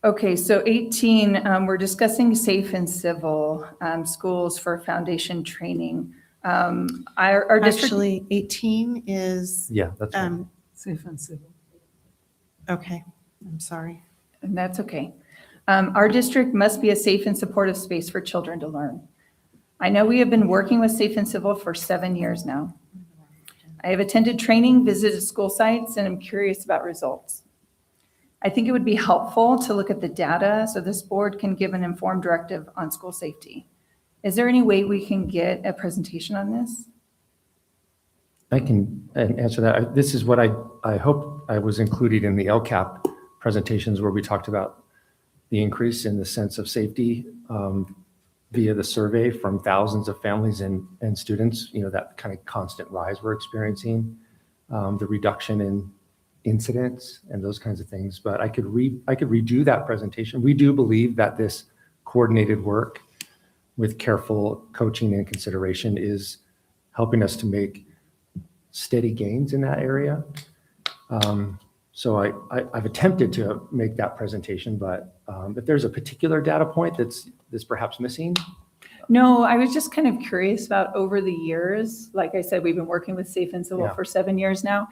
Okay, so 18, we're discussing safe and civil schools for foundation training. Our district, Actually, 18 is, Yeah, that's right. Safe and civil. okay, I'm sorry. and that's okay. Our district must be a safe and supportive space for children to learn. I know we have been working with Safe and Civil for 7 years now. I have attended training, visited school sites, and I'm curious about results. I think it would be helpful to look at the data so this board can give an informed directive on school safety. Is there any way we can get a presentation on this? I can answer that. This is what I hope I was included in the LCAP presentations where we talked about the increase in the sense of safety via the survey from thousands of families and students, that kind of constant rise we're experiencing, the reduction in incidents and those kinds of things. But I could redo that presentation. We do believe that this coordinated work with careful coaching and consideration is helping us to make steady gains in that area. So I've attempted to make that presentation, but if there's a particular data point that's perhaps missing. No, I was just kind of curious about over the years. Like I said, we've been working with Safe and Civil Yeah. for 7 years now.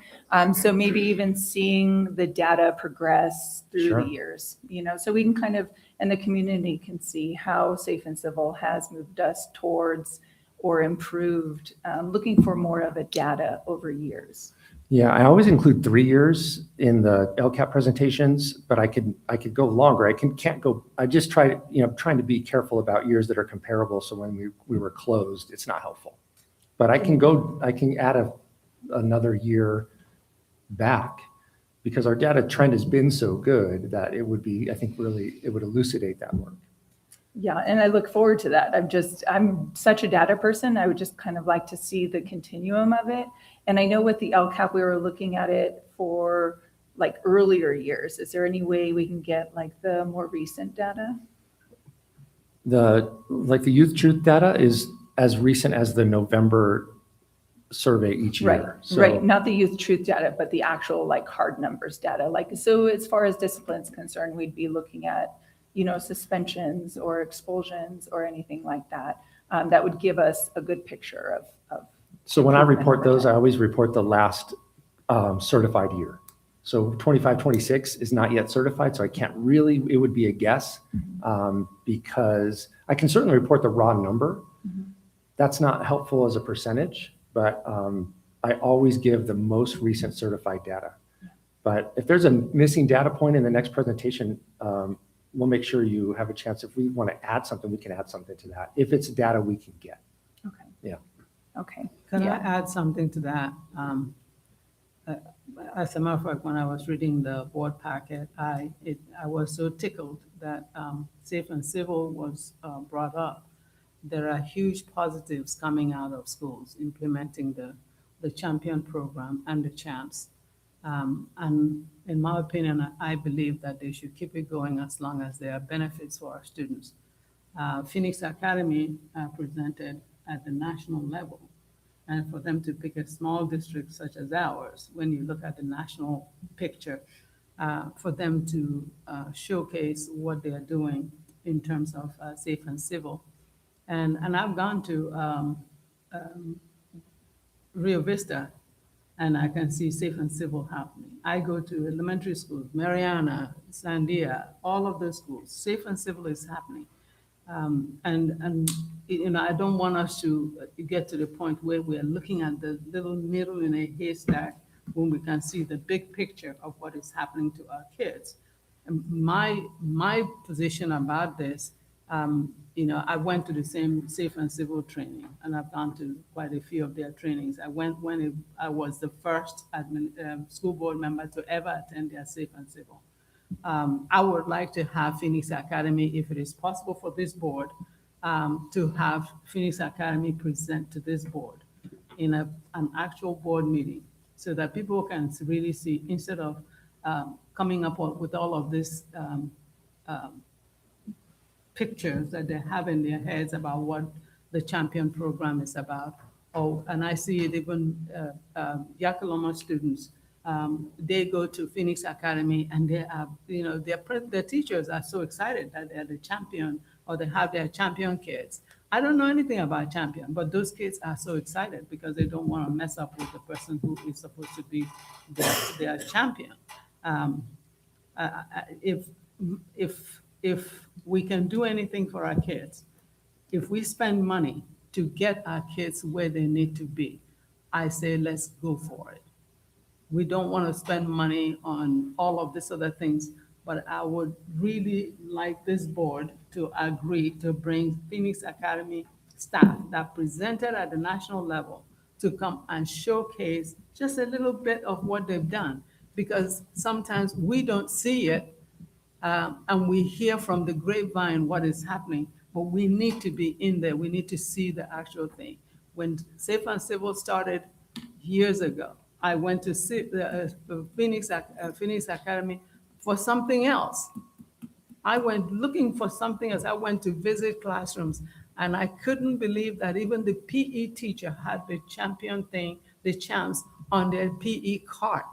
So maybe even seeing the data progress through Sure. the years, so we can kind of, and the community can see how Safe and Civil has moved us towards or improved, looking for more of a data over years. Yeah, I always include 3 years in the LCAP presentations, but I could go longer. I can't go. I just trying to be careful about years that are comparable. So when we were closed, it's not helpful. But I can add another year back because our data trend has been so good that it would be, I think, really it would elucidate that work. Yeah, and I look forward to that. I'm such a data person. I would just kind of like to see the continuum of it. And I know with the LCAP, we were looking at it for like earlier years. Is there any way we can get like the more recent data? The Youth Truth data is as recent as the November survey each year. So- Right. Not the youth truth data, but the actual like hard numbers data. So as far as discipline is concerned, we'd be looking at, suspensions or expulsions or anything like that. That would give us a good picture of. So when I improvement report over those, time. I always report the last certified year. So 25, 26 is not yet certified, so I can't really, it would be a guess because I can certainly report the raw number. That's not helpful as a percentage, but I always give the most recent certified data But if there's a missing data point in the next presentation, we'll make sure you have a chance. If we want to add something, we can add something to that, if it's data we can get. Okay. Yeah. Okay. Can I Yeah. add something to that? As a matter of fact, when I was reading the board packet, I was so tickled that Safe and Civil was brought up. There are huge positives coming out of schools implementing the Champion program and the Champs. And in my opinion, I believe that they should keep it going as long as there are benefits for our students. Phoenix Academy presented at the national level. And for them to pick a small district such as ours, when you look at the national picture, for them to showcase what they are doing in terms of Safe and Civil. And I've gone to Rio Vista, and I can see Safe and Civil happening. I go to elementary schools, Mariana, Sandia, all of those schools. Safe and Civil is happening. And you know, I don't want us to get to the point where we are looking at the little needle in a haystack when we can see the big picture of what is happening to our kids. And my position about this, you know, I went to the same Safe and Civil training, and I've gone to quite a few of their trainings. I went when I was the first school board member to ever attend their Safe and Civil. I would like to have Phoenix Academy, if it is possible for this board, to have Phoenix Academy present to this board in an actual board meeting so that people can really see, instead of coming up with all of this pictures that they have in their heads about what the Champion program is about. Oh, and I see it even Yakaloma students. They go to Phoenix Academy and they are, you know, their teachers are so excited that they're the champion or they have their champion kids. I don't know anything about champion, but those kids are so excited because they don't want to mess up with the person who is supposed to be their champion. If we can do anything for our kids, if we spend money to get our kids where they need to be, I say let's go for it. We don't want to spend money on all of these other things, but I would really like this board to agree to bring Phoenix Academy staff that presented at the national level to come and showcase just a little bit of what they've done. Because sometimes we don't see it, and we hear from the grapevine what is happening, but we need to be in there. We need to see the actual thing. When Safe and Civil started years ago, I went to see the Phoenix Academy for something else. I went looking for something else. I went to visit classrooms, and I couldn't believe that even the PE teacher had the champion thing, the champs, on their PE cart.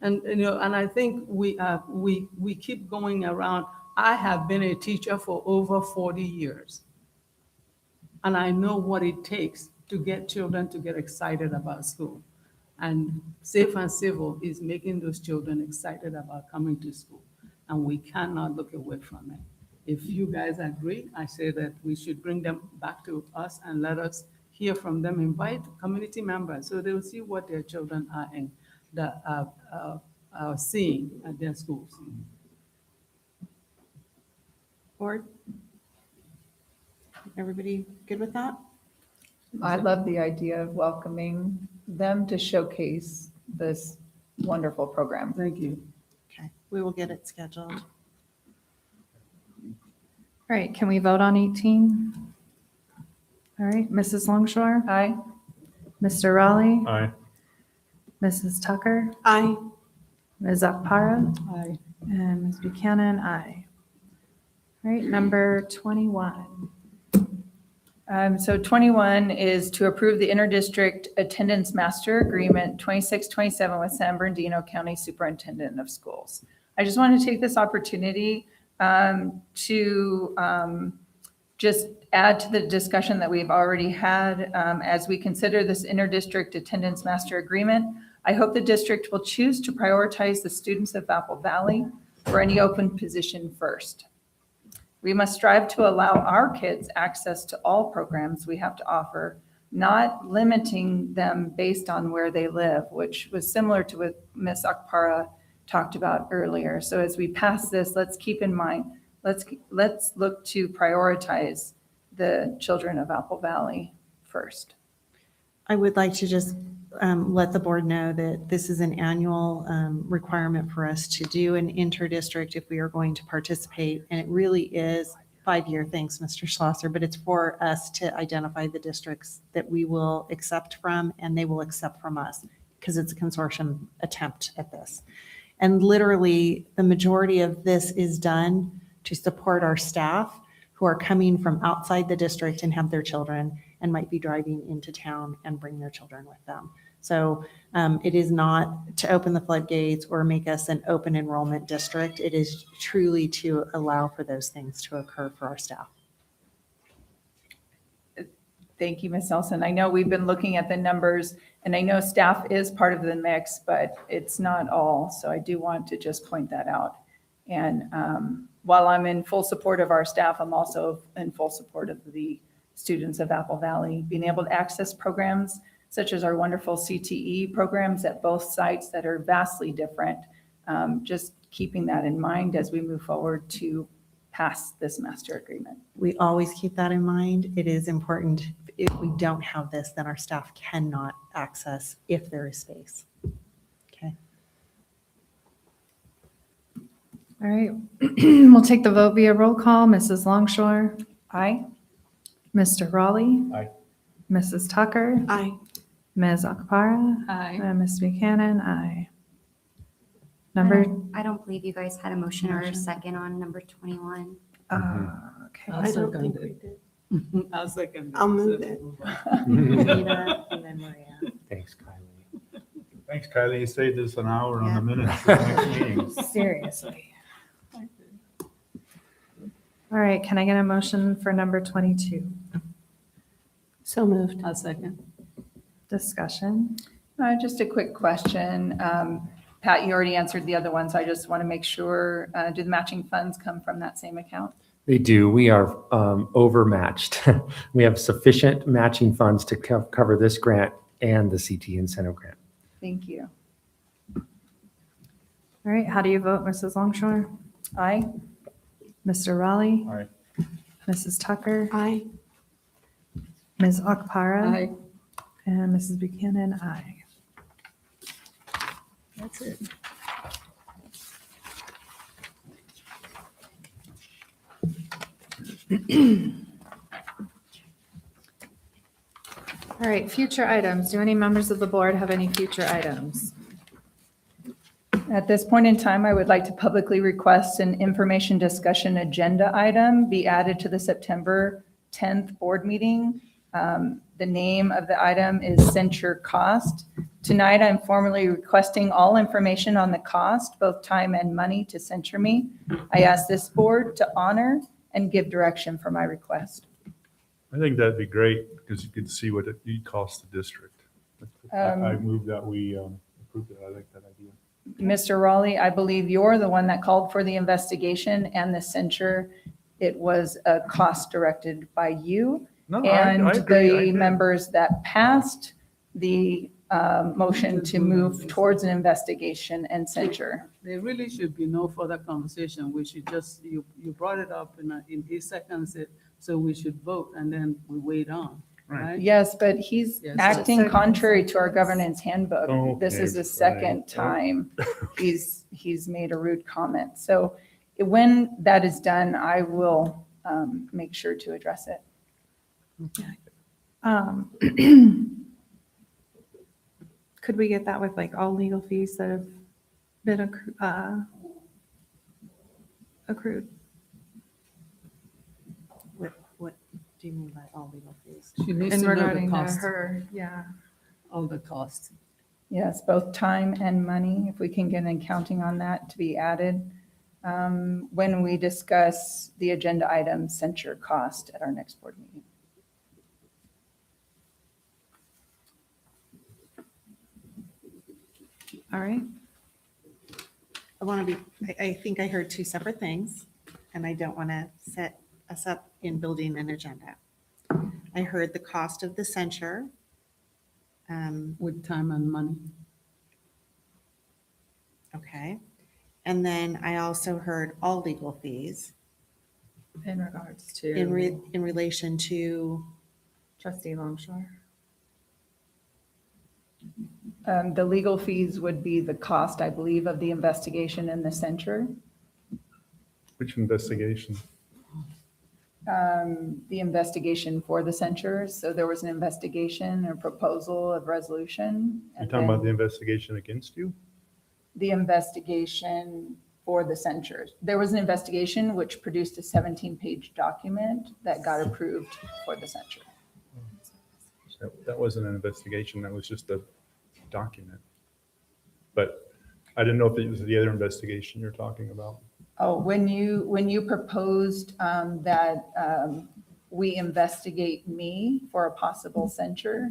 And you know, and I think we keep going around. I have been a teacher for over 40 years, and I know what it takes to get children to get excited about school. And Safe and Civil is making those children excited about coming to school, and we cannot look away from it. If you guys agree, I say that we should bring them back to us and let us hear from them. Invite community members so they will see what their children are in are seeing at their schools. Board? Everybody good with that? I love the idea of welcoming them to showcase this wonderful program. Thank you. Okay, we will get it scheduled. All right, can we vote on 18? All right, Mrs. Longshore, Aye. Mr. Raleigh, Aye. Mrs. Tucker, Aye. Ms. Akpara, Aye. and Ms. Buchanan, aye. All right, number 21. So 21 is to approve the interdistrict attendance master agreement 2627 with San Bernardino County Superintendent of Schools. I just want to take this opportunity to just add to the discussion that we've already had as we consider this interdistrict attendance master agreement. I hope the district will choose to prioritize the students of Apple Valley for any open position first. We must strive to allow our kids access to all programs we have to offer not limiting them based on where they live, which was similar to what Ms. Akpara talked about earlier. So as we pass this, let's keep in mind, let's look to prioritize the children of Apple Valley first. I would like to just let the board know that this is an annual requirement for us to do an inter-district if we are going to participate. And it really is 5-year, thanks, Mr. Schlosser, but it's for us to identify the districts that we will accept from and they will accept from us because it's a consortium attempt at this. And literally, the majority of this is done to support our staff who are coming from outside the district and have their children and might be driving into town and bring their children with them. So it is not to open the floodgates or make us an open enrollment district. It is truly to allow for those things to occur for our staff. Thank you, Ms. Nelson. I know we've been looking at the numbers, and I know staff is part of the mix, but it's not all. So I do want to just point that out. And while I'm in full support of our staff, I'm also in full support of the students of Apple Valley being able to access programs such as our wonderful CTE programs at both sites that are vastly different. Just keeping that in mind as we move forward to pass this master agreement. We always keep that in mind. It is important. If we don't have this, then our staff cannot access if there is space. Okay. All right, we'll take the vote via roll call. Mrs. Longshore, Aye. Mr. Raleigh. Aye. Mrs. Tucker, Aye. Ms. Akpara, Aye. and Ms. Buchanan, aye. Number, I don't believe you guys had a motion or a second on number 21. okay. I don't think we did. I'll second. I'll move it. Anita and then Maria. Thanks, Kylie. Thanks, Kylie. You saved us an hour on the minutes for the next meeting. Seriously. All right, can I get a motion for number 22? So moved. I'll second. Discussion. Just a quick question. Pat, you already answered the other one, so I just want to make sure, do the matching funds come from that same account? They do. We are overmatched. We have sufficient matching funds to cover this grant and the CT incentive grant. Thank you. All right, how do you vote, Mrs. Longshore? Aye. Mr. Raleigh? Aye. Mrs. Tucker? Aye. Ms. Akpara? Aye. And Mrs. Buchanan, aye. That's it. All right, future items. Do any members of the board have any future items? At this point in time, I would like to publicly request an information discussion agenda item be added to the September 10th board meeting. The name of the item is censure cost. Tonight, I'm formally requesting all information on the cost, both time and money, to censure me. I ask this board to honor and give direction for my request. I think that'd be great because you could see what it costs the district. I move that we approve it. I like that idea. Mr. Raleigh, I believe you're the one that called for the investigation and the censure. It was a cost directed by you No, and I agree. the members that passed the motion to move towards an investigation and censure. There really should be no further conversation. We should just, you brought it up in 8 seconds, so we should vote and then we wait on, right? Yes, but he's Yes. acting contrary to our governance handbook. This is the Okay, second time he's made a rude comment. So when that is done, I will make sure to address it. Could we get that with like all legal fees that have been accrued? What do you mean by all legal fees? She needs And to know the regarding to cost, her, yeah. all the costs. Yes, both time and money, if we can get an accounting on that to be added when we discuss the agenda item censure cost at our next board meeting. All right. I think I heard two separate things, and I don't want to set us up in building an agenda. I I heard the cost of the censure. With time and money. Okay. And then I also heard all legal fees In regards in relation to, Trustee Longshore. The legal fees would be the cost, I believe, of the investigation and the censure. Which investigation? The investigation for the censures. So there was an investigation or proposal of resolution. You're and talking about the then investigation against you? the investigation for the censures. There was an investigation which produced a 17-page document that got approved for the censure. That wasn't an investigation, that was just a document. But I didn't know if it was the other investigation you're talking about. Oh, when you proposed that we investigate me for a possible censure,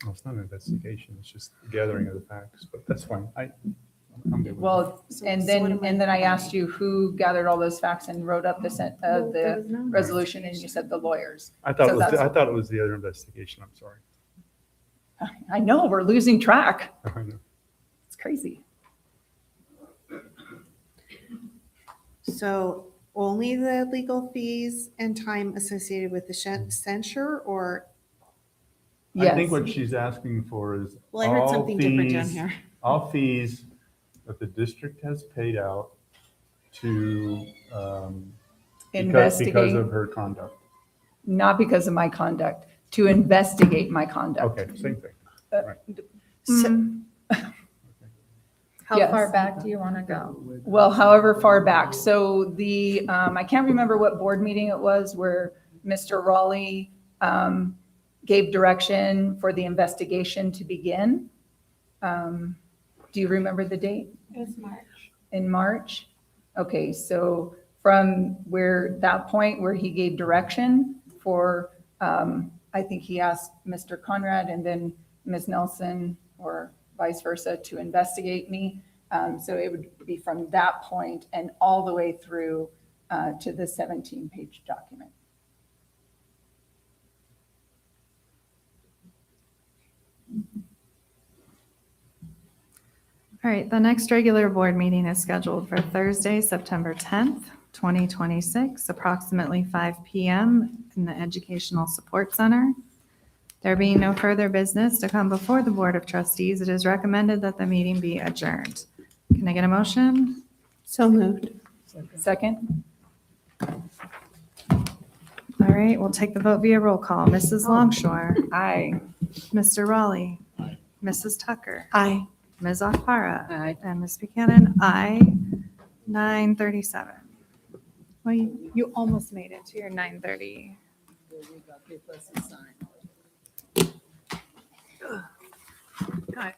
Well, it's not an investigation, it's just gathering of the facts, but that's fine. I'm good with well, and so what then am I- I asked you who gathered all those facts and wrote up the Well, there was no resolution, and you said the lawyers. I thought So that's- I thought it was the other investigation, I'm sorry. I know, we're losing track. I know. It's crazy. so only the legal fees and time associated with the censure, or, I think Yes. what she's asking for is well, I heard all something different down fees- here. All fees that the district has paid out to, because Investigate, of her conduct. not because of my conduct, to investigate my conduct. Okay, same thing. How Yes. far back do you want to go? Well, however far back. So I can't remember what board meeting it was where Mr. Raleigh gave direction for the investigation to begin. Do you remember the date? It was March. In March? Okay, so from that point where he gave direction for, I think he asked Mr. Conrad and then Ms. Nelson or vice versa to investigate me. So it would be from that point and all the way through to the 17-page document. All right, the next regular board meeting is scheduled for Thursday, September 10th, 2026, approximately 5 p.m. in the Educational Support Center. There being no further business to come before the Board of Trustees, it is recommended that the meeting be adjourned. Can I get a motion? So moved. Second? All right, we'll take the vote via roll call. Mrs. Longshore. Aye. Mr. Raleigh. Mrs. Tucker. Aye. Ms. Akpara. Aye. And Ms. Buchanan, aye. 9:37. Well, you almost made it to your 9:30. God.